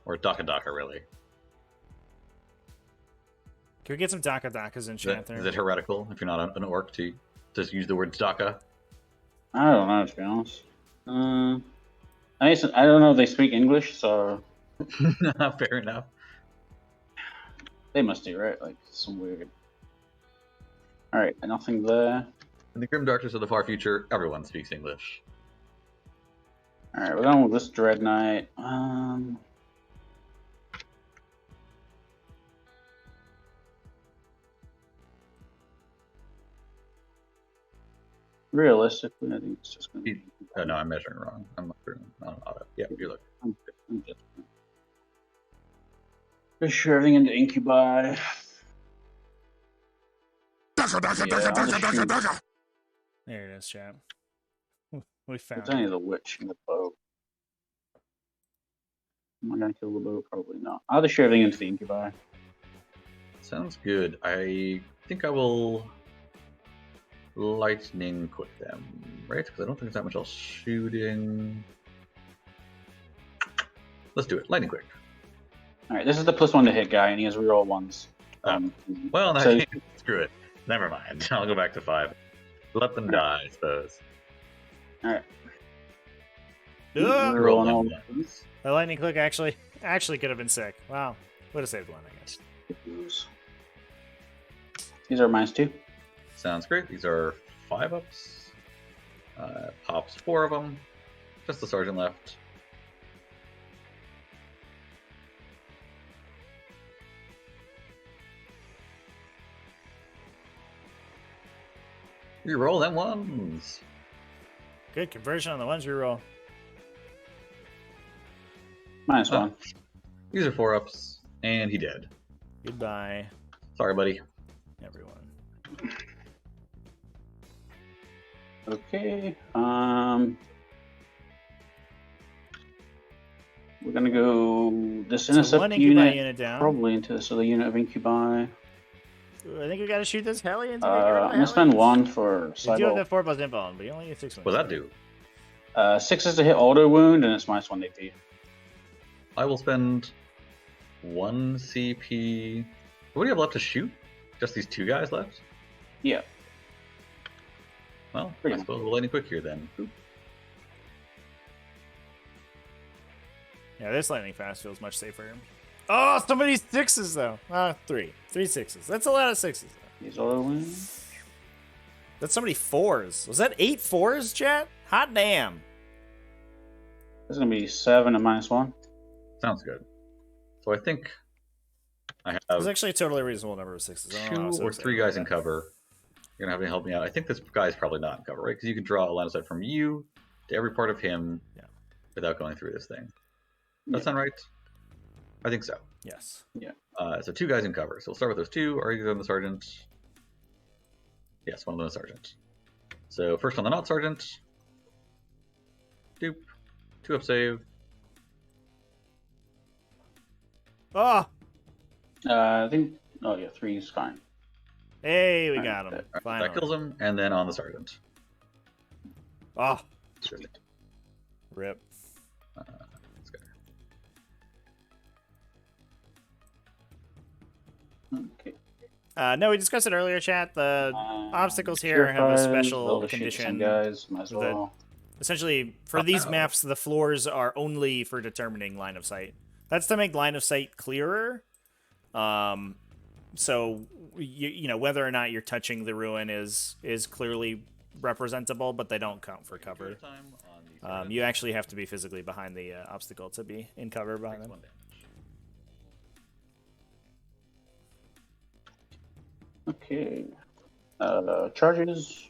Or Daka, really. Can we get some Dakas in chat there? Is it heretical if you're not an orc to just use the word Daka? I don't know, to be honest. I don't know if they speak English, so Fair enough. they must do, right? Like, some weird. Alright, nothing there. In the grim darkness of the far future, everyone speaks English. Alright, we're going with this Dread Knight. Realistically, I think it's just going to be. No, I'm measuring wrong. I'm not on auto. Yeah, you look. I'm just shoving into Incubi. There it is, chat. We found It's it. only the witch and the bow. Am I going to kill the bow? Probably not. I'll just shoving into the Incubi. Sounds good. I think I will lightning quick them, right? Because I don't think there's that much else shooting. Let's do it. Lightning quick. Alright, this is the +1 to hit guy, and he has reroll 1s. Well, so- screw it. Never mind. I'll go back to 5. Let them die, I suppose. Alright. Ugh! Reroll all them. ones. The lightning click actually could have been sick. Wow. Would have saved one, I guess. These are -2. Sounds great. These are 5 ups. Pops 4 of them. Just the sergeant left. You roll them ones. Good conversion on the ones we roll. -1. These are 4 ups, and he did. Goodbye, Sorry, buddy. everyone. Okay. We're gonna go this So intercept one incubi unit, unit down. probably into this other unit of incubi. I think we gotta shoot this heli into I'm gonna spend 1 for I do have cyber. that 4+ info, but you only get 6 What does that do? 6 is to hit auto wound, and it's -1 AP. I will spend 1 CP. What do you have left to shoot? Just these 2 guys left? Yeah. Well, Pretty I much. suppose we'll lightning quick here then. Yeah, this lightning fast feels much safer. Oh, so many 6s though. 3 6s. That's a lot of 6s. These auto wounds. That's so many 4s. Was that 8 4s, chat? Hot damn. This is gonna be 7 and -1. Sounds good. So I think I There's have actually a totally reasonable number of 6s. I don't know how 2 so or excited 3 about guys in that. cover. You're gonna have to help me out. I think this guy's probably not in cover, right? Because you can draw a line of sight from you to every part of him Yeah. without going through this thing. Does that Yeah. sound right? I think so. Yes. So 2 guys in cover. So we'll start with those 2. Are you on the sergeant? Yes, one of them is sergeant. So first on the not sergeant. Doop. 2 up save. Oh! I think. Oh yeah, 3 is fine. Hey, we got him. Alright, Finally. that kills him, and then on the sergeant. Oh, Good. rip. Let's go. Okay. No, we discussed it earlier, chat. The obstacles here have a special condition. Guys, might as that- well. Essentially, for these maps, the floors are only for determining line of sight. That's to make line of sight clearer. So you know whether or not you're touching the ruin is clearly representable, but they don't count for cover. You actually have to be physically behind the obstacle to be in cover behind them. Okay. Charges.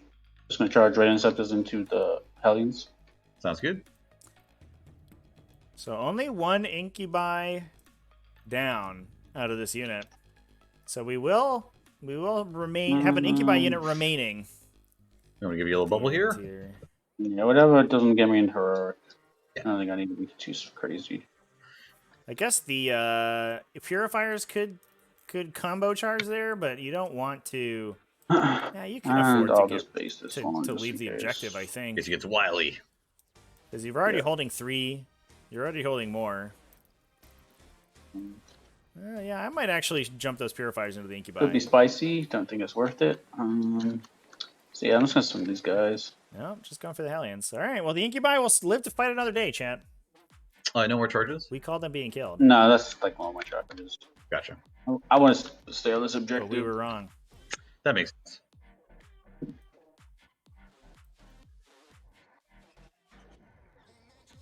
Just gonna charge Red Interceptors into the Hellions. Sounds good. So only one Incubi down out of this unit. So we will remain have an Incubi unit remaining. I'm gonna give you a little bubble here. Yeah, whatever doesn't get me in heroic. I don't think I need to be too crazy. I guess the purifiers could combo charge there, but you don't want to. Yeah, you can afford I'll to just base this one to just leave in the case. objective. I think Guess he gets wily. because you're already holding 3. You're already holding more. Yeah, I might actually jump those purifiers into the Incubi. Could be spicy. Don't think it's worth it. So yeah, I'm just gonna swing these guys. No, just going for the Hellions. All right, well, the Incubi will live to fight another day, chat. No more charges? We called them being killed. No, that's like one of my charges. Gotcha. I want to stay on this But objective. we were wrong. That makes sense.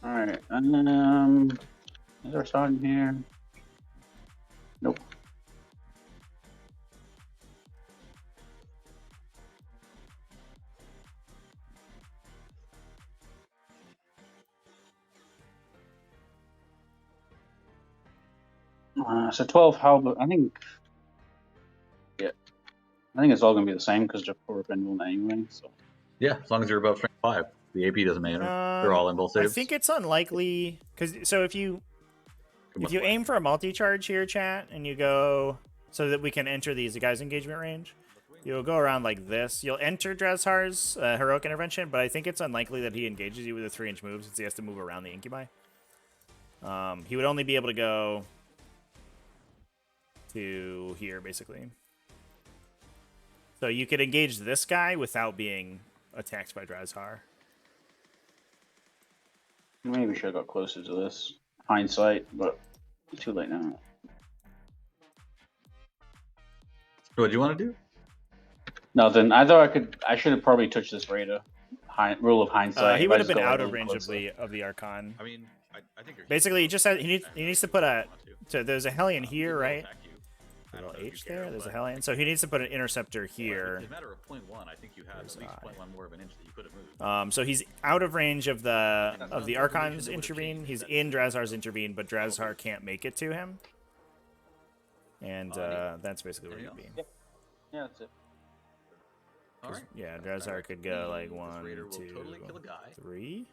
All right, and then is there a sergeant here? Nope. So 12 halberd. I think it's all gonna be the same because they're poor pendulum anyway. So Yeah, as long as you're above strength 5. The AP doesn't matter. They're all in both saves. I think it's unlikely because if you aim for a multi-charge here, chat, and you go so that we can enter these guys' engagement range, you'll go around like this. You'll enter Drezhar's heroic intervention, but I think it's unlikely that he engages you with a 3-inch move since he has to move around the Incubi. He would only be able to go to here, basically. So you could engage this guy without being attacked by Drezhar. maybe we should have got closer to this. Hindsight, but too late now. What do you want to do? Nothing. I thought I should have probably touched this Raider. Rule of hindsight. He if would I have just been go out a of little range closer. of the Archon. I mean, I think you're Basically, he just has, he needs to put a. So there's a Hellion here, right? A Little H there. There's a Hellion. So he needs to put an interceptor here. In a matter of 0.1, I think you had at least 0.1 more of an inch that you could have moved. So he's out of range of the Archon's intervene. He's in Drezhar's intervene, but Drezhar can't make it to him. And that's basically where he'd be. Yeah, that's it. All right. Yeah, Drezhar could go like 1, Raider will 2, totally kill a guy. 3,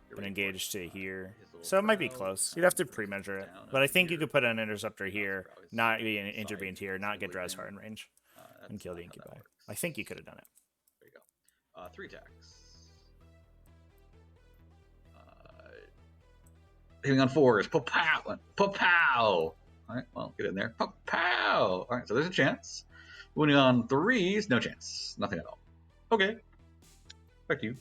You're and ready engage for to it. here. His little So it might be prow, close. You'd have to pre-measure it, down but I over think you here. could put an interceptor here, Prow is not be side intervened here, not get completely Drezhar in range, and That's kill the not how that Incubi. works. I think you could have done it. There you go. 3 attacks. Hitting on 4s. Pow! Pow! Alright, well, get in there. Pow! Alright, so there's a chance. Winning on 3s, no chance. Nothing at all. Okay. Back to you.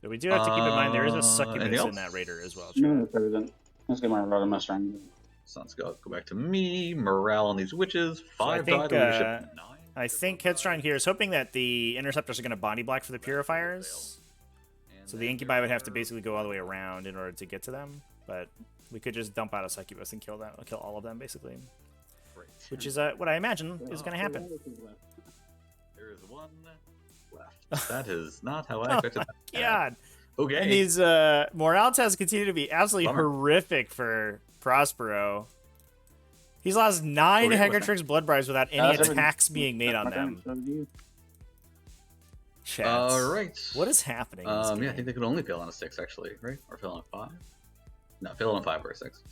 So we do have to keep in mind there is a anything succubus else? in that Raider as well. No, Chat. that's everything. Let's get my rod my strength. So let's go back to me. Morale on these witches. 5 think, died. Leadership 9. I think Headstrong here is hoping that the interceptors are going to body block for the purifiers. So the Incubi would have to basically go all the way around in order to get to them. But we could just dump out a succubus and kill all of them, basically. Which is what I imagine is going to happen. There is 1 left. That is not how I expected that. God. Okay. And these morale tests continue to be absolutely Bummer. horrific for Prospero. He's lost 9 Okay, what's Hecatrix Blood Bribes without any That's everything. attacks being made on them. Chats. Alright. What is happening? In this Yeah, I game? think they could only fail on a 6, actually, right? Or fail on a 5? No, fail on a 5 or a 6.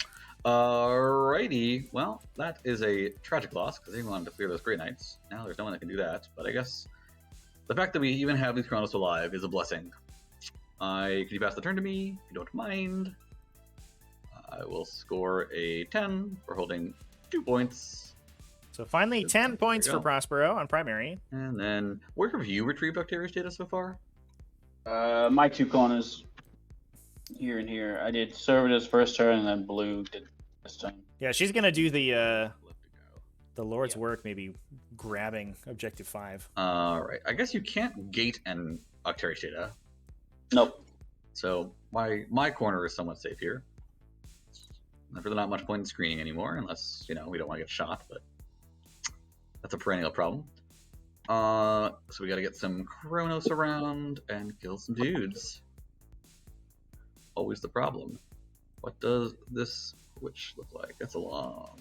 Alrighty. Well, that is a tragic loss, because they wanted to clear those Grey Knights. Now there's no one that can do that, but I guess the fact that we even have these Chronos alive is a blessing. Can you pass the turn to me, if you don't mind? I will score a 10 for holding 2 points. So finally, 10 points you for go. Prospero on primary. And then, where have you retrieved Octarius data so far? My 2 corners, here and here. I did Servitus first turn, and then Blue did this time. Yeah, she's gonna do the Left to go. Lord's work, maybe grabbing objective 5. Alright, I guess you can't gate an Octarius data. Nope. So my corner is somewhat safe here. There's really not much point in screening anymore, unless, you know, we don't want to get shot, but that's a perennial problem. So we got to get some Kronos around and kill some dudes. Always the problem. What does this witch look like? That's a long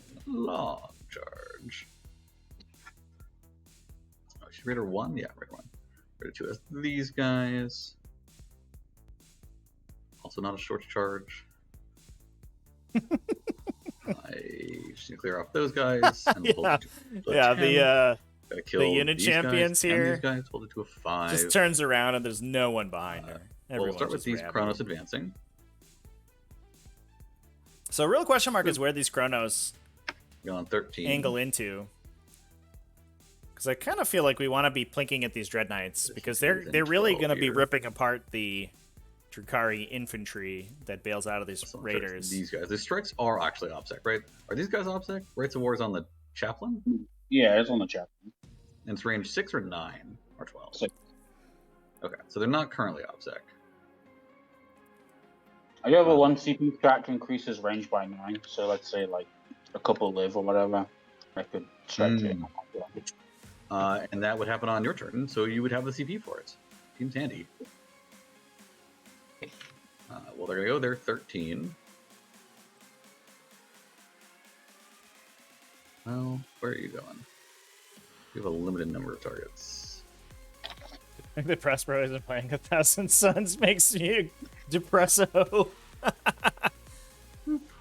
charge. Oh, she's Raider 1? Yeah, Raider 1. Raider 2 has these guys. Also not a short charge. I just need to clear off those guys. And we'll hold it to a 10. Gotta kill the unit these champions guys and here. these guys, hold it to a 5. Just turns around and there's no one behind her. We'll start with these Kronos advancing. So real question mark is where these Kronos Go on 13. angle into. Because I kind of feel like we want to be plinking at these Dread Knights because they're really going to be ripping apart the Drukhari infantry that bails out of these raiders. These guys. The strikes are actually ObSec, right? Are these guys ObSec? Rights of War is on the Chaplain? Yeah, it's on the Chaplain. And it's range 6 or 9 or 12? 6. Okay, so they're not currently ObSec. I do have a 1 CP strat to increase his range by 9, so let's say like a couple live or whatever. I could stretch it. And that would happen on your turn, so you would have the CP for it. Seems handy. Well, they're going to go there, 13. Well, where are you going? We have a limited number of targets. The Prospero isn't playing 1,000 Suns makes me depresso.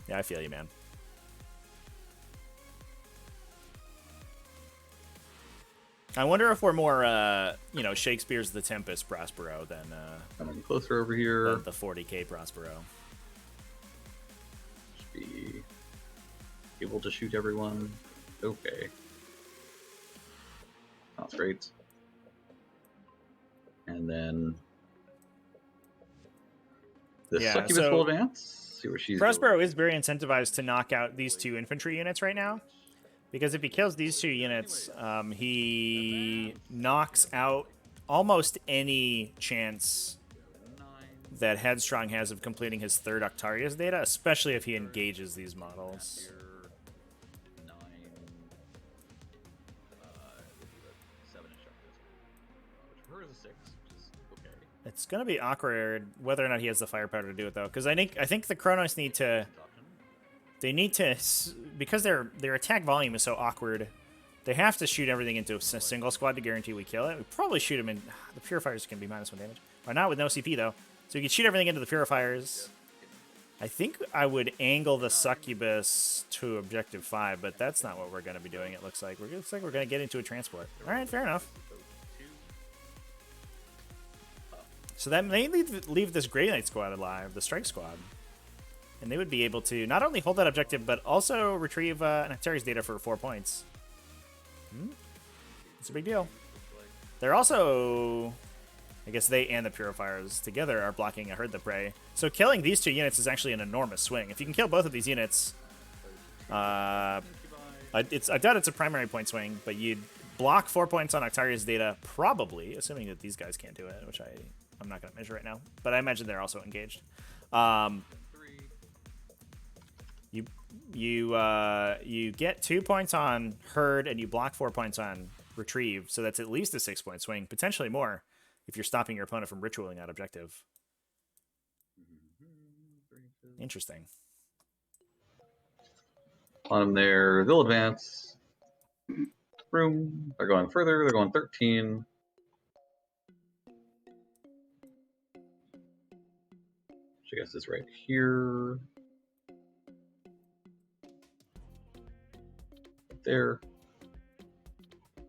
Yeah, I feel you, man. I wonder if we're more, you know, Shakespeare's The Tempest Prospero than coming closer over here. The 40k Prospero. Should be able to shoot everyone. Okay. Sounds great. And then the Succubus will advance. See where she's Prospero is very incentivized to knock out these 2 infantry units right now. Because if he kills these 2 units, he knocks out almost any chance that Headstrong has of completing his 3rd Octarius data, especially if he engages these models. 9, 7 her is a 6, which is okay. It's going to be awkward whether or not he has the firepower to do it, though, because I think the Kronos need to... They need to, because their attack volume is so awkward, they have to shoot everything into a single squad to guarantee we kill it. We probably shoot them in, the Purifiers can be -1 damage. Or not with no CP, though. So you can shoot everything into the Purifiers. I think I would angle the Succubus to Objective 5, but that's not what we're going to be doing, it looks like. It looks like we're going to get into a transport. Alright, fair enough. So that may leave this Grey Knight squad alive, the Strike squad. And they would be able to not only hold that objective, but also retrieve an Octarius data for 4 points. It's a big deal. They're also... I guess they and the Purifiers together are blocking a Herd the Prey. So killing these 2 units is actually an enormous swing. If you can kill both of these units... I doubt it's a primary point swing, but you'd block 4 points on Octarius data, probably, assuming that these guys can't do it, which I'm not going to measure right now. But I imagine they're also engaged. You get 2 points on Herd, and you block 4 points on Retrieve, so that's at least a 6-point swing, potentially more, if you're stopping your opponent from ritualing that objective. Interesting. On there, they'll advance. Room. They're going further. They're going 13. Which I guess is right here. There.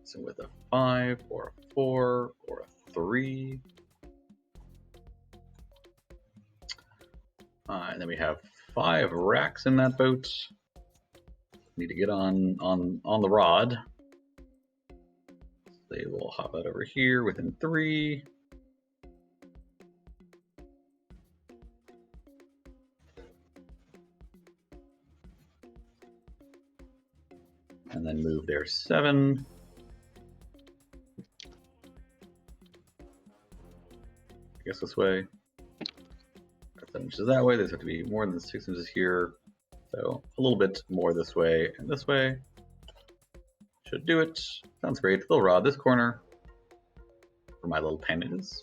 So with a 5 or a 4 or a 3. And then we have 5 racks in that boat. Need to get on the rod. They will hop out over here within 3. And then move their 7. I guess this way. 7 inches that way. There's have to be more than 6 inches here. So a little bit more this way and this way. Should do it. Sounds great. Little rod this corner for my little appendages.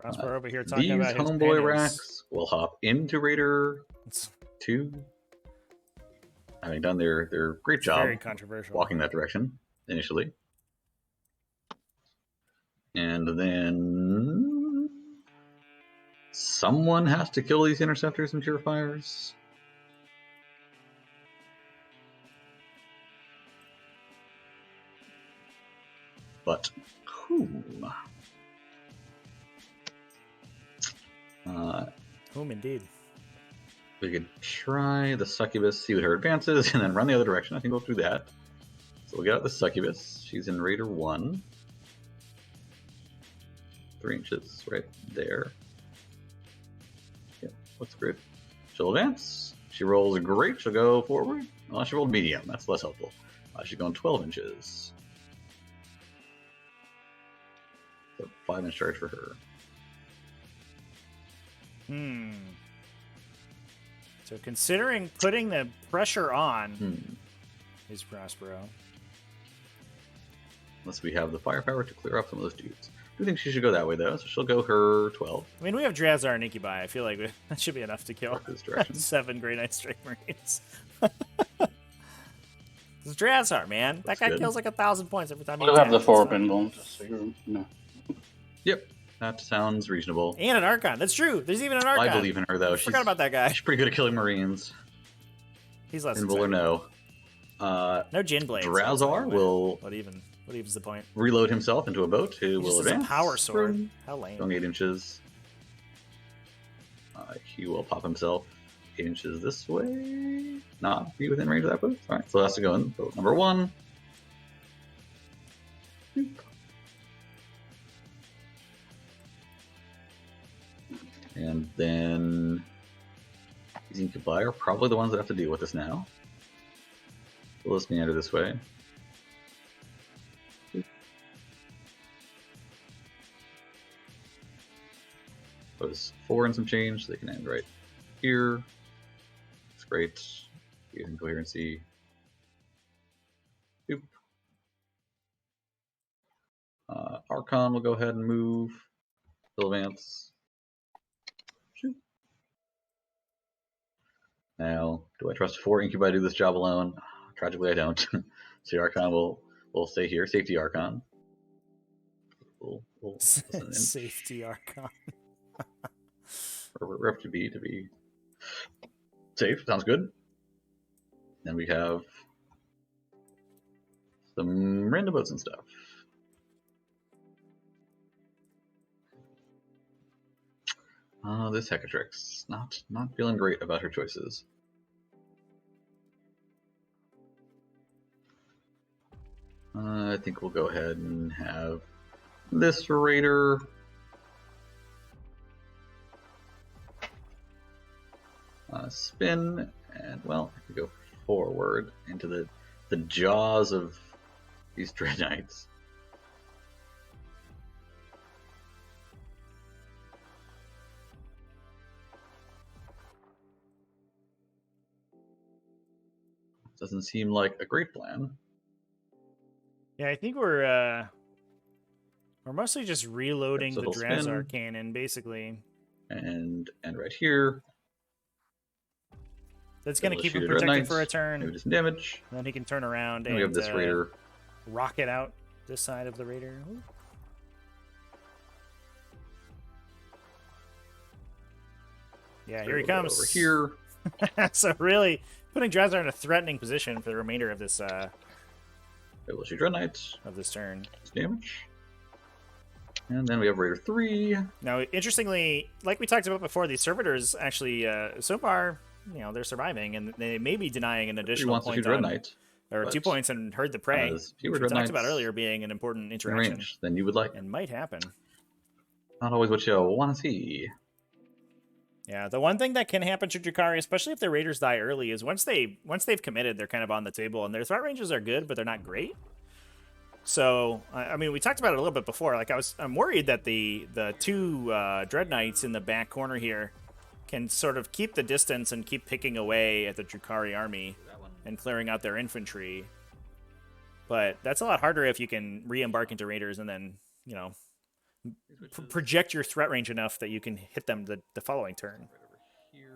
Prosper over here talking These about his homeboy pennies. racks will hop into Raider 2, having done their great It's job very controversial. walking that direction initially. And then someone has to kill these interceptors and purifiers. But whom? Whom indeed. We could try the succubus, see what her advances, and then run the other direction. I think we'll do that. So we'll get out the succubus. She's in Raider 1. 3 inches right there. Yeah, looks good. She'll advance. She rolls great. She'll go forward. Well, she rolled medium. That's less helpful. She's going 12 inches. So 5-inch charge for her. So considering putting the pressure on is Prospero. Unless we have the firepower to clear off some of those dudes. I do think she should go that way, though, so she'll go her 12. I mean, we have Drazar and Incubi. I feel like that should be enough to kill This direction. 7 Grey Knight Strike Marines. It's Drazar, man. That Looks guy good. kills like 1,000 points every time he We'll have the attacks. 4 It's fine. pin bombs. So you're, no. Yep, that sounds reasonable. And an Archon. That's true. There's even an Archon. I believe in her, though. I forgot about that guy. She's pretty good at killing Marines. He's less Invul or exciting. no. No Jin Blades. Drazar will What even's the point? reload himself into a boat who He will just has a advance. power sword. How Going lame. 8 inches. He will pop himself 8 inches this way. Not be within range of that boat. Alright, so that's to go in boat number 1. And then these Incubi are probably the ones that have to deal with this now. So let's meander this way. Put 4 and some change, so they can end right here. It's great. Using coherency. Boop. Archon will go ahead and move. Still advance. Shoot. Now, do I trust 4 Incubi to do this job alone? Tragically, I don't. So the Archon will stay here. Safety Archon. We'll listen in. Safety Archon. Rep to be safe. Sounds good. Then we have some random boats and stuff. This Hecatrix, not feeling great about her choices. I think we'll go ahead and have this Raider. Spin, and well, I could go forward into the jaws of these Dread Knights. Doesn't seem like a great plan. Yeah, I think we're mostly just reloading So the he'll spin. Drazar cannon, basically. And right here, That's going to we'll keep shoot him at Red protected for a Knights, turn. maybe do some damage. And then he can turn around And we have this Raider. rocket out this side of the Raider. Ooh. Yeah, here he We'll go comes. over here. So really, putting Drazar in a threatening position for the remainder of this We'll shoot Dread Knights. turn. Damage. And then we have Raider 3. Now, interestingly, like we talked about before, these servitors actually, so far, they're surviving, and they may be denying an He additional wants to shoot point Dread on, Knight. or but 2 points and Herd the Prey, as which fewer we Dread talked about Knights earlier being an important in interaction, range than you would like. and might happen. Not always what you want to see. Yeah, the one thing that can happen to Drukhari, especially if their raiders die early, is once they've committed, they're kind of on the table, and their threat ranges are good, but they're not great. So, I mean, we talked about it a little bit before. Like, I'm worried that the two Dread Knights in the back corner here can sort of keep the distance and keep picking away at the Drukhari army and clearing out their infantry. But that's a lot harder if you can re-embark into raiders and then, you know, project your threat range enough that you can hit them the following turn. Right over here.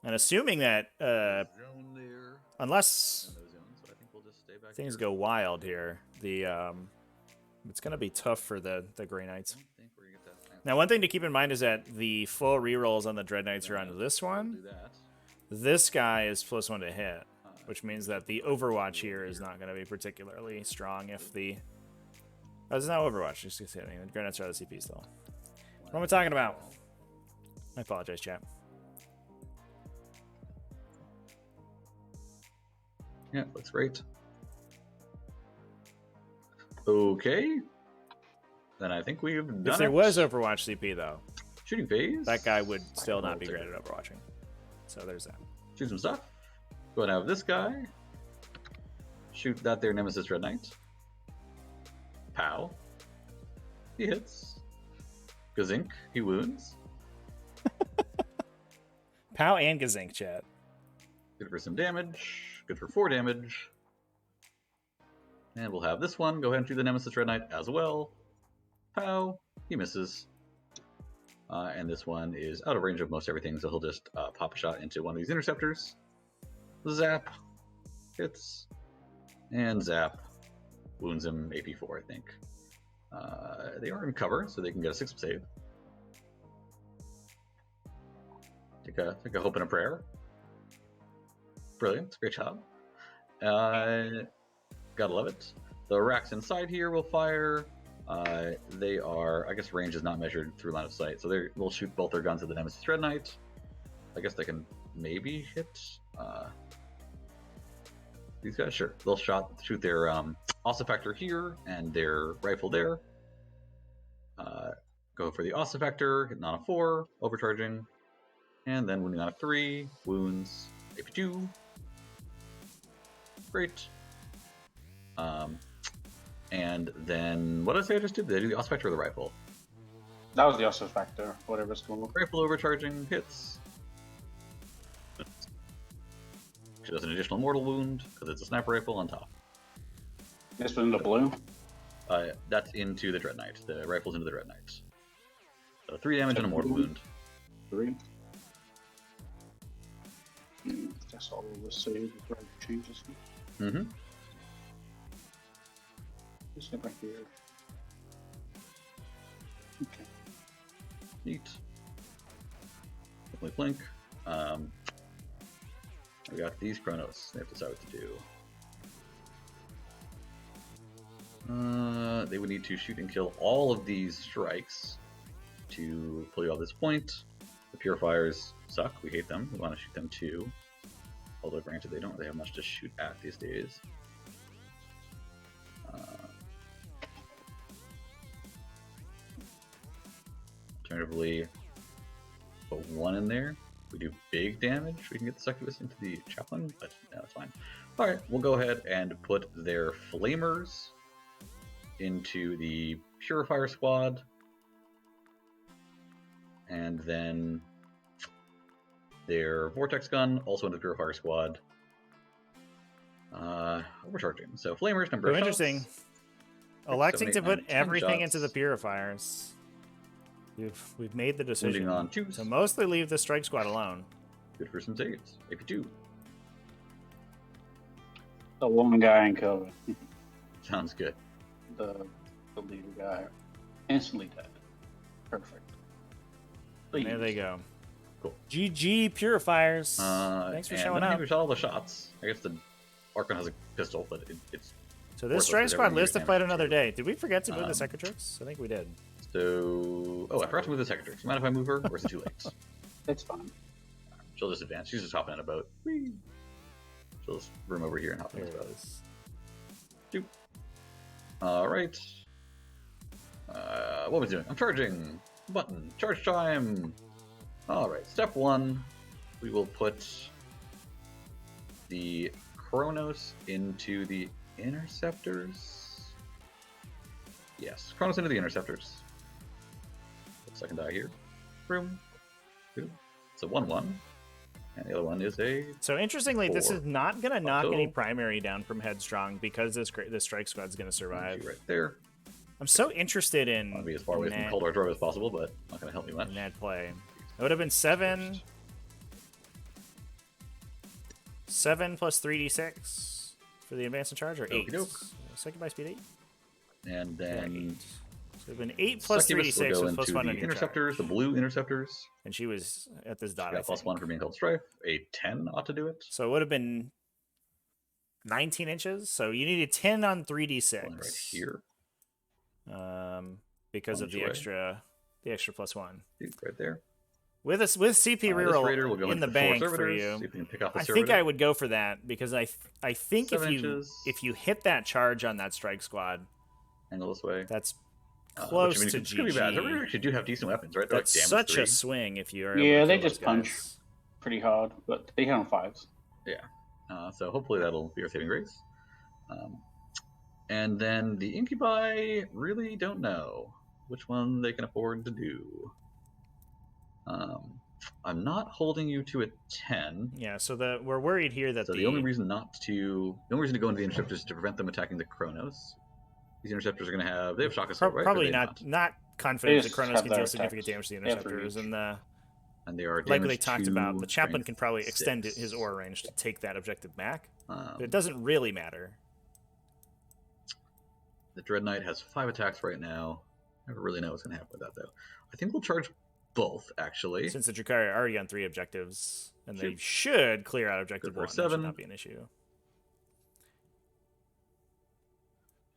And assuming that, Zone there. unless No zones, so I think we'll just stay back things here. go wild here, it's going to be tough for the Grey Knights. I don't think we're gonna get that. Now, one thing to keep in mind is that the full rerolls on the Dread Knights are on this We'll one. do that. This guy is +1 to hit, which means that the Overwatch here is not going to be particularly strong if the... Oh, it's not Overwatch, just hitting. The Grey Knights are the CP still. What am I talking about? I apologize, chat. Yeah, looks great. Okay. Then I think we've done If there it. was Overwatch CP, though, Shooting phase. that guy would still not I'll be take great it. at Overwatching. So there's that. Shoot some stuff. Go ahead and have this guy. Shoot that there Nemesis Dread Knight. Pow. He hits. Gazink. He wounds. Pow and Gazink, chat. Good for some damage. Good for 4 damage. And we'll have this one. Go ahead and shoot the Nemesis Dread Knight as well. Pow. He misses. And this one is out of range of most everything, so he'll just pop a shot into one of these interceptors. Zap. Hits. And zap. Wounds him AP4, I think. They are in cover, so they can get a 6 save. Take a hope and a prayer. Brilliant. Great job. Gotta love it. The racks inside here will fire. They are, I guess range is not measured through line of sight, so they'll shoot both their guns at the Nemesis Dread Knight. I guess they can maybe hit these guys. Sure, they'll shoot their ossifactor here and their rifle there. Go for the ossifactor, hitting on a 4, overcharging, and then wounding on a 3, wounds, AP2. Great. And then, what did I say I just did? Did I do the ossifactor or the rifle? That was the also factor, whatever it's called. Rifle overcharging hits. She does an additional mortal wound because it's a sniper rifle on top. This one in the blue. That's into the Dread Knight. The rifle's into the Dread Knight. So 3 damage and a mortal wound. 3. That's all the save the right changes. Mm-hmm. Just get back here. Okay. Neat. Definitely blink. We got these Chronos. They have to decide what to do. They would need to shoot and kill all of these strikes to pull you off this point. The Purifiers suck. We hate them. We want to shoot them too. Although granted, they don't really have much to shoot at these days. Alternatively, put 1 in there. If we do big damage, we can get the succubus into the chaplain, but no, that's fine. Alright, we'll go ahead and put their flamers into the purifier squad. And then their vortex gun also into the purifier squad. Overcharging. So flamers, number of Interesting. shots. Electing to 7, 8, put 9, 10 everything shots. into the purifiers. We've made the decision Wounding on 2s. to mostly leave the strike squad alone. Good for some saves. AP2. The one guy in cover. Sounds good. The leader guy. Instantly dead. Perfect. And there they go. Cool. GG Purifiers. Thanks for and showing I think up. we shot all the shots. I guess the Archon has a pistol, but it's So this worthless strike because squad everyone lives to gets fight damage another too. day. Did we forget to move the Um, Secretrix? I think we did. so. Oh, I forgot to move the secretary. Do you mind if I move her, or is it too late? It's fine. She'll just advance. She's just hopping in a boat. Whee! She'll just room over here and hop in There this it boat. is. All right. What was I doing? I'm charging. Button. Charge time. All right. Step 1. We will put the Chronos into the Interceptors. Yes, Kronos into the Interceptors. Second die here. Room. Two. It's a 1-1. And the other one is a. So interestingly, this is not going to knock total. any primary down from Headstrong because this strike squad's going to survive. Right there. I'm so interested in. I want to be as far away from Cold War as possible, but not going to help me much. In that play, it would have been 7 plus 3d6 for the advance and charge, or 8. Second by speed 8. And then. So it would have been 8 plus Succubus 3d6 will with go plus into 1 the on your Interceptors, charge. the blue Interceptors. And she was at this dot. She got +1 for being called Strife. A 10 ought to do it. So it would have been 19 inches. So you needed 10 on 3d6. One right here. Because of the extra +1. Right there. With CP reroll will go in the for bank four for servitors, you, see if we can pick off the I servitor. think I would go for that because I think 7 inches. if you hit that charge on that strike squad, Angle this way. that's close which, I to mean, it's gonna be bad. GG. Servitors actually do have decent weapons, right? They're That's like such damage a 3. swing if you are. Yeah, able to they kill just those punch guys. pretty hard, but they hit on 5s. Yeah. So hopefully that'll be our saving grace. And then the Incubi really don't know which one they can afford to do. I'm not holding you to a 10. Yeah, so we're worried here that So the only reason to go into the Interceptors is to prevent them attacking the Kronos. These Interceptors are going to have, they have shock assault, right? probably Or they not confident They that just Kronos have can their deal significant attacks. damage to the They have to Interceptors, reach. And they are like they damage talked to about, the Chaplain strength can probably 6. extend his aura range to take that objective back, but it Um, doesn't really matter. the Dread Knight has 5 attacks right now. Never really know what's going to happen with that, though. I think we'll charge both, actually. Since the Drukhari are already on 3 objectives, and they Shoot. should clear out objective Go for 1, that 7. should not be an issue.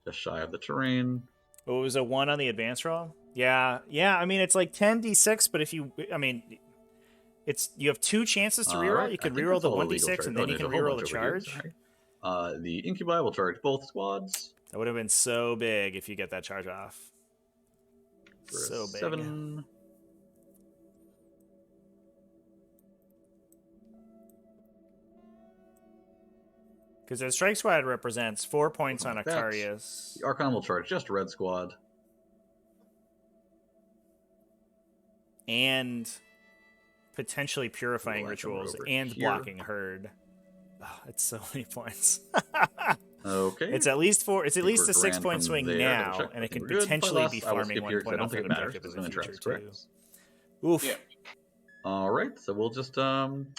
Just shy of the terrain. Oh, it was a 1 on the advance roll? Yeah. I mean, it's like 10d6, but if you, you have 2 chances to reroll. Alright, You can I think reroll that's the all illegal 1d6, charge. and then you there's can a whole reroll the bunch over here, charge. sorry. The Incubi will charge both squads. That would have been so big if you get that charge off. For a So big. 7. Because the strike squad represents 4 points on Like that. Acarius. The Archon will charge just red squad. And potentially purifying We'll come rituals over and here. blocking herd. Oh, it's so many points. Okay. It's at least 4. It's at think least we're a 6 grand point from swing there. now, Double check. and I it can think we're good. potentially Plus, be I will farming skip 1 here 'cause point I don't off think that it matters. objective It's in the going to future, traps, too. correct? Oof. Yeah. All right, so we'll just put on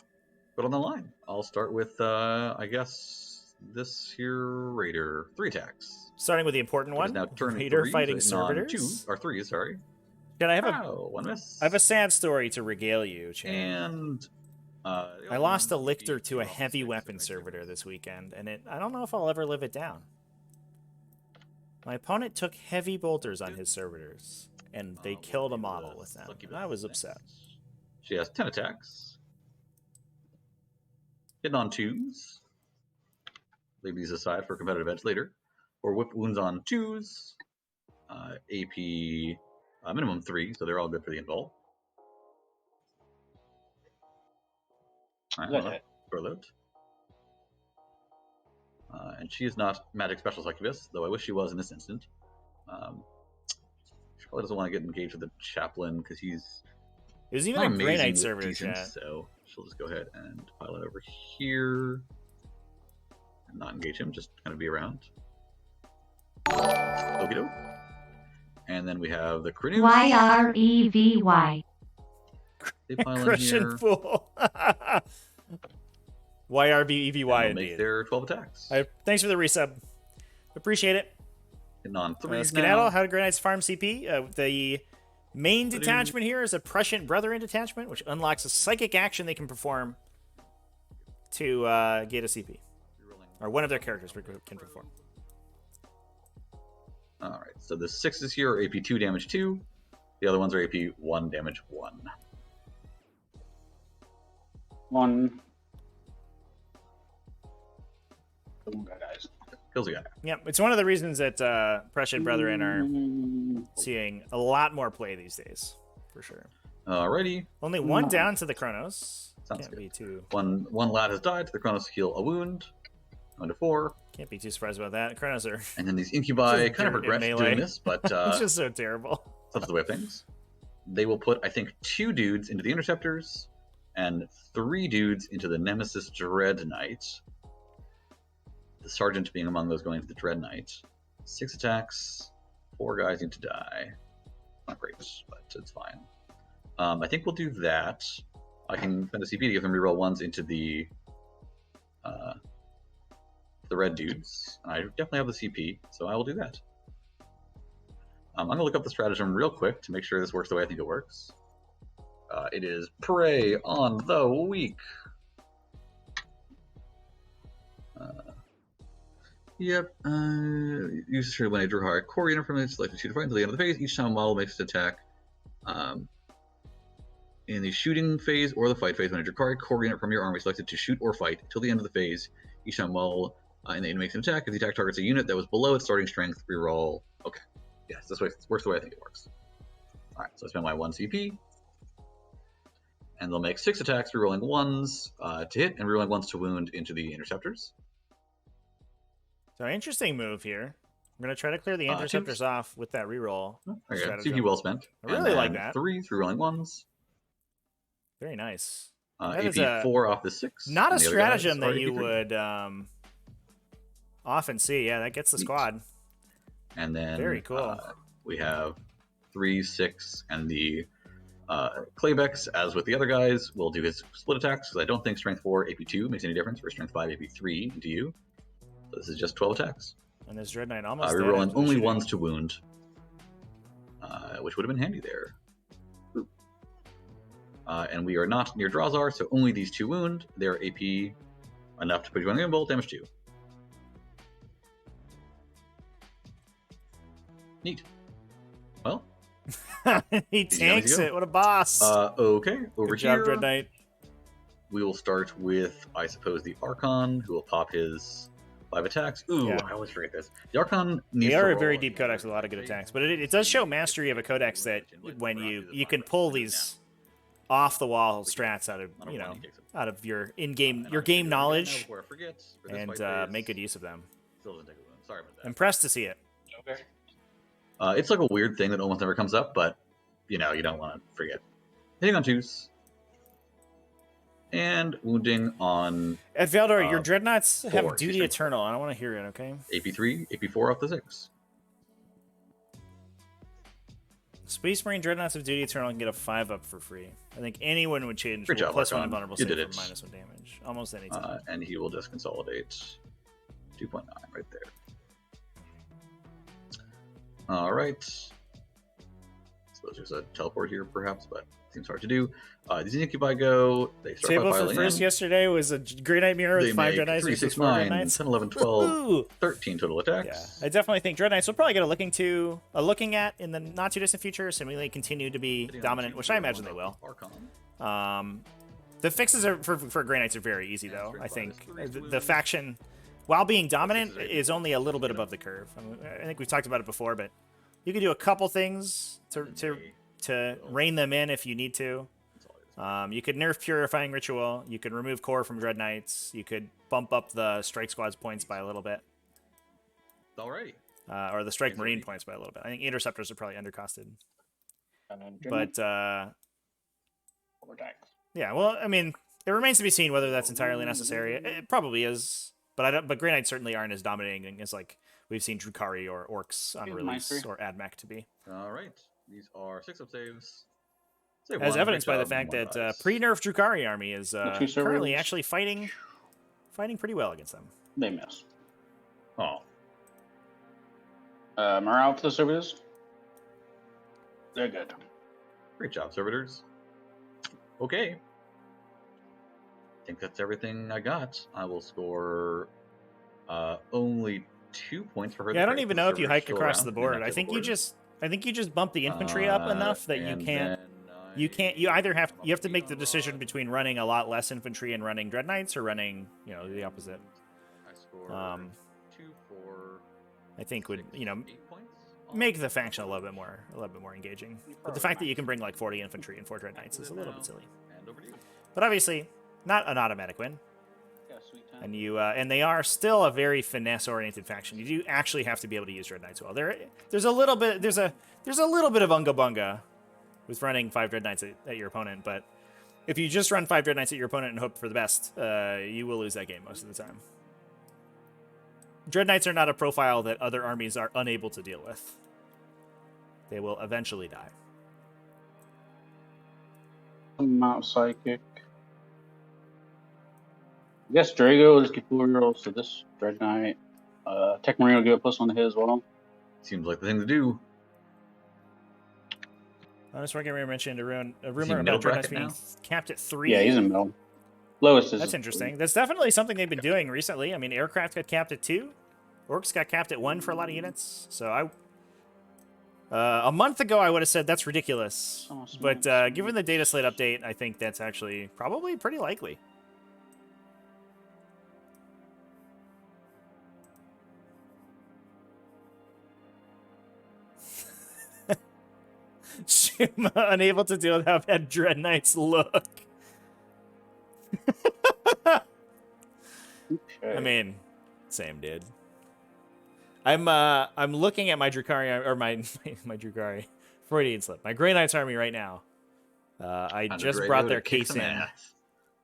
the line. I'll start with, I guess, this here Raider. 3 attacks. Starting with the important It is one, now turn Raider 3, fighting so non servitors. 2 or 3, sorry. Can I have One miss. I have a sad story to regale you, Chan. And I lost a lictor to a heavy weapon servitor this weekend, and I don't know if I'll ever live it down. My opponent took heavy bolters on his servitors, and they killed a model with them, and I was upset. She has 10 attacks. Hitting on 2s. Leave these aside for competitive edge later. Or whip wounds on 2s. AP minimum 3, so they're all good for the invul. That hit. And she is not magic special succubus, though I wish she was in this instant. She probably doesn't want to get engaged with the chaplain because he's It was even not a Grey amazing Knight with servitor, decent, chat. so she'll just go ahead and pile it over here and not engage him, just kind of be around. Okie doke. And then we have the Crenus. YREVY. They pile in Christian here. fool. YRBEVY And they'll make indeed. their 12 attacks. Thanks for the resub. Appreciate it. Hitting on 3s Skedaddle, now. how did Grey Knights farm CP? The main Ba-doom. detachment here is a Prescient Brethren detachment, which unlocks a psychic action they can perform to get a CP. Or one of their characters can perform. Alright, so the 6s here are AP 2 damage 2. The other ones are AP 1 damage 1. 1. The one guy dies. Kills a guy. Yep, it's one of the reasons that Prescient Brethren are seeing a lot more play these days, for sure. Alrighty. Only 1 down to the Chronos. Sounds Can't good. be too. One lad has died. The Chronos heal a wound. Going to 4. Can't be too surprised about that. Chronos are And then these Incubi Just kind of dirt in regret melee. doing this, but it's just so terrible. that's the way of things. They will put, I think, 2 dudes into the Interceptors and 3 dudes into the Nemesis Dread Knight. The Sergeant being among those going to the Dread Knight. 6 attacks, 4 guys need to die. Not great, but it's fine. I think we'll do that. I can spend a CP to give them reroll 1s into the red dudes. I definitely have the CP, so I will do that. I'm going to look up the stratagem real quick to make sure this works the way I think it works. It is Prey on the Weak. Yep. Use to when a Drukhari core unit from it, select a shoot fight until the end of the phase. Each time a model makes an attack in the shooting phase or the fight phase, when a Drukhari core unit from your army is selected to shoot or fight until the end of the phase, each time a model in the end makes an attack. If the attack targets a unit that was below its starting strength, reroll. Okay. Yes, this way works the way I think it works. Alright, so I spend my 1 CP. And they'll make 6 attacks, rerolling 1s to hit, and rerolling 1s to wound into the Interceptors. So interesting move here. I'm going to try to clear the Interceptors off with that reroll. Okay, stratagem. CP well spent. I really like that. 3 rerolling 1s. Very nice. That AP 4 off the 6. Not a stratagem that you would often see. Yeah, that gets the squad. And then very cool. We have 3, 6, and the Claybex, as with the other guys, will do his split attacks, because I don't think Strength 4 AP2 makes any difference for Strength 5 AP3 into you. So this is just 12 attacks. And this Dread Knight almost rerolling only 1s to wound, which would have been handy there. And we are not near Drawzar, so only these 2 wound. They're AP enough to put you on the bolt, damage 2. Neat. Well, he tanks it. What a boss. Okay, over Good here. job, Dread Knight. We will start with, I suppose, the Archon, who will pop his 5 attacks. Ooh, Yeah. I always forget this. The Archon needs They to are a roll very deep codex with a lot of good attacks, but it does show mastery of a codex that when you can pull these off the wall strats out of out of your game knowledge and make good use of them. Sorry about that. Impressed to see it. Okay. It's like a weird thing that almost never comes up, but you don't want to forget. Hitting on 2s. And wounding on At Valdor, your Dreadnoughts have 4. Duty Eternal. I don't want to hear it, okay? AP3, AP4 off the 6. Space Marine Dreadnoughts of Duty Eternal can get a 5-up for free. I think anyone would change Great job, +1 Archon. invulnerable You save did for it. -1 damage. Almost any time. And he will just consolidate 2.9 right there. All right. Suppose there's a teleport here, perhaps, but seems hard to do. These Incubi go. They start Table by for filing first in. yesterday was a Grey Knight Mirror They with 5 make Dreadnoughts 3, versus 6, 4 9, Dreadnoughts. 10, 11, 12, Ooh. 13 total Yeah, attacks. I definitely think Dread Knights will probably get a looking at in the not too distant future, assuming they continue to be dominant, which I imagine they will. The fixes for Grey Knights are very easy, though. I think the faction, while being dominant, is only a little bit above the curve. I think we've talked about it before, but you can do a couple things to rein them in if you need to. You could nerf Purifying Ritual. You could remove Core from Dread Knights. You could bump up the Strike Squad's points by a little bit. Alrighty. Or the Strike Marine points by a little bit. I think Interceptors are probably undercosted. But, yeah, well, I mean, it remains to be seen whether that's entirely necessary. It probably is. But Grey Knights certainly aren't as dominating as, like, we've seen Drukhari or Orcs on release or AdMech to be. Alright. These are 6-up saves. As evidenced by the fact that pre-nerf Drukhari army is currently actually fighting pretty well against them. They miss. Oh. Morale to the servitors. They're good. Great job, servitors. Okay. I think that's everything I got. I will score only 2 points for her. Yeah, I don't even know if you hike across the board. I think you just bump the infantry up enough that you can't. You either have to make the decision between running a lot less infantry and running Dread Knights or running the opposite. I score 2, 4. I think would make the faction a little bit more engaging. But the fact that you can bring like 40 infantry and 4 Dread Knights is a little bit silly. But obviously, not an automatic win. Yes. And and they are still a very finesse-oriented faction. You do actually have to be able to use Dread Knights well. There's a little bit of unga bunga with running 5 Dread Knights at your opponent, but if you just run 5 Dread Knights at your opponent and hope for the best, you will lose that game most of the time. Dread Knights are not a profile that other armies are unable to deal with. They will eventually die. Mount Psychic. I guess Drago will just get 4 rolls to this Dread Knight. Tech Marine will give a +1 to hit as well. Seems like the thing to do. Honest Wargamer mentioned a rumor middle about Dread Knights bracket being now? capped at 3. Yeah, he's in middle. Lowest is. That's interesting. That's definitely something they've been doing recently. I mean, Aircraft got capped at 2. Orcs got capped at 1 for a lot of units. So a month ago, I would have said that's ridiculous. Oh, But given the data slate update, I think that's actually probably pretty likely. Shuma unable to deal with how bad Dread Knights look. Okay. I mean, same dude. I'm looking at my Drukhari or my Drukhari Freudian slip. My Grey Knights army right now. I Time just to brought Drago their to kick case some in. ass.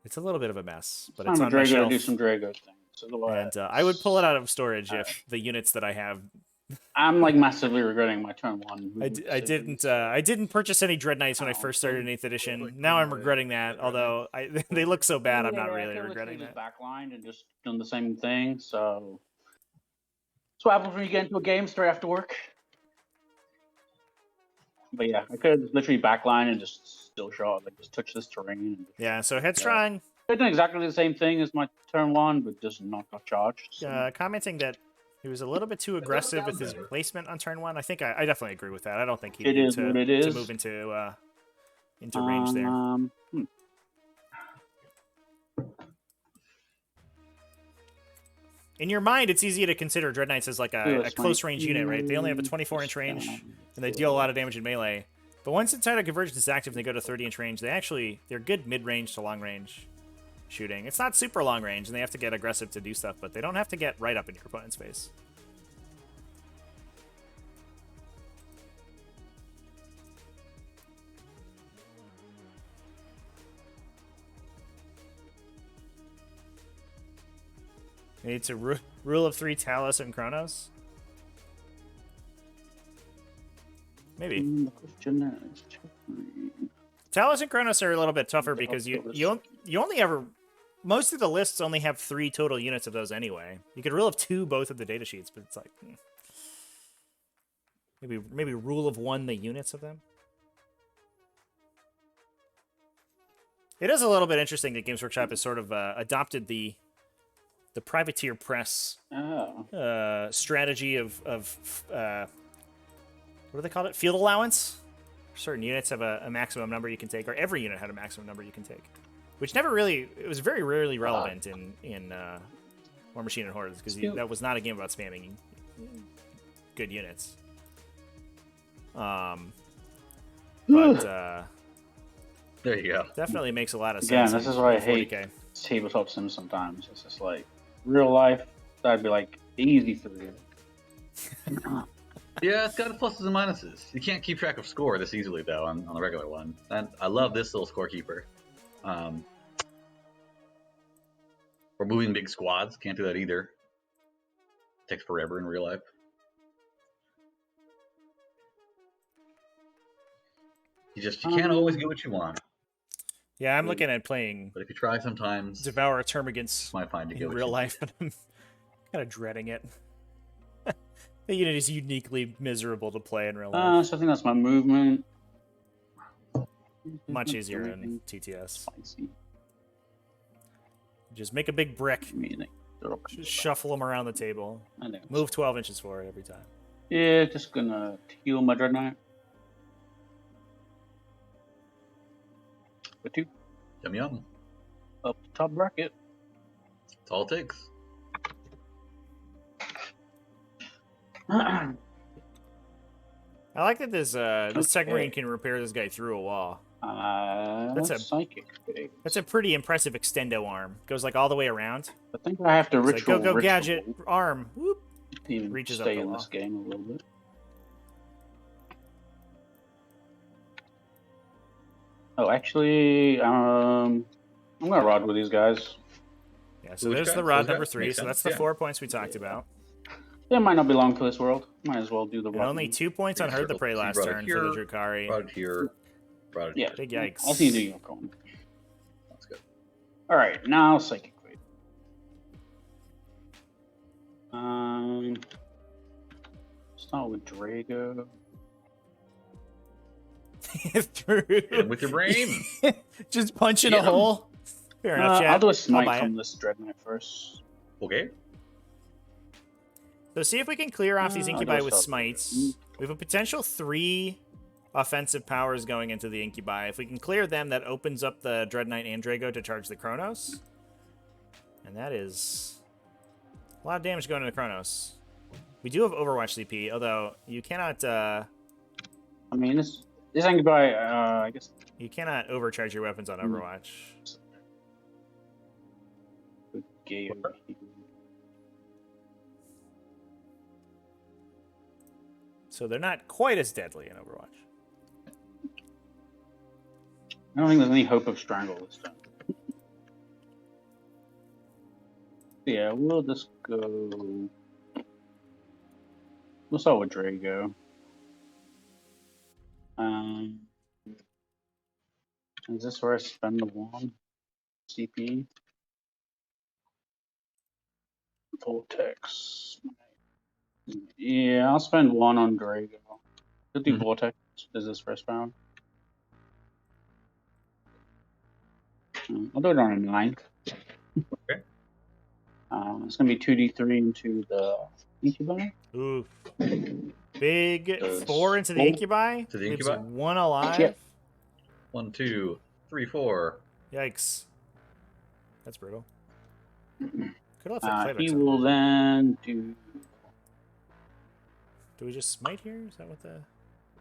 It's a little bit of a mess, but Time it's for on my Drago to shelf. do some Drago things. So And I would pull it out of storage if the units that I have. I'm like massively regretting my turn 1. I didn't purchase any Dread Knights when I first started in 8th edition. Now I'm regretting that. Although they look so bad, I'm not really regretting that. Backlined and just doing the same thing. So that's what happens when you get into a game straight after work. But yeah, I could literally backline and just still show up, like just touch this terrain. And Yeah. So Headstrong they're doing exactly the same thing as my turn 1, but just not got charged. So. commenting that he was a little bit too aggressive with his placement on turn 1. I think I definitely agree with that. I don't think he It needed is what it is. to move into range there. In your mind, it's easy to consider Dread Knights as like a close range unit, right? They only have a 24-inch range, and they deal a lot of damage in melee. But once Entire Convergence is active and they go to 30-inch range, they're good mid-range to long-range shooting. It's not super long-range, and they have to get aggressive to do stuff, but they don't have to get right up in your opponent's face. We need to rule of 3 Talos and Chronos. Maybe. The question is, Talos and Chronos are a little bit tougher because you only ever... Most of the lists only have 3 total units of those anyway. You could rule of 2 both of the data sheets, but it's like... Maybe rule of 1 the units of them? It is a little bit interesting that Games Workshop has sort of adopted the privateer press strategy of what do they call it? Field allowance. Certain units have a maximum number you can take, or every unit had a maximum number you can take, which never really, it was very rarely relevant in War Machine and Hordes, because that was not a game about spamming good units. But there you go. Definitely makes a lot of sense. Again, this is why I hate 40K. tabletop sims sometimes. It's just like real life, that'd be like easy for you. Yeah, it's got its pluses and minuses. You can't keep track of score this easily, though, on the regular one. And I love this little scorekeeper. We're moving big squads. Can't do that either. Takes forever in real life. You can't always get what you want. Yeah, I'm looking at playing But if you try sometimes, Devour Termagants you might find you get in what real you life, but I'm kind of dreading it. The unit is uniquely miserable to play in real life. So I think that's my movement. Much easier in TTS. Spicy. Just make a big brick. I mean, Just shuffle them around the table. I think Move 12 inches forward every time. yeah, just gonna heal my Dread Knight. With 2 Yum yum. up the top bracket. That's all it takes. I like that this Tech Marine can repair this guy through a wall. That's a- psychic phase. That's a pretty impressive extendo arm. Goes like all the way around. I think I have to It's ritual. like, go, ritual gadget, arm. Whoop. to even Reaches up stay the in wall. this game a little bit. Oh, actually, I'm gonna rod with these guys. Yeah, so Which there's guys? the rod Those number guys? 3. Makes So that's sense, the yeah. 4 points we talked about. It might not be long for this world. Might as well do the And rod. only 2 points on Herd the Prey So you last brought it turn here, for the Drukhari. Brought it here. Brought it Yeah. here. Big yikes. I see you do your going. That's good. All right, now psychic phase. Start with Drago. Through. Hit him with your brain. Just punching Get a 'em. hole. Fair enough, chat. I'll do a I'll smite buy from it. this Dread Knight first. Okay. So see if we can clear off these I'll incubi do with a smites. We have a potential 3 offensive powers going into the incubi. If we can clear them, that opens up the Dread Knight and Drago to charge the Chronos. And that is a lot of damage going into Chronos. We do have Overwatch CP, although you cannot I mean, this incubi, I guess. you cannot overcharge your weapons on Overwatch. Good game. So they're not quite as deadly in Overwatch. I don't think there's any hope of strangle this time. Yeah, we'll just go. We'll start with Drago. Is this where I spend the 1 CP? Vortex. Yeah, I'll spend 1 on Drago. Could do Vortex. Is this first round? I'll do it on a 9. Okay. It's gonna be 2d3 into the incubator. Ooh. Big 4 into the incubi. To the Leaves incubi? 1 alive. Yep. 1, 2, 3, 4. Yikes. That's brutal. Could have left the He playback. will then do. Do we just smite here? Is that what the?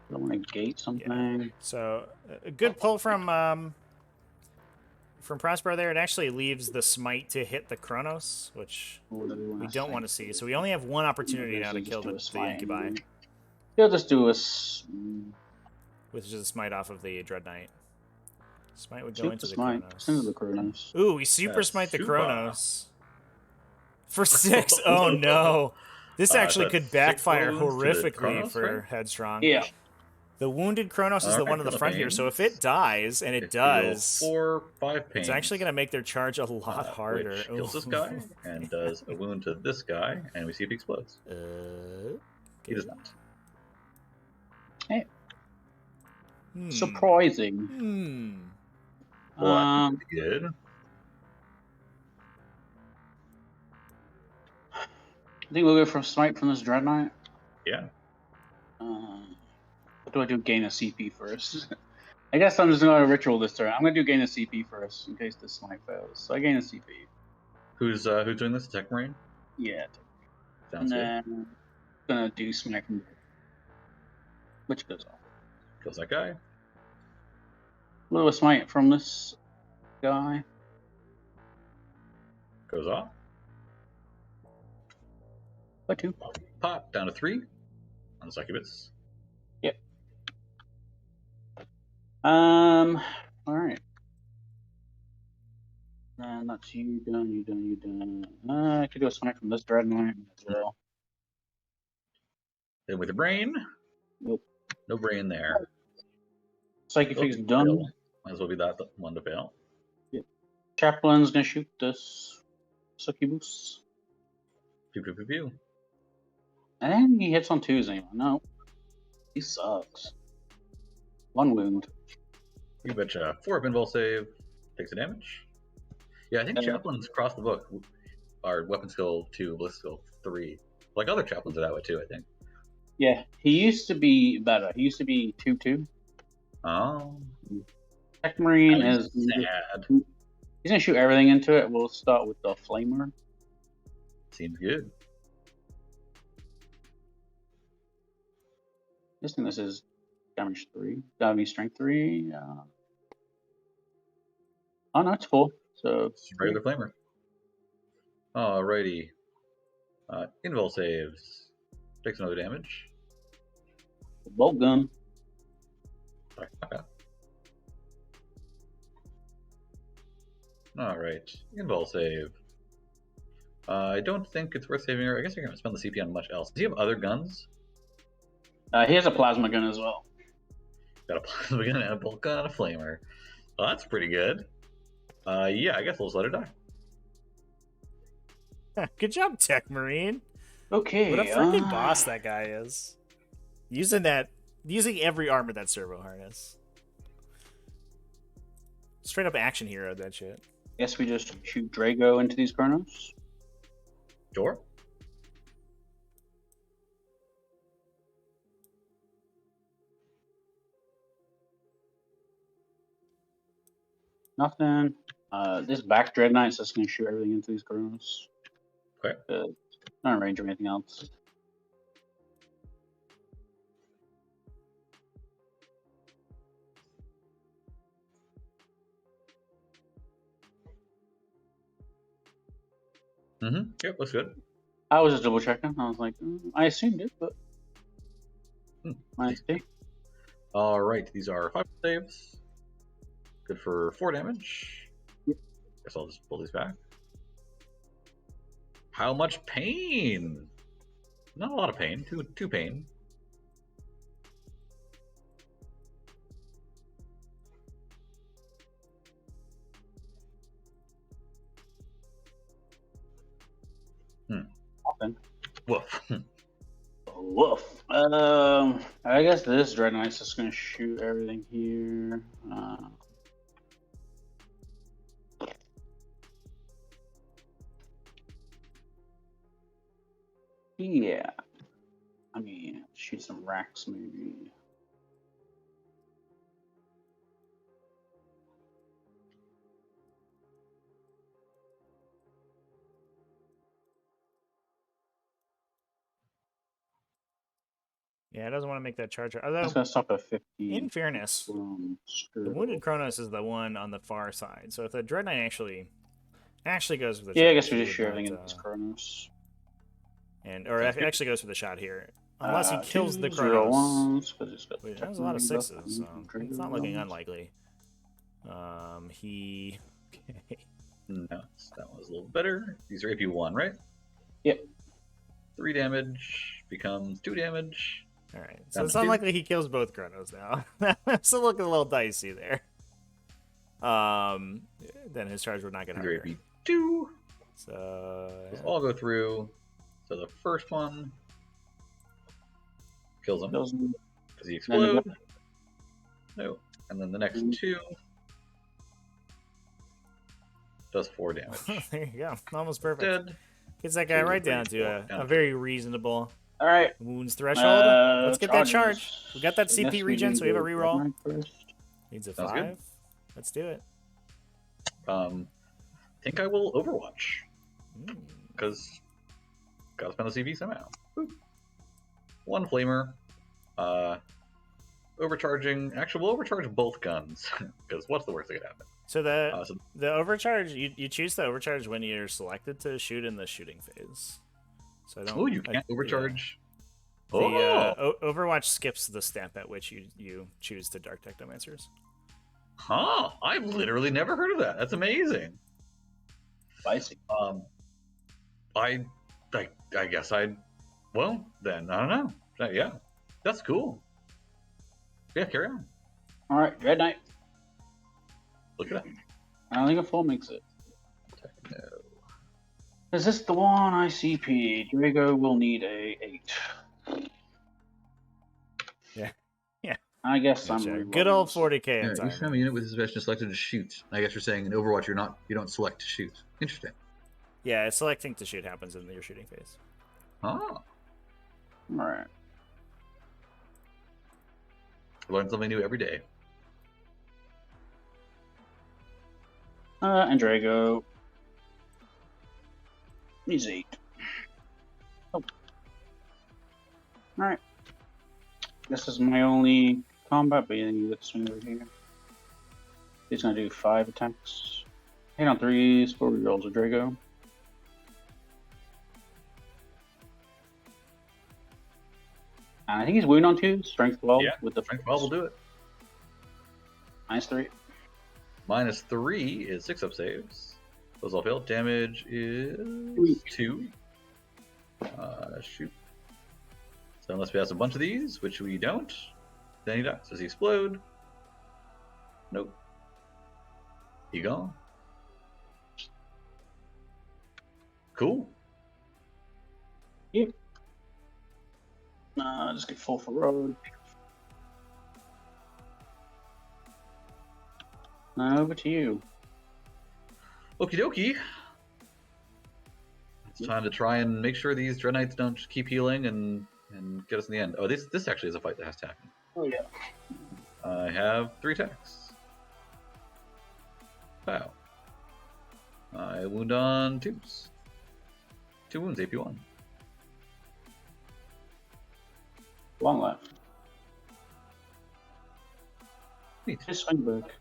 I don't want to gate something. So a good pull from Prospero there. It actually leaves the smite to hit the Chronos, which we don't want to see. So we only have 1 opportunity now to kill the incubi, He'll just do a. which is a smite off of the Dread Knight. Smite would go Super into the smite. Chronos. Into the Chronos. Ooh, we super That's smite the super. Chronos. For 6. Oh no. This actually that's could 6 backfire wounds to the horrifically Chronos, for right? Headstrong. Yeah. The wounded Chronos is the Alright, one on the kill front the here, pain. so if it dies, and it If you roll does, 4, 5 pain. it's actually going to make their charge a lot harder. Which kills this Ooh. guy and does a wound to this guy, and we see if he explodes. He does not. Hmm. Surprising. Hmm. What? Good. I think we'll go for a smite from this Dread Knight. Yeah. What do I do? Gain a CP first. I guess I'm just going to ritual this turn. I'm going to do gain a CP first in case this smite fails. So I gain a CP. Who's doing this? Tech Marine? Yeah. Sounds good. And then I'm going to do smite from. Which goes off. Kills that guy. A little smite from this guy. Goes off. By 2. Pop down to 3 on the succubus. Yep. All right. And that's you done. You done. I could do a smite from this Dread Knight as well. Then with the brain. Nope. No brain there. Psychic Oh, Fig's done. fail. Might as well be that one to fail. Chaplain's gonna shoot this succubus. Pew pew pew pew. And he hits on 2s anyway. No. He sucks. 1 wound. You betcha. 4 pinball save. Takes a damage. Yeah, I think chaplains across the book are weapon skill 2, ballistic skill 3. Like other chaplains are that way too, I think. Yeah, he used to be better. He used to be 2-2. Oh. Tech Marine That is. sad. He's gonna shoot everything into it. We'll start with the Flamer. Seems good. I think this is damage 3. Damage strength 3. Oh no, it's full. So It's a regular flamer. Alrighty. Invul saves. Takes another damage. bolt gun. Okay. Alright. Invul save. I don't think it's worth saving her. I guess you're going to spend the CP on much else. Does he have other guns? He has a plasma gun as well. Got a plasma gun and a bolt gun and a flamer. Well, that's pretty good. Yeah, I guess we'll just let her die. Good job, Tech Marine. Okay. What a freaking boss that guy is. Using every armor that servo harness. Straight up action hero, that shit. Guess we just shoot Drago into these Chronos. Sure. Nothing. This back Dread Knight's just gonna shoot everything into these Chronos. Okay. Not range or anything else. Yep, looks good. I was just double checking. I was like, I assumed it, but minus 2. Alright, these are 5 saves. Good for 4 damage. Yep. Guess I'll just pull these back. How much pain? Not a lot of pain. Two pain. Nothing. Woof. Woof. I guess this Dread Knight's just gonna shoot everything here. Yeah. I mean, shoot some racks maybe. Yeah, it doesn't want to make that charge. That's Although, gonna stop at 50. in fairness, the Wounded Kronos is the one on the far side. So if the Dread Knight actually goes for the Yeah, shot, I guess we he just would shoot everything not, in these Chronos. or actually goes for the shot here. Unless he kills the 2 Kronos. 0 1s, 'cause it's got Wait, there's a lot of checkmarking 6s, so buff, it's not looking 1s. unlikely. Okay. No, that was a little better. These are AP1, right? Yep. 3 damage becomes 2 damage. Alright, so Down it's to 2. unlikely he kills both Kronos now. So looking a little dicey there. Then his charge would not get These are higher. AP2. So Let's all go through. So the first one kills him. Those- Does he explode? No. And then the next 2 does 4 damage. there you go, almost perfect. Dead. Gets that guy Two, right three, down to four, a down. very reasonable All right. wounds threshold. Let's get that charge. charges. We got that I guess CP regen, need so we have a to Dread reroll. Knight first. Needs a Sounds 5. good. Let's do it. Think I will Overwatch Mm. because gotta spend the CV somehow. Boop. 1 flamer. Overcharging. Actually, we'll overcharge both guns because what's the worst that could happen? So the So the overcharge, you choose the overcharge when you're selected to shoot in the shooting phase. So I don't. oh, you can't yeah. overcharge. The Overwatch skips the step at which you choose to Dark Technomancers. Huh? I've literally never heard of that. That's amazing. Spicy. I guess I'd. Well, then I don't know. Yeah, that's cool. Yeah, carry on. All right, Dread Knight. Look at that. I don't think a full makes it. No. Is this the one ICP? Drago will need a 8. Yeah. Yeah. I guess Gotcha. I'm Good old rerolling 40k Yeah, in each time a time. unit with this special is selected to shoot. I guess you're saying in Overwatch you don't select to shoot. Interesting. Yeah, selecting to shoot happens in your shooting phase. Ah, this. All right. learn something new every day. And Drago. He's 8. Oh. Alright. This is my only combat, but then you get to swing over here. He's gonna do 5 attacks. Hit on 3, score rolls a Drago. And I think he's wound on 2, strength 12 Yeah, with the strength 12 will do it. -3. -3 is 6 up saves. Those all fail. Damage is 2. Shoot. So unless we have a bunch of these, which we don't, then he dies. Does he explode? Nope. He gone. Cool. Yep. Just get full for road. Now over to you. Okie dokie. It's time to try and make sure these Dread Knights don't keep healing and get us in the end. Oh, this actually is a fight that has to happen. Oh yeah. I have 3 attacks. Wow. I wound on 2s. 2 wounds, AP1. Long left. Neat. His swing back.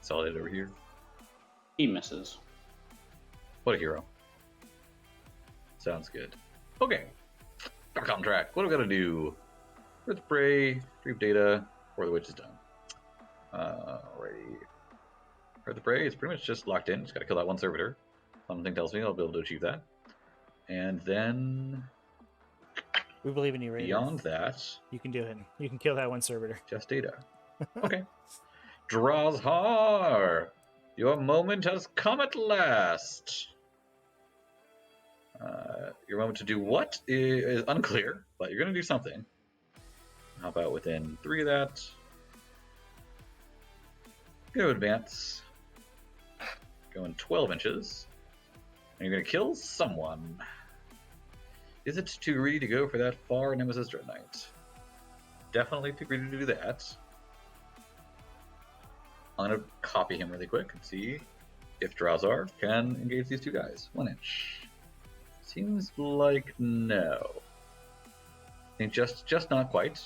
Solid over here. He misses. What a hero. Sounds good. Okay. Back on track. What do we gotta do? Earth Prey, Reap Data, or the Witch is done. Alrighty. Earth Prey is pretty much just locked in. Just gotta kill that one servitor. Something tells me I'll be able to achieve that. And then We believe in you, Raider. beyond that, You can do it. You can kill that one servitor. just data. Okay. Drukhari, your moment has come at last. Your moment to do what is unclear, but you're going to do something. How about within 3 of that? Go advance. Going 12 inches. And you're going to kill someone. Is it too greedy to go for that far Nemesis Dread Knight? Definitely too greedy to do that. I'm going to copy him really quick and see if Drowzar can engage these 2 guys. 1 inch. Seems like no. I think just not quite.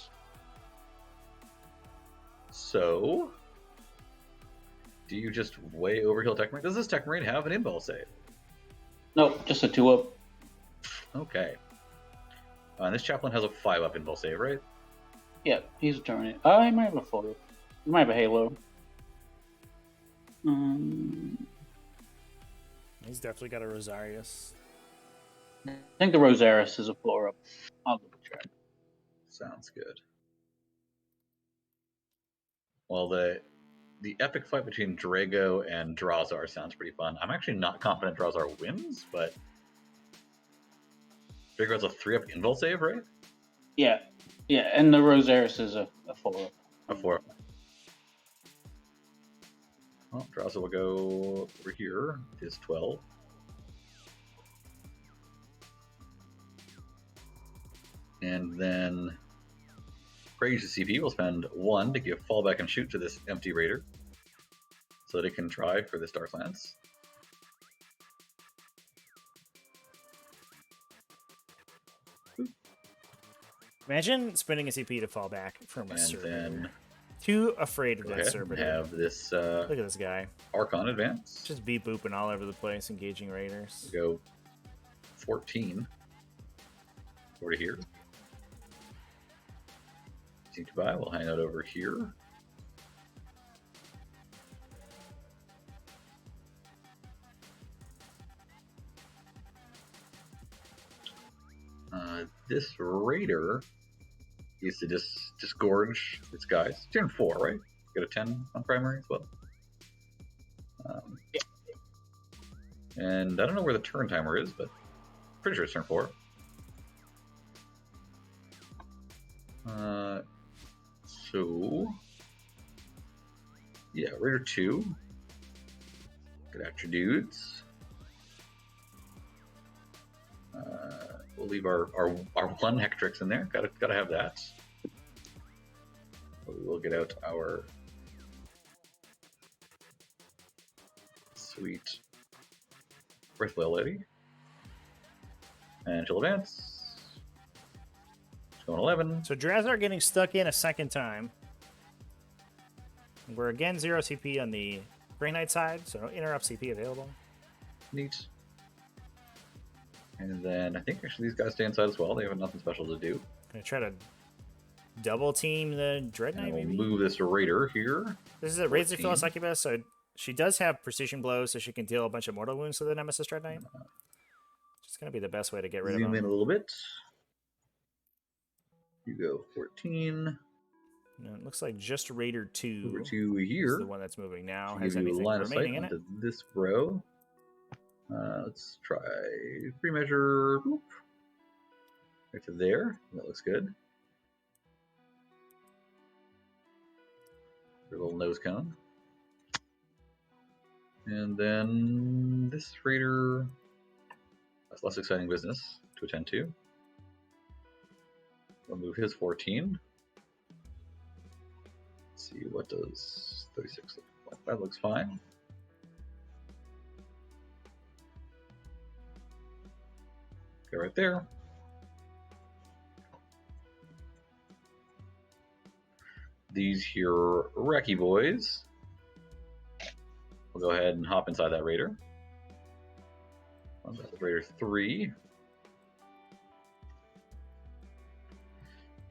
So, do you just way overkill Tech Marine? Does this Tech Marine have an inball save? Nope, just a 2-up. Okay. And this Chaplain has a 5-up inball save, right? Yeah, he's a Terminator. Oh, he might have a 4-up. He might have a Halo. He's definitely got a Rosarius. I think the Rosaris is a 4-up. I'll double check. Sounds good. Well, the epic fight between Drago and Drowzar sounds pretty fun. I'm actually not confident Drowzar wins, but Drago has a 3-up invul save, right? Yeah, and the Rosaris is a 4-up. A 4-up. Well, Drowzar will go over here. It is 12. And then Praise the CP will spend 1 to give fallback and shoot to this empty raider so that it can try for this Dark Lance. Imagine spending a CP to fall back from a And servitor. then Too afraid of go that ahead and servitor. have this Look at this guy. Archon advance. Just beat booping all over the place, engaging raiders. Go 14 over to here. Seem to buy. We'll hang out over here. This raider needs to disgorge its guys. Turn 4, right? Get a 10 on primary as well. And I don't know where the turn timer is, but pretty sure it's turn 4. So yeah, Raider 2. Get after dudes. We'll leave our 1 Hectrix in there. Gotta have that. We'll get out our sweet Breathwell Lady. And she'll advance. She's going 11. So Drazar getting stuck in a second time. We're again 0 CP on the Grey Knight side, so no interrupt CP available. Neat. And then I think actually these guys stay inside as well. They have nothing special to do. Gonna try to double team the Dread Knight, And we'll maybe? move this Raider here. This is a Razor 14. Succubus, so she does have precision blows, so she can deal a bunch of mortal wounds to the Nemesis Dread Knight. It's gonna be the best way to get rid of Zoom him. in a little bit. You go 14. No, it looks like just Raider 2 Over to is here. the one that's moving now. To Has give you a anything line of sight remaining in it? onto this row. Let's try pre-measure. Boop. Right to there. That looks good. Your little nose cone. And then this Raider. That's less exciting business to attend to. We'll move his 14. Let's see, what does 36 look like? That looks fine. Go right there. These here Wrecky boys. We'll go ahead and hop inside that Raider. That's Raider 3.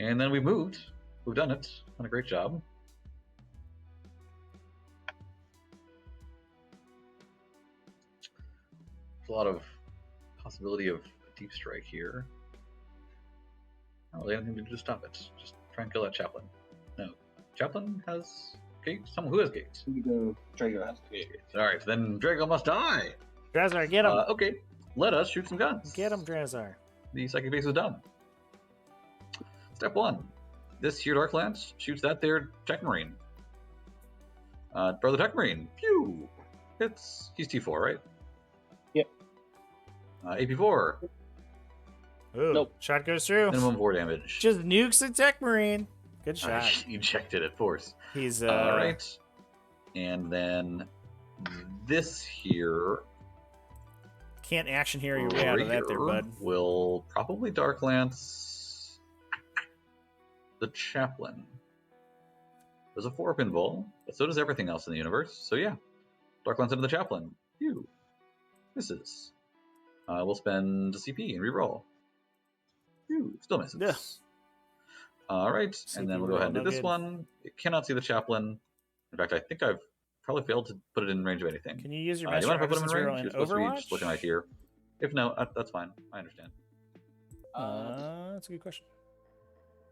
And then we've moved. We've done it. Done a great job. There's a lot of possibility of deep strike here. Not really anything to do to stop it. Just try and kill that Chaplain. No. Chaplain has gates? Someone who has gates. We go. Drago has to go. Alright, then Drago must die! Drazar, get him! Okay, let us shoot some guns. Get him, Drazar. The psychic base is done. Step 1. This here Dark Lance shoots that there Tech Marine. Brother Tech Marine. Pew! He's T4, right? Yep. AP4. Ooh, Nope. shot goes through. Minimum 4 damage. Just nukes the Tech Marine. Good I shot. ejected at force. He's Alright. And then this here can't action hero your way out of that there, bud. will probably Dark Lance the Chaplain. There's a 4 pinball, but so does everything else in the universe. So yeah, Dark Lance into the Chaplain. Phew. Misses. We'll spend a CP and reroll. Phew. Still misses. Yeah. Alright, CP and then we'll go ahead and do reroll, no this good. one. It cannot see the Chaplain. In fact, I think I've probably failed to put it in range of anything. Can you use your You Master mind if I put him Artisan's in hero range? in You're supposed to be Overwatch? just looking right here. If no, that's fine. I understand. That's a good question.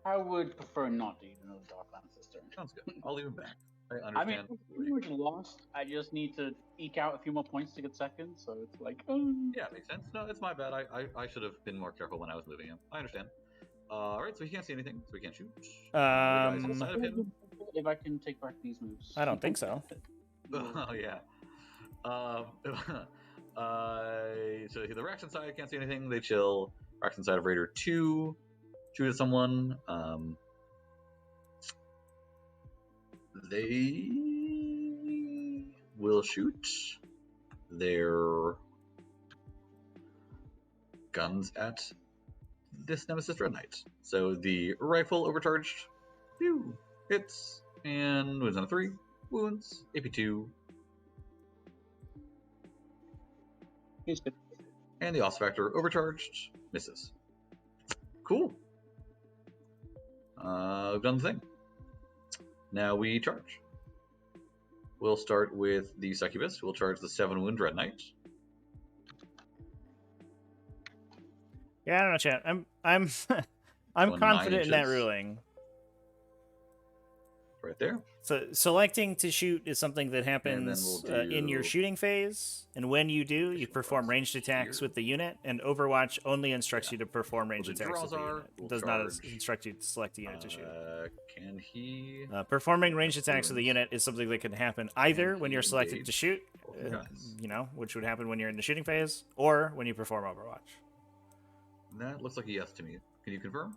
I would prefer not to use another Dark Lance this turn. Sounds good. I'll leave him back. I I mean, understand. I'm pretty much lost. I just need to eke out a few more points to get second, so it's like, Yeah, makes sense. No, it's my bad. I should have been more careful when I was moving him. I understand. Alright, so he can't see anything, so he can't shoot. The guys outside of him. If I can take back these moves. I don't think so. Oh, yeah. So the reaction side can't see anything. They chill. Reaction side of Raider 2. Shoot at someone. They will shoot their guns at this Nemesis Dread Knight. So the rifle overcharged. Phew. Hits. And wounds on a 3. Wounds. AP2. He's good. And the Os Factor overcharged. Misses. Cool. We've done the thing. Now we charge. We'll start with the Succubus. We'll charge the 7 wound Dread Knight. Yeah, I don't know, chat. I'm I'm Going 9 confident in that inches. ruling. Right there. So selecting to shoot is something that And then happens we'll in your do- shooting phase, and when you do, you perform ranged attacks here. with the unit. And Overwatch only instructs you to perform ranged do attacks with the Drazar, unit. It we'll does not charge. instruct you to select a unit to shoot. Can he? Performing ranged attacks with the unit is something that can happen either when you're selected engage to shoot, both the guys? which would happen when you're in the shooting phase, or when you perform Overwatch. That looks like a yes to me. Can you confirm?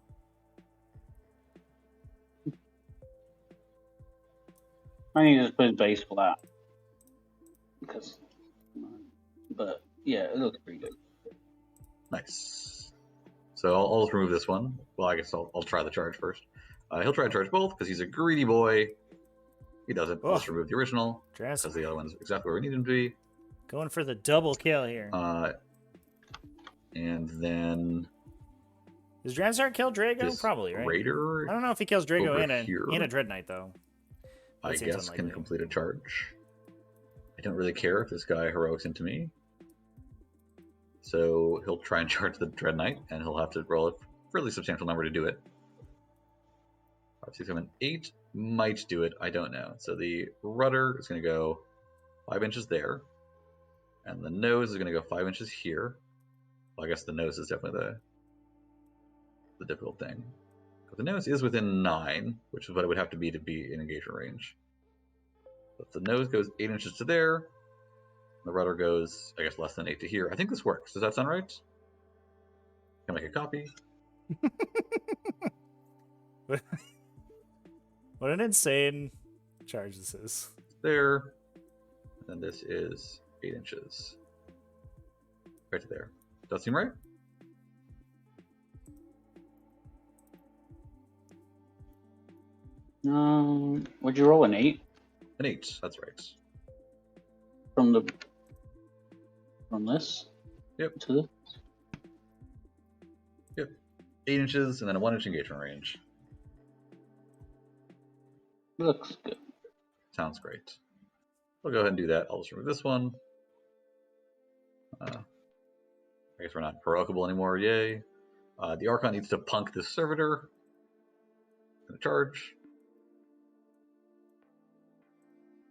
I need to just put his base flat. Because, but yeah, it looks pretty good. Nice. So I'll just remove this one. Well, I guess I'll try the charge first. He'll try to charge both because he's a greedy boy. He doesn't. I'll just remove the original Drazhar. because the other one's exactly where we need him to be. Going for the double kill here. And then Does Drazhar kill Drago? this Probably, right? Raider, I don't know if he kills Drago over and here, a Dread Knight, though. That I seems guess, can unlikely. complete a charge. I don't really care if this guy heroics into me. So he'll try and charge the Dread Knight, and he'll have to roll a fairly substantial number to do it. 5, 6, 7, 8 might do it. I don't know. So the rudder is going to go 5 inches there, and the nose is going to go 5 inches here. Well, I guess the nose is definitely the difficult thing. But the nose is within 9, which is what it would have to be in engagement range. But the nose goes 8 inches to there. The rudder goes, I guess, less than 8 to here. I think this works. Does that sound right? Can I make a copy? What an insane charge this is. There. And then this is 8 inches. Right to there. Does that seem right? Would you roll an 8 An 8, that's right. from this? Yep. To this? Yep. 8 inches and then a 1 inch engagement range. Looks good. Sounds great. We'll go ahead and do that. I'll just remove this one. I guess we're not provocable anymore. Yay. The Archon needs to punk this servitor. Gonna charge.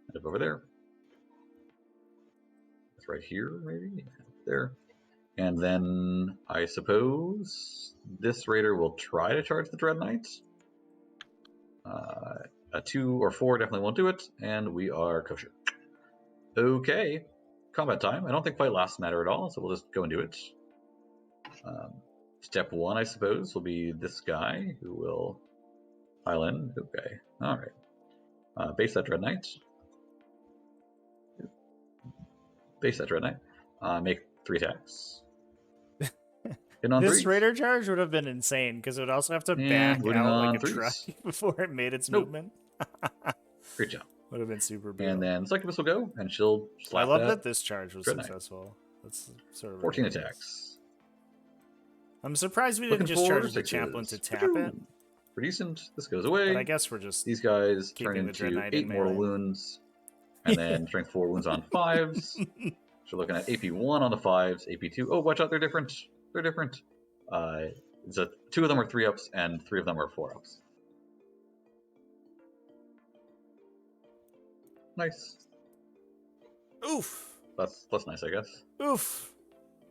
End up over there. It's right here, maybe? There. And then I suppose this raider will try to charge the Dread Knight. A 2 or 4 definitely won't do it, and we are kosher. Okay. Combat time. I don't think fight lasts matter at all, so we'll just go and do it. Step 1, I suppose, will be this guy who will pile in. Okay. Alright. Base that Dread Knight. Base that Dread Knight. Make 3 attacks. This 3s. Raider charge would have been insane, because it would also have to And back winning out on like a 3s. truck before it made its Nope. movement. Great job. Would have been super brutal. And then Succubus will go, and she'll I slap love that this charge was Dread Knight. successful. That's sort of 14 ridiculous. attacks. I'm surprised we didn't Looking just for charge the 6s. chaplain to tap it, Pretty decent. This goes away. but I guess we're just These guys turn keeping the Dread into Knight 8 in mortal melee. wounds, and then strength 4 wounds on 5s. So we're looking at AP 1 on the 5s, AP 2. Oh, watch out, they're different. They're different. It's 2 of them are 3-ups, and 3 of them are 4-ups. Nice. Oof. That's nice, I guess. Oof.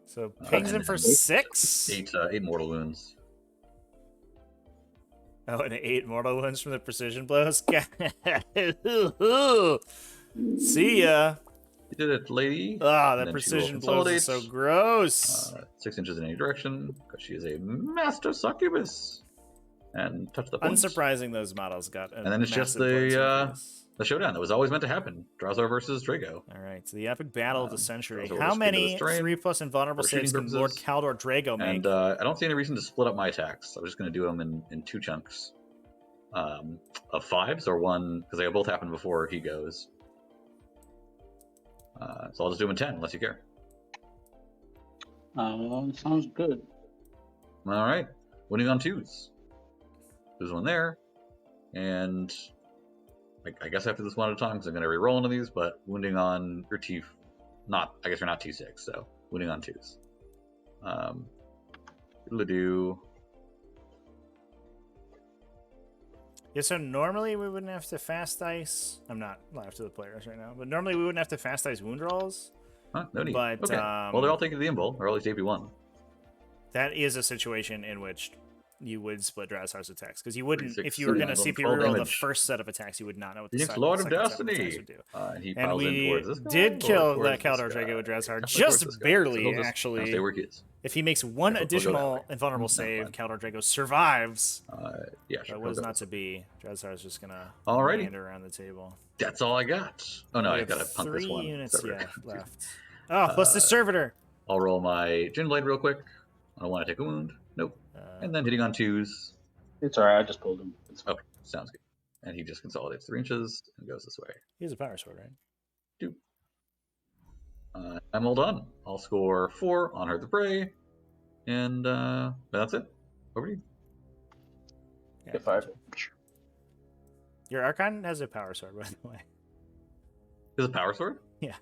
So pings and him for then 6? 8 mortal wounds. Oh, and 8 mortal wounds from the precision blows. See ya. You did it, lady. Ah, And that then she will precision blows is so consolidate. gross. 6 inches in any direction, because she is a master succubus. And touch the point. Unsurprising those models got a And then it's just massive points the increase. showdown that was always meant to happen. Drowsar versus Drago. All right, so the epic battle of the century. so we'll How just keep it many a strain 3+ invulnerable for shooting saves can Lord purposes. Kaldor Drago make? And I don't see any reason to split up my attacks. I'm just going to do them in 2 chunks of 5s, or 1, because they both happen before he goes. So I'll just do them in 10, unless you care. Sounds good. All right. Winning on 2s. There's one there. And I guess after this one at a time, because I'm going to re-roll one of these, but wounding on your T... I guess you're not T6, so wounding on 2s. It'll do... Yeah, so normally we wouldn't have to fast dice. I'm not live to the players right now, but normally we wouldn't have to fast dice wound rolls. Huh, no need. But, okay. Well, they're all taking the invul, or at least AP1. That is a situation in which you would split Drazhar's attacks, because you wouldn't, 36, if you were going to 39, CP reroll the damage. first set of attacks, you would not know what the Phoenix second, Lord of second set of attacks Destiny! would do. He And piles in we towards this guy, did or kill towards that Kaldor this Drago guy. with Drazhar, Definitely just towards this guy. So barely, he'll just actually. stay where he is. If he makes one Yeah, he'll go that additional way. invulnerable Never save, mind. Kaldor Drago survives. Yeah, sure. That was not to be. Drazhar's just going to Alrighty. meander around the table. That's all I got. Oh no, We I have gotta punk this 3 one. units Servitor. left. Oh, plus the Servitor. I'll roll my Gin Blade real quick. I don't want to take a wound. Nope. And then hitting on 2s. It's alright, I just pulled him. It's fine. Okay, sounds good. and he just consolidates 3 inches and goes this way. He has a power sword, right? Doop. I'm all done. I'll score 4 on Heard the Prey, and that's it. Over to you. Yeah, Get 5. Your Archon has a power sword, by the way. Is it power sword? Yeah,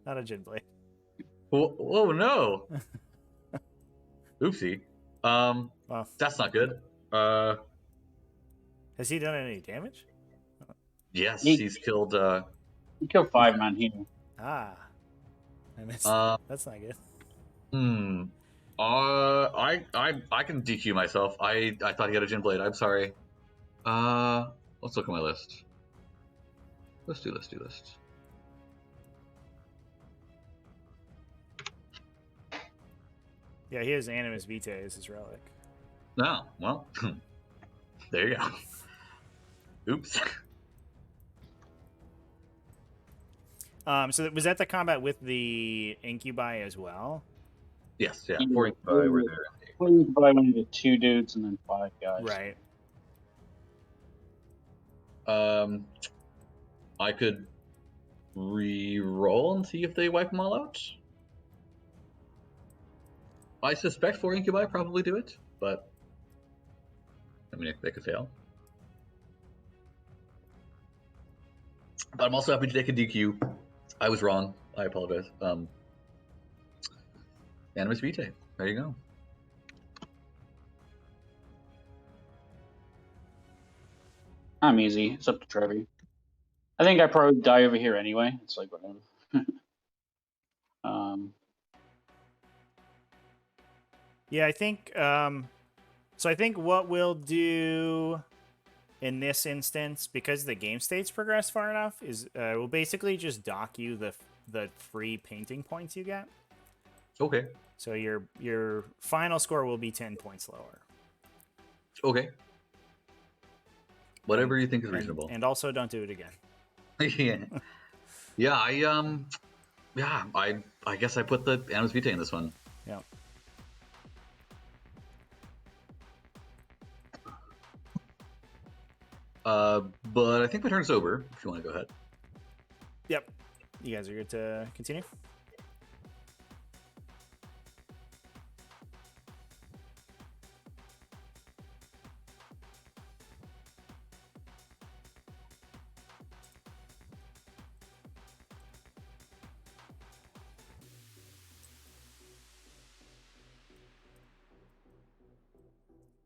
not a Jin blade. Whoa, no! Oopsie. Well, That's not good. has he done any damage? Yes, He- he's killed. You killed 5 man here. Ah, I missed. That's not good. I can DQ myself. I thought he had a Jin blade. I'm sorry. Let's look at my list. Let's do list. Yeah, he has Animus Vitae as his relic. No, well, there you go. Oops. So was that the combat with the Incubi as well? Yes, yeah. Yeah, 4 Incubi were there. You can buy only the 2 dudes and then 5 guys. Right. I could re-roll and see if they wipe them all out. I suspect 4 Incubi probably do it, but I mean, they could fail. But I'm also happy to take a DQ. I was wrong. I apologize. Animus Vitae. There you go. I'm easy. It's up to Trevi. I think I probably die over here anyway. It's like whatever. Yeah, I think. So I think what we'll do in this instance, because the game states progress far enough, is we'll basically just dock you the free painting points you get. Okay. So your final score will be 10 points lower. Okay. Whatever you think is reasonable. And also don't do it again. Yeah. I guess I put the Animus Vitae in this one. Yeah. But I think my turn's over. If you want to go ahead. Yep. You guys are good to continue?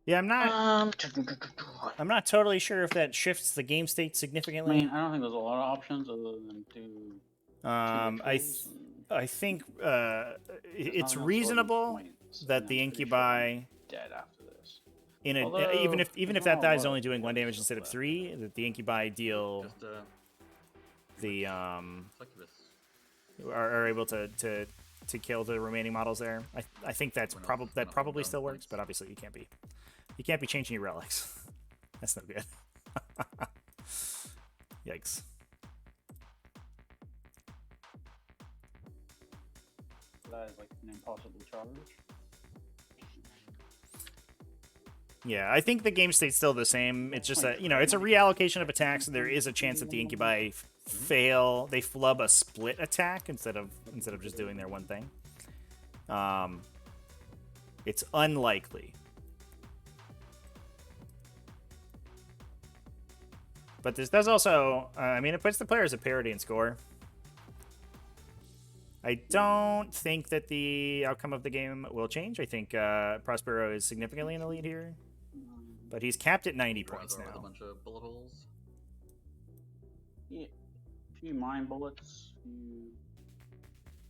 Yeah, I'm not totally sure if that shifts the game state I significantly. mean, I don't think there's a lot of options other than I think it's nothing else reasonable points, that and the I'm pretty sure Incubi, I'm dead after this. even if there's that not a die is lot only of doing 1 damage choices instead of left. 3, that the Incubi deal Just the succubus. are able to kill the remaining models there. I think that probably still works, but obviously you can't be changing your relics. That's no good. Yikes. That is like an impossible charge. Yeah, I think the game state's still the same. It's just that, it's a reallocation of attacks. There is a chance that the Incubi fail. They flub a split attack instead of just doing their one thing. It's unlikely. But this does also, it puts the players at parity in score. I don't think that the outcome of the game will change. I think Prospero is significantly in the lead here. But he's capped at 90 points With a now. bunch of bullet holes. Yeah, a few mine bullets.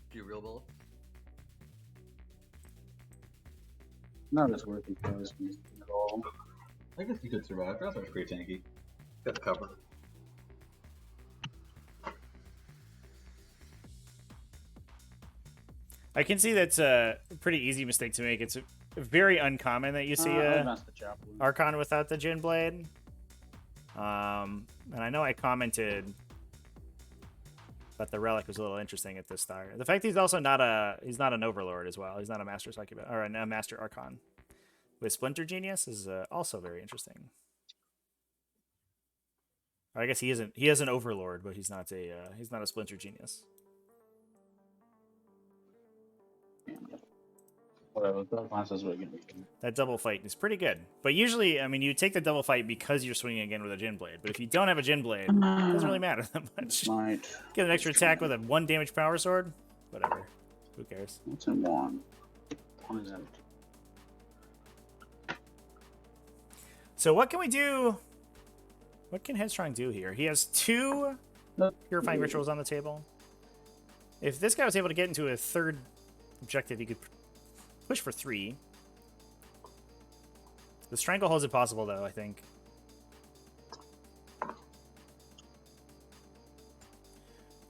Few real bullets. Not as worth it as at all. I guess you could survive. That's pretty tanky. Got the cover. I can see that's a pretty easy mistake to make. It's very uncommon that you see a Archon without the Jin Blade. And I know I commented that the relic was a little interesting at this start. The fact he's also not an Overlord as well. He's not a Master Succubus or a Master Archon with Splinter Genius is also very interesting. Or I guess he isn't. He is an overlord, but he's not a splinter genius. Whatever. That passes what you're gonna That double fight is pretty good. But usually, I mean, you take the double fight because you're swinging again with a Jin Blade. But if you don't have a Jin Blade, it doesn't really matter that much. Might. Get an extra attack with a 1 damage power sword. Whatever. Who cares? What's in one? One is empty. So what can we do? What can Headstrong do here? He has 2 Purifying Rituals on the table. If this guy was able to get into a 3rd objective, he could push for 3. The Stranglehold's impossible, though, I think.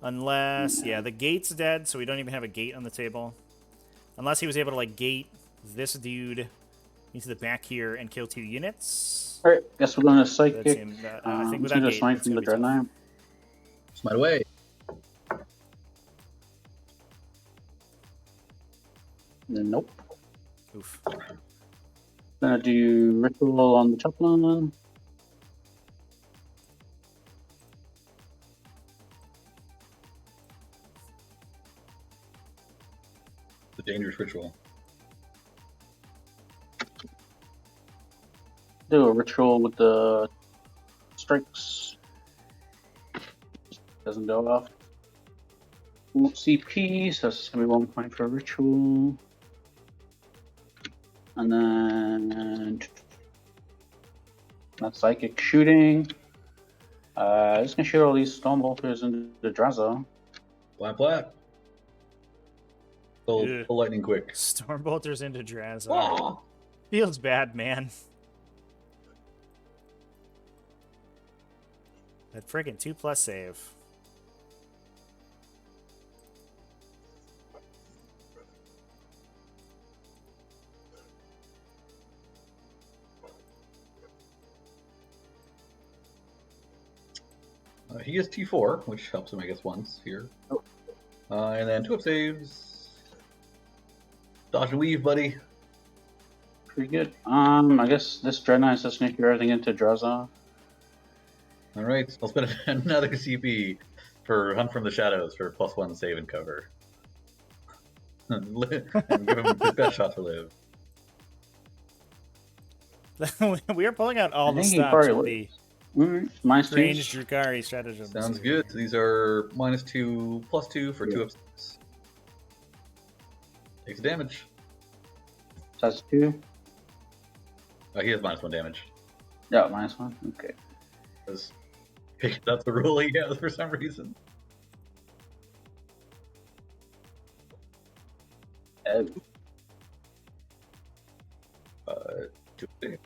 Unless, yeah, the gate's dead, so we don't even have a gate on the table. Unless he was able to, like, gate this dude into the back here and kill 2 units. Alright, guess we're going to Psychic. I think I'm without going to gate, Smite it's from gonna the be tough. Dreadnought. Smite away. Nope. Oof. Gonna do Ritual on the Chaplain. The dangerous ritual. Do a Ritual with the Strikes. Doesn't go off. Won't CP, so that's gonna be 1 point for a Ritual. And then that's Psychic shooting. Just gonna shoot all these Stormbolters into the Drazza. Flat, flat. The lightning quick. Stormbolters into Drazza. Oh! Feels bad, man. That friggin' 2+ save. He is T4, which helps him, I guess, once here. And then 2 up saves. Dodge and weave, buddy. Pretty good. I guess this Dreadnought is just gonna shoot everything into Drazza. Alright, I'll spend another CP for Hunt from the Shadows for +1 save and cover. And give him his best shot to live. We are pulling out all I the think he stops probably with the Minus strange 2. Drukhari stratagem. Sounds good. So these are -2, +2 for 2 up saves. Takes damage. That's 2. He has -1 damage. Yeah, -1. Okay. That's the rule he has for some reason. Oh. 2 saves.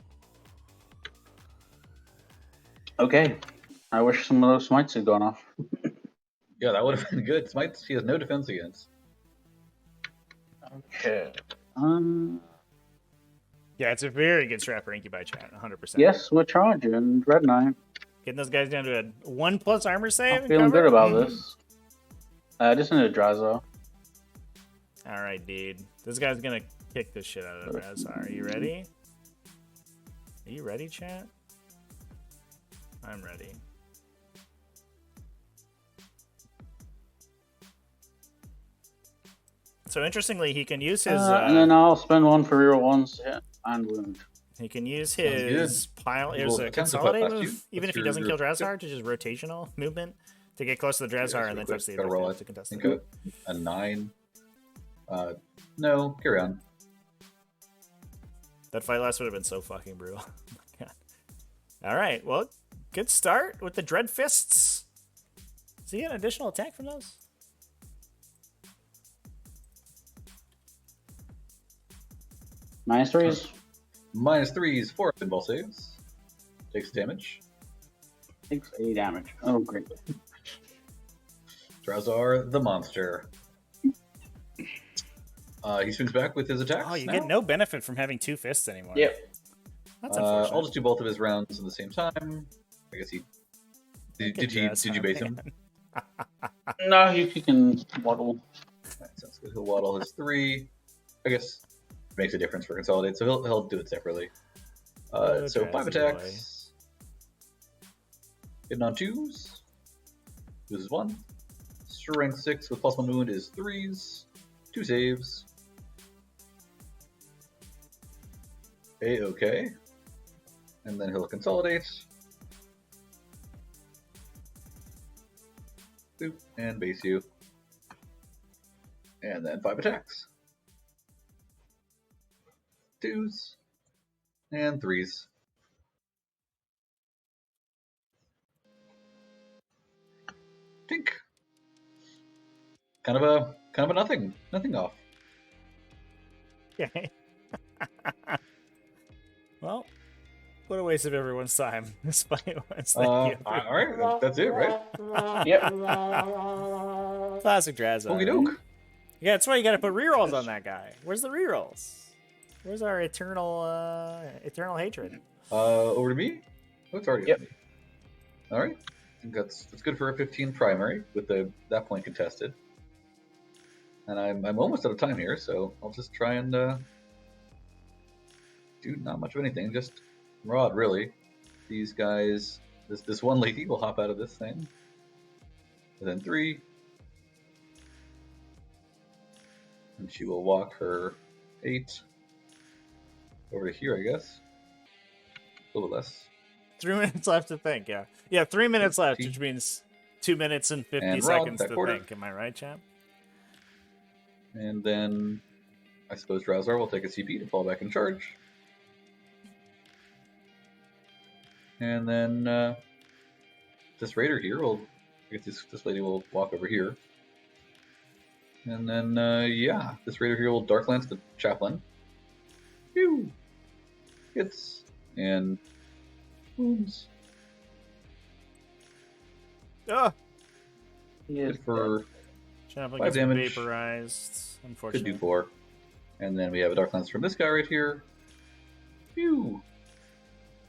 Okay. I wish some of those smites had gone off. Yeah, that would have been good. Smite, he has no defense against. Okay. Yeah, it's a very good strat for Incubi chat, 100%. Yes, we're charging Dreadnought. Getting those guys down to a 1+ armor save. I'm and feeling cover? good about this. Just into Drazza. All right, dude. This guy's gonna kick the shit out of Razar. Are you ready? Are you ready, chat? I'm ready. So interestingly, he can use his. And then I'll spend 1 for real ones to hit and wound. He can use Sounds his pile. There's Well, a attempt to consolidate put past move, you. even That's if he doesn't kill your- Drazar, to just rotational movement to get close to the Drazar and then touch the Gotta roll objective it. to contest Think it. of a 9. No, carry on. That fight last would have been so fucking brutal. Oh my God. All right, well, good start with the Dread Fists. Does he get an additional attack from those? -3s. -3s, 4 pinball saves. Takes damage. Takes 80 damage. Oh, great. Drazar the monster. He swings back with his attacks. Oh, you now. get no benefit from having 2 fists anymore. Yep. That's unfortunate. I'll just do both of his rounds at the same time. I guess he. Did you base him? No, you can waddle. That sounds good. He'll waddle his 3. I guess it makes a difference for consolidate, so he'll do it separately. So 5 Jazzy attacks. Hitting on 2s. Loses 1. Strength 6 with +1 wound is 3s. 2 saves. A-okay. And then he'll consolidate. Boop, and base you. And then 5 attacks. 2s. And 3s. Tink. Kind of a nothing off. Okay. Well, what a waste of everyone's time. Despite what's All right, that's it, right? Yep. Classic Drazar. Okie doke. Yeah, that's why you got to put rerolls on that guy. Where's the rerolls? Where's our eternal hatred? Over to me. Oh, it's already Yep. on me. All right. I think that's good for a 15 primary with that point contested. And I'm almost out of time here, so I'll just try and do not much of anything, just Rod really. These guys, this one lady will hop out of this thing. Within 3. And she will walk her 8 over to here, I guess. A little less. 3 minutes left to think, yeah. Yeah, 3 minutes left, 15. which means 2 minutes and 50 And Rod, seconds that to quarter. think. Am I right, champ? And then I suppose Drowsar will take a CP to fall back in charge. And then this raider here will, I guess this lady will walk over here. And then, yeah, this raider here will Dark Lance the chaplain. Phew! Hits. And wounds. Oh, Yes. Good for, chaplain 5 gets damage. vaporized. could Unfortunately. do 4. And then we have a Dark Lance from this guy right here. Phew!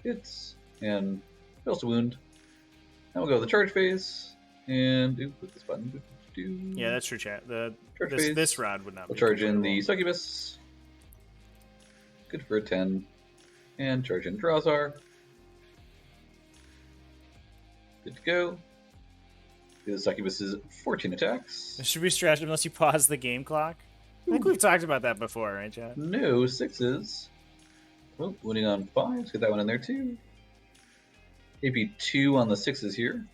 Hits. And fails to wound. Now we'll go to the charge phase. And click this button. Yeah, that's true, chat. Charge phase. This rod would not We'll be charge in the completable. Succubus. Good for a 10. And charge in Drowsar. Good to go. The Succubus is 14 attacks. Should we stretch unless you pause the game clock? I think we've talked about that before, right, chat? No 6s. Oh, winning on 5. Let's get that one in there too. AP 2 on the 6s here.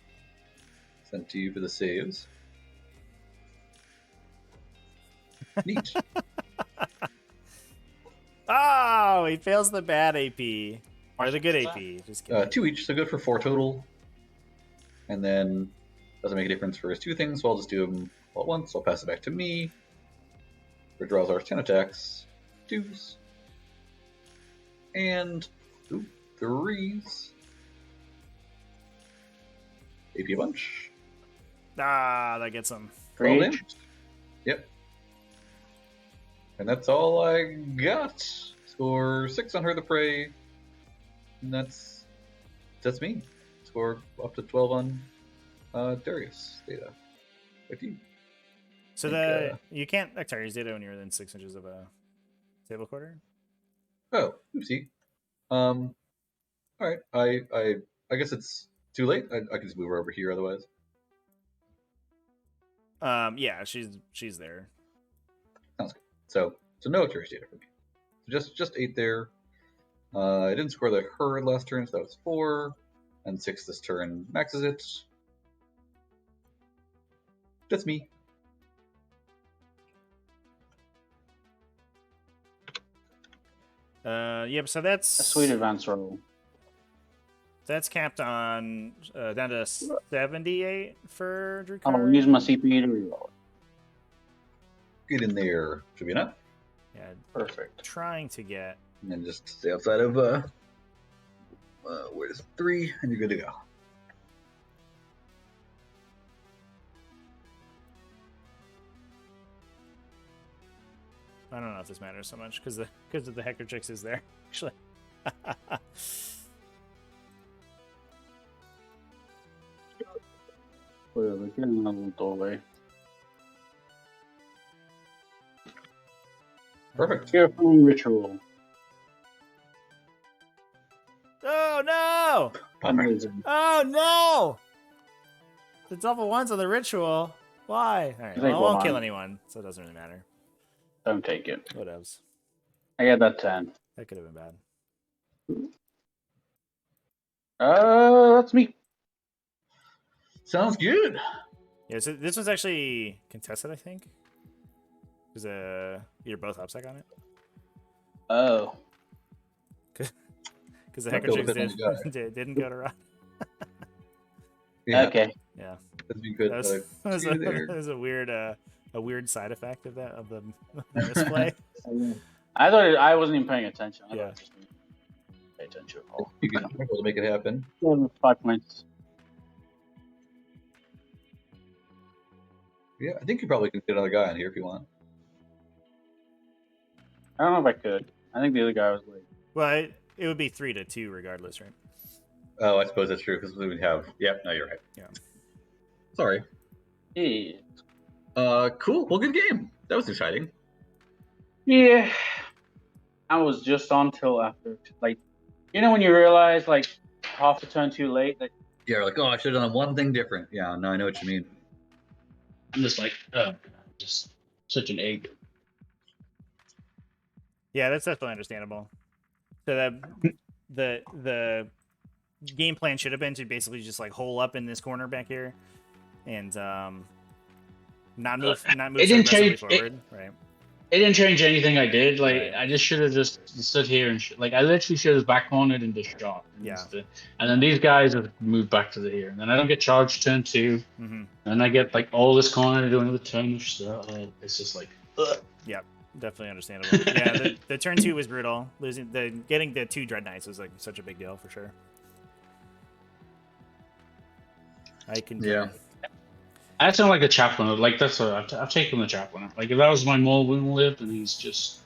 Sent to you for the saves. Neat. Oh, he fails the bad AP. Or the good AP. Just kidding. 2 each, so good for 4 total. And then doesn't make a difference for his 2 things, so I'll just do them all at once. I'll pass it back to me. For Drowsar's 10 attacks. 2s. And 3s. AP a bunch. Ah, that gets him. 12 Rage. damage. Yep. And that's all I got. Score 6 on Her the Prey. And that's me. Score up to 12 on Darius data. Back to you. So Think, you can't Actarius data when you're within 6 inches of a table quarter? Oh, oopsie. All right. I guess it's too late. I can just move her over here otherwise. Yeah, she's there. Sounds good. So no Actarius data for me. So just 8 there. I didn't score the Her last turn, so that was 4. And 6 this turn maxes it. That's me. Yep, so that's A sweet advance roll. that's capped on down to 78 for Drukhari. I'll use my CP to reroll. Get in there. Should be enough. Yeah, Perfect. trying to get. And then just stay outside of where's 3, and you're good to go. I don't know if this matters so much because the Hecker Chicks is there actually. Whatever, get in a little doorway. Perfect. Fearful ritual. Oh no! Amazing. Oh no! The double ones on the ritual. Why? All right, Take well, I won't kill one. anyone, so it doesn't really matter. Don't take it. Whatevs. I get that 10. That could have been bad. That's me. Sounds good. Yeah, so this was actually contested, I think. Because you're both upsec on it. Oh. Because the Don't hacker go chicks with it on the didn't go to Rod. Yeah, Okay. Yeah, that'd be good. that was, that was a weird side effect of the misplay. I thought I wasn't even paying attention. I Yeah. thought I just didn't pay attention at all. You can able to make it happen. 5 points. Yeah, I think you probably can get another guy on here if you want. I don't know if I could. I think the other guy was like. Well, it would be 3-2 regardless, right? Oh, I suppose that's true because we would have. Yep, no, you're right. Yeah. Sorry. Yeah. Cool. Well, good game. That was exciting. Yeah. I was just on till after. Like, you know when you realize like half a turn too late that Yeah, like, oh, I should have done one thing different. Yeah, no, I know what you mean. I'm just like, just such an egg. Yeah, that's definitely understandable. So that the game plan should have been to basically just like hole up in this corner back here, and not move It so didn't aggressively change- forward, right? It didn't change anything I did. Like Right. I just should have just stood here and like I literally should have back on it and just shot. And Yeah. and then these guys have moved back to the here, and then I don't get charged turn 2, Mm-hmm. and I get like all this corner to do another turn of stuff. It's just like, ugh. Definitely understandable. Yeah, the turn 2 was brutal. Getting the 2 Dread Knights was like such a big deal for sure. I can. Yeah. I sound like a chaplain. Like that's what I've taken the chaplain. Like if that was my Maul Wound Live, and he's just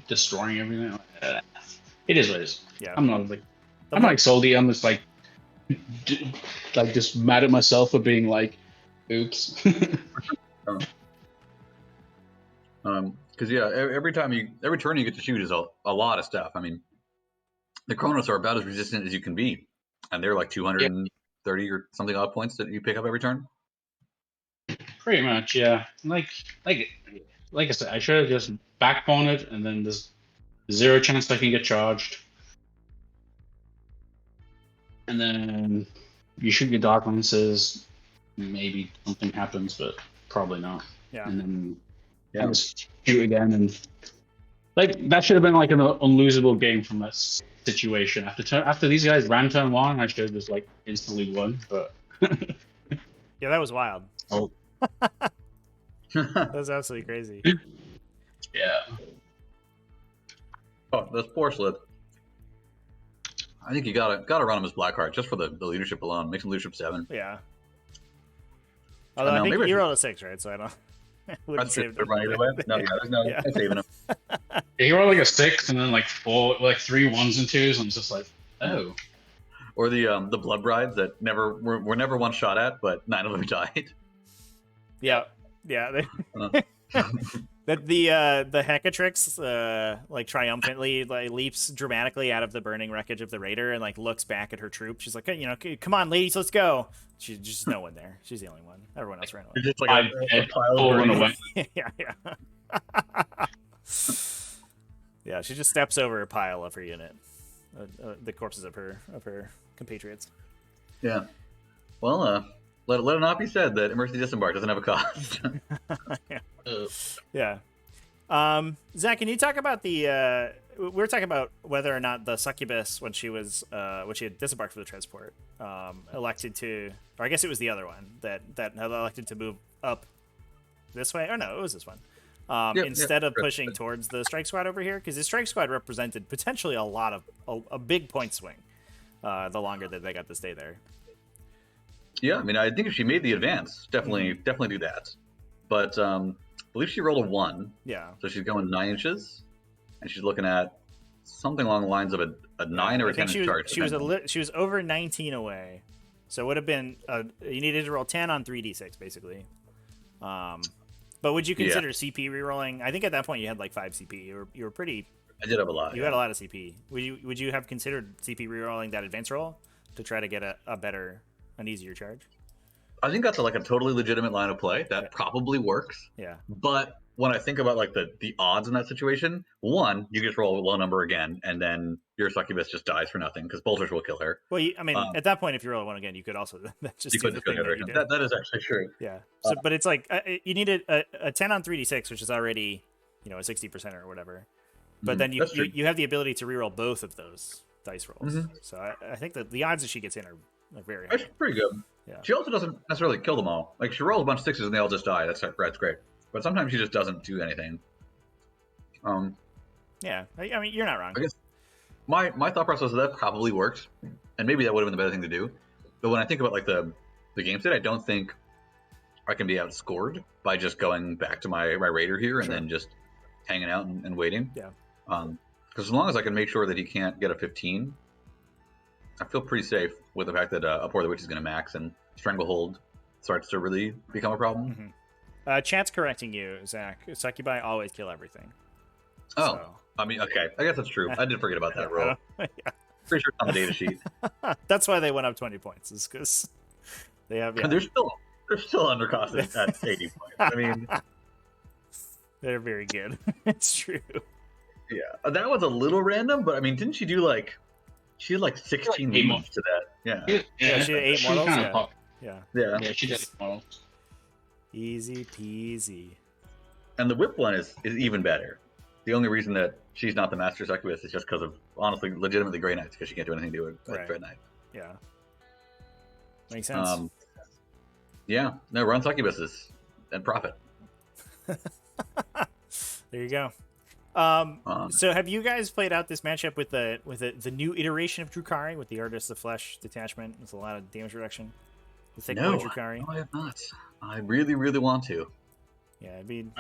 destroying everything. It is what it is. Yeah. I'm not like Soldy. I'm just like just mad at myself for being like, oops. Because yeah, every turn you get to shoot is a lot of stuff. I mean, the Chronos are about as resistant as you can be, and they're like 230 or something odd points that you pick up every turn. Pretty much, yeah. Like I said, I should have just back on it, and then there's 0 chance I can get charged. And then you shoot your Dark Lances, maybe something happens, but probably not. Yeah. And then Yeah. just shoot again, and like that should have been like an unlosable game from that situation. After these guys ran turn 1, I should have just like instantly won. But Yeah, that was wild. oh That was absolutely crazy. yeah. Oh, this poor slip. I think you gotta run him as Blackheart just for the leadership alone. Makes him leadership 7. Yeah. Although I know, think maybe you rolled a 6, right? So I don't. Wouldn't That's save it. Either way. No, yeah, there's no Yeah. saving him. He rolled like a 6 and then like 4, like 3 1s and 2s, and it's just like, oh. Or the Blood Brides that were never one shot at, but 9 of them died. Yeah. Yeah. That the Hecatrix like triumphantly like leaps dramatically out of the burning wreckage of the raider and like looks back at her troop. She's like, come on, ladies, let's go. She's just no one there. She's the only one. Everyone else ran away. It's just like a pile of Run burning. away. Yeah. Yeah, she just steps over a pile of her unit, the corpses of her compatriots. Yeah. Well, let it not be said that Emergency Disembark doesn't have a cost. Yeah. Zach, can you talk about the? We were talking about whether or not the succubus, when she had disembarked for the transport, elected to, or I guess it was the other one that had elected to move up this way. Or no, it was this one. Instead of pushing towards the strike squad over here, because the strike squad represented potentially a big point swing. The longer that they got to stay there. Yeah, I mean, I think if she made the advance, definitely do that. But I believe she rolled a 1. Yeah. So she's going 9 inches, and she's looking at something along the lines of a 9 or a 10 inch charge. She was over 19 away, so it would have been you needed to roll 10 on 3d6 basically. But would you consider CP rerolling? I think at that point you had like 5 CP. You were pretty. I did have a lot. You had a lot of CP. Would you have considered CP rerolling that advance roll to try to get an easier charge. I think that's like a totally legitimate line of play. That probably works. Yeah. But when I think about like the odds in that situation, one, you just roll a low number again, and then your succubus just dies for nothing because bolters will kill her. Well, at that point, if you roll a 1 again, you could also just do the thing that you did. That is actually true. Yeah. So, but it's like you need a 10 on 3d6, which is already a 60% or whatever. But then you have the ability to reroll both of those dice rolls. So I think that the odds that she gets in are very high. That's pretty good. Yeah. She also doesn't necessarily kill them all. Like she rolls a bunch of 6s and they all just die. That's great. But sometimes she just doesn't do anything. Yeah, I mean you're not wrong. I guess my thought process is that probably works, and maybe that would have been the better thing to do. But when I think about like the game state, I don't think I can be outscored by just going back to my raider here and then just hanging out and waiting. Yeah. Because as long as I can make sure that he can't get a 15, I feel pretty safe with the fact that Abhor the Witch is going to max and Stranglehold starts to really become a problem. Chat's correcting you, Zach. Succubi always kill everything. Oh, so. I mean, okay. I guess that's true. I did forget about that rule. Yeah. Pretty sure it's on the data sheet. That's why they went up 20 points, is because they have. Yeah. They're still undercosted at 80 points. I mean, they're very good. It's true. Yeah, that was a little random, but I mean, didn't she do like? She had like 16 moves to that. Yeah, she had 8 models. Yeah, she did 8 models. Easy peasy. And the whip one is even better. The only reason that she's not the master succubus is just because of honestly, legitimately Grey Knights, because she can't do anything to do with Dread Knight. Yeah, makes sense. Yeah, no, run succubuses and profit. There you go. So have you guys played out this matchup with the new iteration of Drukhari with the Artist of Flesh detachment with a lot of damage reduction? The thick boy Drukhari? No, I have not. I really, really want to. Yeah, I mean,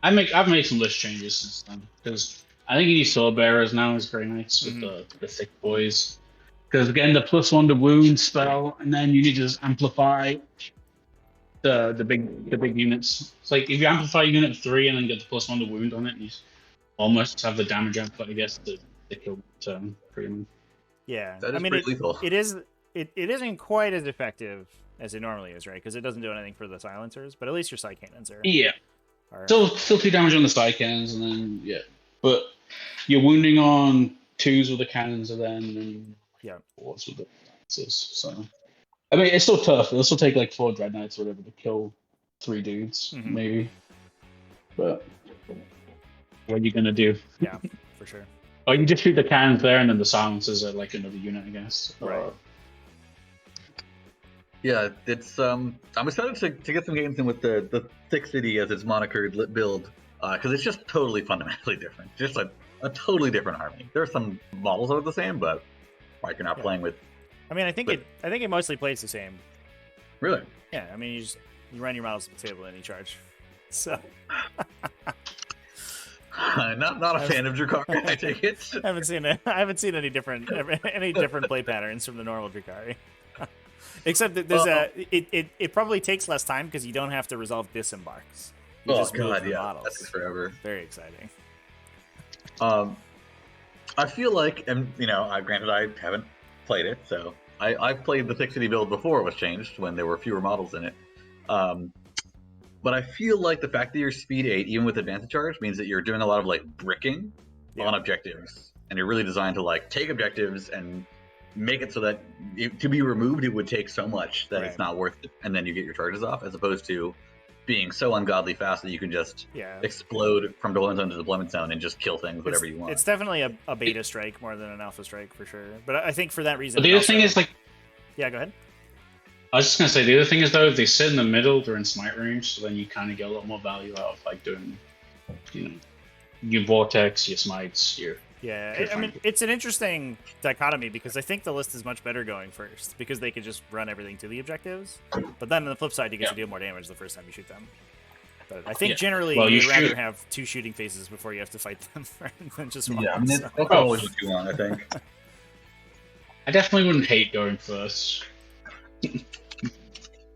I've made some list changes since then because I think you need sword bearers now as Grey Knights with the thick boys. Because again, the +1 to wound spell, and then you need to just amplify the big units. It's like if you amplify unit 3 and then get the +1 to wound on it, you almost have the damage output, I guess, to kill turn pretty much. Yeah, that is pretty lethal. It isn't quite as effective as it normally is, right? Because it doesn't do anything for the silencers, but at least your side cannons are. Yeah. Still 2 damage on the side cannons, and then but you're wounding on 2s with the cannons, and then 4s with the lances. So I mean, it's still tough. It'll still take like 4 Dread Knights or whatever to kill 3 dudes, maybe. But what are you gonna do? Yeah, for sure. Oh, you just shoot the cannons there, and then the silencers are like another unit, I guess. Right. Yeah, it's I'm excited to get some games in with the Thick City as its monikered build, because it's just totally fundamentally different. Just like a totally different army. There are some models that are the same, but like you're not playing with. I mean, I think it mostly plays the same. Really? Yeah, I mean, you run your models to the table and you charge. So. not a fan of Drukhari, I take it. I haven't seen any different play patterns from the normal Drukhari. Except that there's it probably takes less time because you don't have to resolve disembarks. You just move the models. That takes forever. Very exciting. I feel like, and granted I haven't played it, so I've played the Thick City build before it was changed when there were fewer models in it. But I feel like the fact that you're speed 8, even with advantage charge, means that you're doing a lot of like bricking on objectives, and you're really designed to like take objectives and make it so that to be removed it would take so much that it's not worth it, and then you get your charges off, as opposed to being so ungodly fast that you can just explode from deployment zone to deployment zone and just kill things whatever you want. It's definitely a beta strike more than an alpha strike for sure. But I think for that reason. But the other thing is like. Yeah, go ahead. I was just gonna say the other thing is though, if they sit in the middle, they're in smite range, so then you kind of get a lot more value out of like doing, your vortex, your smites, your. Yeah, I mean, it's an interesting dichotomy because I think the list is much better going first because they could just run everything to the objectives. But then on the flip side, you get to deal more damage the first time you shoot them. But I think generally you'd rather have 2 shooting phases before you have to fight them than just one. Yeah, I mean, that's always what you want, I think. I definitely wouldn't hate going first.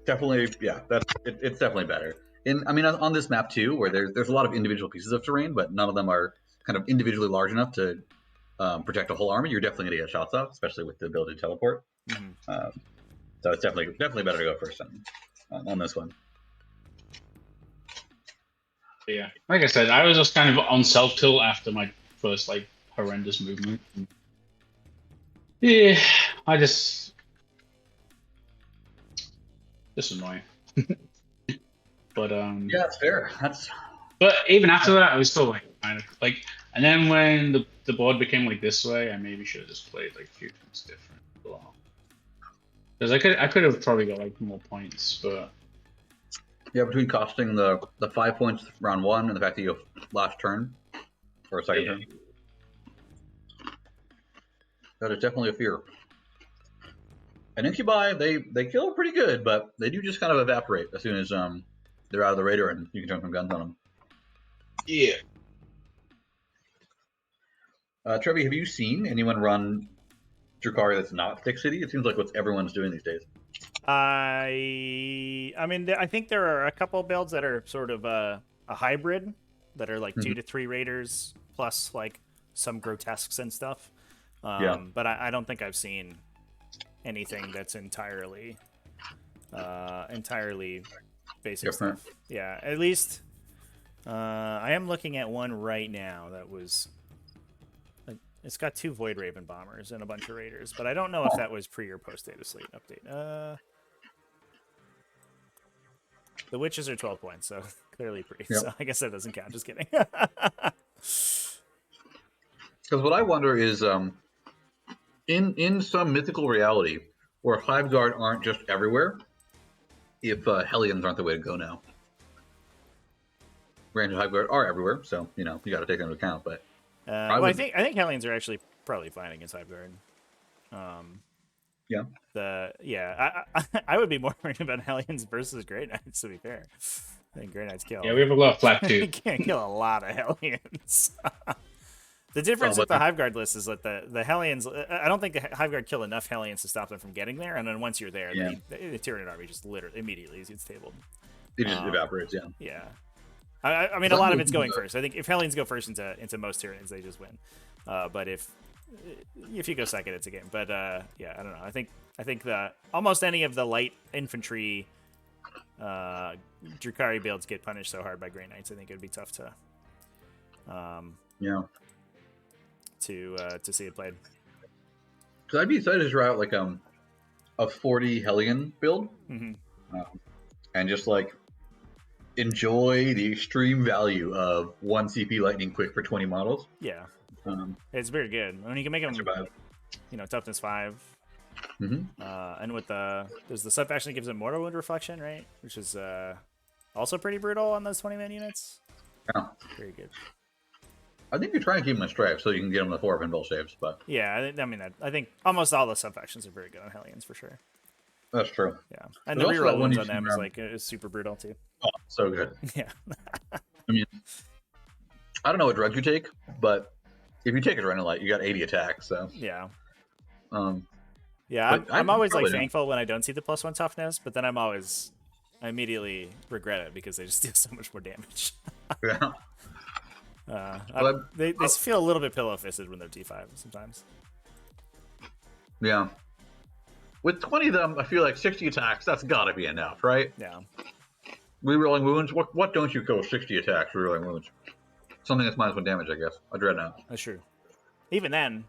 Definitely, yeah, it's definitely better. And I mean, on this map too, where there's a lot of individual pieces of terrain, but none of them are kind of individually large enough to protect a whole army, you're definitely going to get shots off, especially with the ability to teleport. So it's definitely better to go first on this one. But yeah, like I said, I was just kind of on self tilt after my first like horrendous movement. Yeah, I just annoying. But Yeah, it's fair. That's but even after that, I was still like kind of like. And then when the board became like this way, I maybe should have just played like a few things different. Because I could have probably got like more points, but yeah, between costing the 5 points round 1 and the fact that you have last turn or a second turn, that is definitely a fear. And Incubi, they kill pretty good, but they do just kind of evaporate as soon as they're out of the radar and you can turn some guns on them. yeah. Trevi, have you seen anyone run Drukhari that's not Thick City? It seems like what everyone's doing these days. I mean, I think there are a couple builds that are sort of a hybrid that are like 2 to 3 raiders plus like some grotesques and stuff. But I don't think I've seen anything that's entirely basic Different. stuff. Yeah, at least I am looking at one right now that was. It's got 2 Void Raven bombers and a bunch of raiders, but I don't know if that was pre or post data slate update. The witches are 12 points, so clearly pre. Yep. So I guess that doesn't count. Just kidding. Because what I wonder is, in some mythical reality where Hive Guard aren't just everywhere, if Hellions aren't the way to go now. Granted, Hive Guard are everywhere, so you got to take that into account. But well, I think Hellions are actually probably fine against Hive Guard. I would be more worried about Hellions versus Grey Knights, to be fair. I think Grey Knights kill. Yeah, we have a lot of flat too. You can't kill a lot of Hellions. The difference with the Hive Guard list is that the Hellions, I don't think the Hive Guard kill enough Hellions to stop them from getting there, and then once you're there, the Tyranid army just literally immediately gets tabled. It just evaporates, yeah. Yeah. I mean, a lot of it's going first. I think if Hellions go first into most Tyranids, they just win. But if you go second, it's a game. But yeah, I don't know. I think the almost any of the light infantry Drukhari builds get punished so hard by Grey Knights. I think it'd be tough to to see it played. Because I'd be excited to try out like a 40 Hellion build, and just like enjoy the extreme value of 1 CP lightning quick for 20 models. Yeah, it's very good. I mean, you can make them, toughness 5. And with there's the sub faction that gives it mortal wound reflection, right? Which is also pretty brutal on those 20-man units. Yeah, very good. I think you're trying to keep them in strife so you can get them the 4 pinball saves, but yeah, I think almost all the sub factions are very good on Hellions for sure. That's true. Yeah, and the reroll wounds on them is super brutal too. Oh, so good. Yeah. I mean, I don't know what drugs you take, but if you take Adrenalite, you got 80 attacks. So yeah. Yeah, I'm always like thankful when I don't see the +1 toughness, but then I immediately regret it because they just deal so much more damage. Yeah. They feel a little bit pillow-fisted when they're T5 sometimes. Yeah. With 20 of them, I feel like 60 attacks, that's got to be enough, right? Yeah. Rerolling wounds, what don't you kill with 60 attacks, rerolling wounds? Something that's -1 damage, I guess. A Dreadnought. That's true. Even then,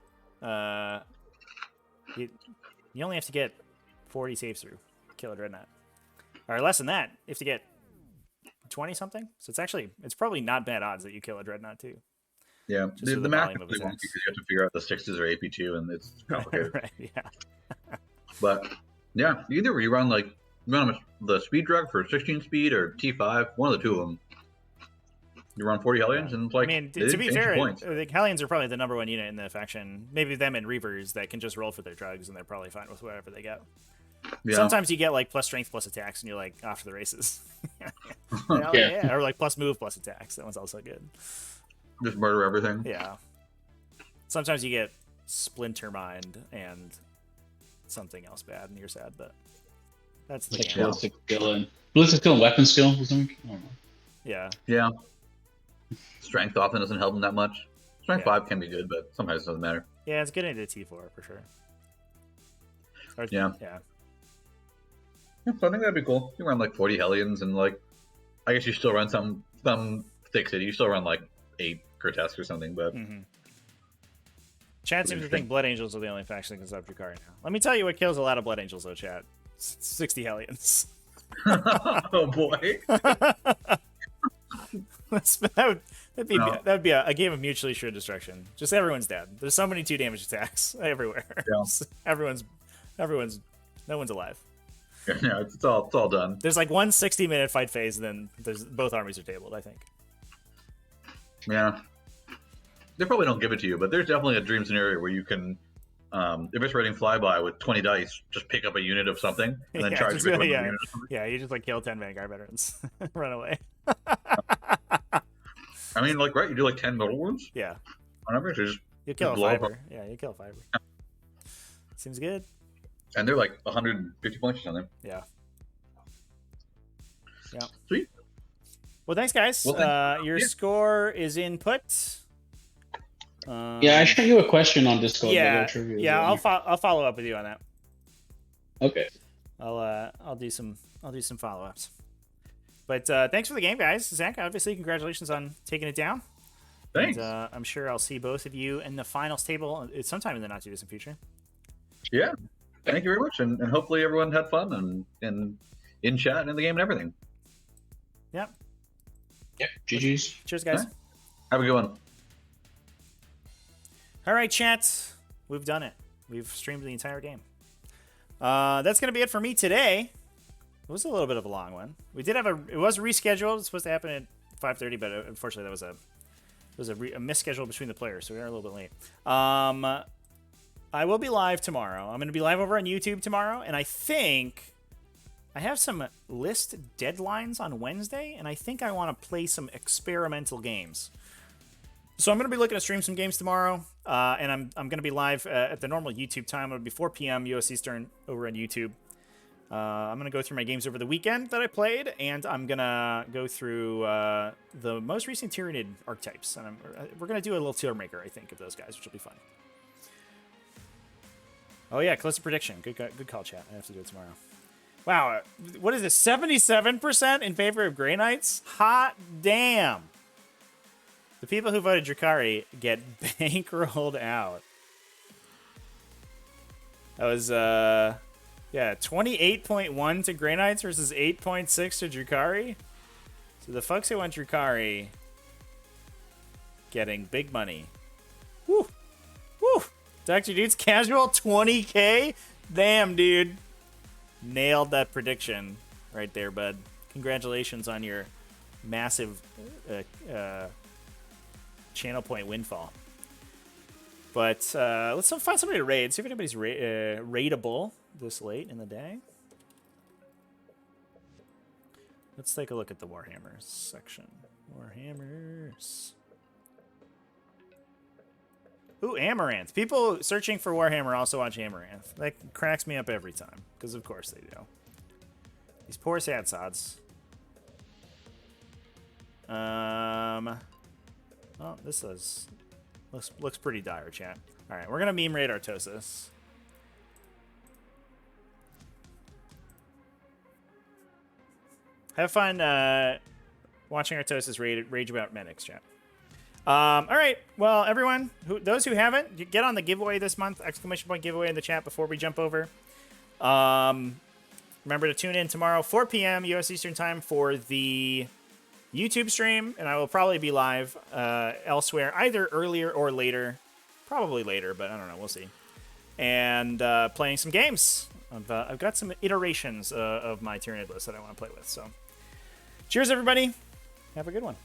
you only have to get 40 saves through. Kill a Dreadnought. Or less than that, you have to get 20-something. So it's probably not bad odds that you kill a Dreadnought, too. Yeah, the math is really wonky because you have to figure out the 6s or AP2, and it's complicated. Right, yeah. But, yeah, either you run the speed drug for 16 speed or T5, one of the two of them. You run 40 Hellions, and it's like, I mean, to be fair, the Hellions are probably the #1 unit in the faction. Maybe them and Reavers that can just roll for their drugs, and they're probably fine with whatever they get. Yeah. Sometimes you get like plus strength plus attacks, and you're like off to the races. Yeah. Or like plus move plus attacks. That one's also good. Just murder everything. Yeah. Sometimes you get Splinter Mind and something else bad, and you're sad, but that's the game. Ballistic skill and weapon skill or something? I don't know. Yeah. Yeah. Strength often doesn't help them that much. Strength 5 can be good, but sometimes it doesn't matter. Yeah, it's getting into T4 for sure. Or, Yeah. Yeah. Yeah, so I think that'd be cool. You run like 40 Hellions, and like, I guess you still run some thick city. You still run like 8 Grotesque or something, but Chad seems to think Blood Angels are the only faction that can stop Drukhari now. Let me tell you what kills a lot of Blood Angels, though, Chad. 60 Hellions. oh boy. that would be a game of mutually assured destruction. Just everyone's dead. There's so many 2 damage attacks everywhere. Yeah. No one's alive. Yeah, it's all done. There's like one 60-minute fight phase, and then both armies are tabled, I think. Yeah. They probably don't give it to you, but there's definitely a dream scenario where you can, if it's rating flyby with 20 dice, just pick up a unit of something and then charge it. Yeah, you just like kill 10 Vanguard veterans, run away. I mean, like, right? You do like 10 middle wounds? Yeah. On average, You kill a fiber. Yeah, you kill a fiber. Seems good. And they're like 150 points or something. Yeah. Yeah. Sweet. Well, thanks, guys. Well, your score is input. Yeah, I sent you a question on Discord. Yeah. I'll follow up with you on that. Okay. I'll do some follow-ups. But thanks for the game, guys. Zach, obviously, congratulations on taking it down. Thanks. And, I'm sure I'll see both of you in the finals table sometime in the not-too-distant future. Yeah. Thank you very much, and hopefully everyone had fun and in chat and in the game and everything. Yep. Yep. GG's. Cheers, guys. Yeah. Have a good one. All right, chat. We've done it. We've streamed the entire game. That's going to be it for me today. It was a little bit of a long one. It was rescheduled. It's supposed to happen at 5:30, but unfortunately that was a misschedule between the players, so we were a little bit late. I will be live tomorrow. I'm going to be live over on YouTube tomorrow, and I think I have some list deadlines on Wednesday, and I think I want to play some experimental games. So I'm going to be looking to stream some games tomorrow, and I'm going to be live at the normal YouTube time. It'll be 4 p.m. US Eastern over on YouTube. I'm going to go through my games over the weekend that I played, and I'm going to go through the most recent Tyranid archetypes. And we're going to do a little tier maker, I think, of those guys, which will be fun. Oh, yeah, close to prediction. Good call, chat. I have to do it tomorrow. Wow, what is this? 77% in favor of Grey Knights? Hot damn. The people who voted Drukhari get bankrolled out. That was, 28.1 to Grey Knights versus 8.6 to Drukhari. So the folks who went Drukhari getting big money. Woo! Woo! Dr. Dude's casual 20K? Damn, dude. Nailed that prediction right there, bud. Congratulations on your massive channel point windfall. But let's find somebody to raid. See if anybody's raidable this late in the day. Let's take a look at the Warhammers section. Warhammers. Ooh, Amaranth. People searching for Warhammer also watch Amaranth. That cracks me up every time, because of course they do. These poor sad sods. Oh, this looks pretty dire, chat. All right, we're gonna meme raid Artosis. Have fun watching Artosis rage about medics, chat. All right, well, everyone, those who haven't, get on the giveaway this month, exclamation point giveaway in the chat before we jump over. Remember to tune in tomorrow, 4 p.m. U.S. Eastern Time for the YouTube stream, and I will probably be live elsewhere, either earlier or later. Probably later, but I don't know. We'll see. And playing some games. I've got some iterations of my Tyranid list that I want to play with. So, cheers, everybody. Have a good one.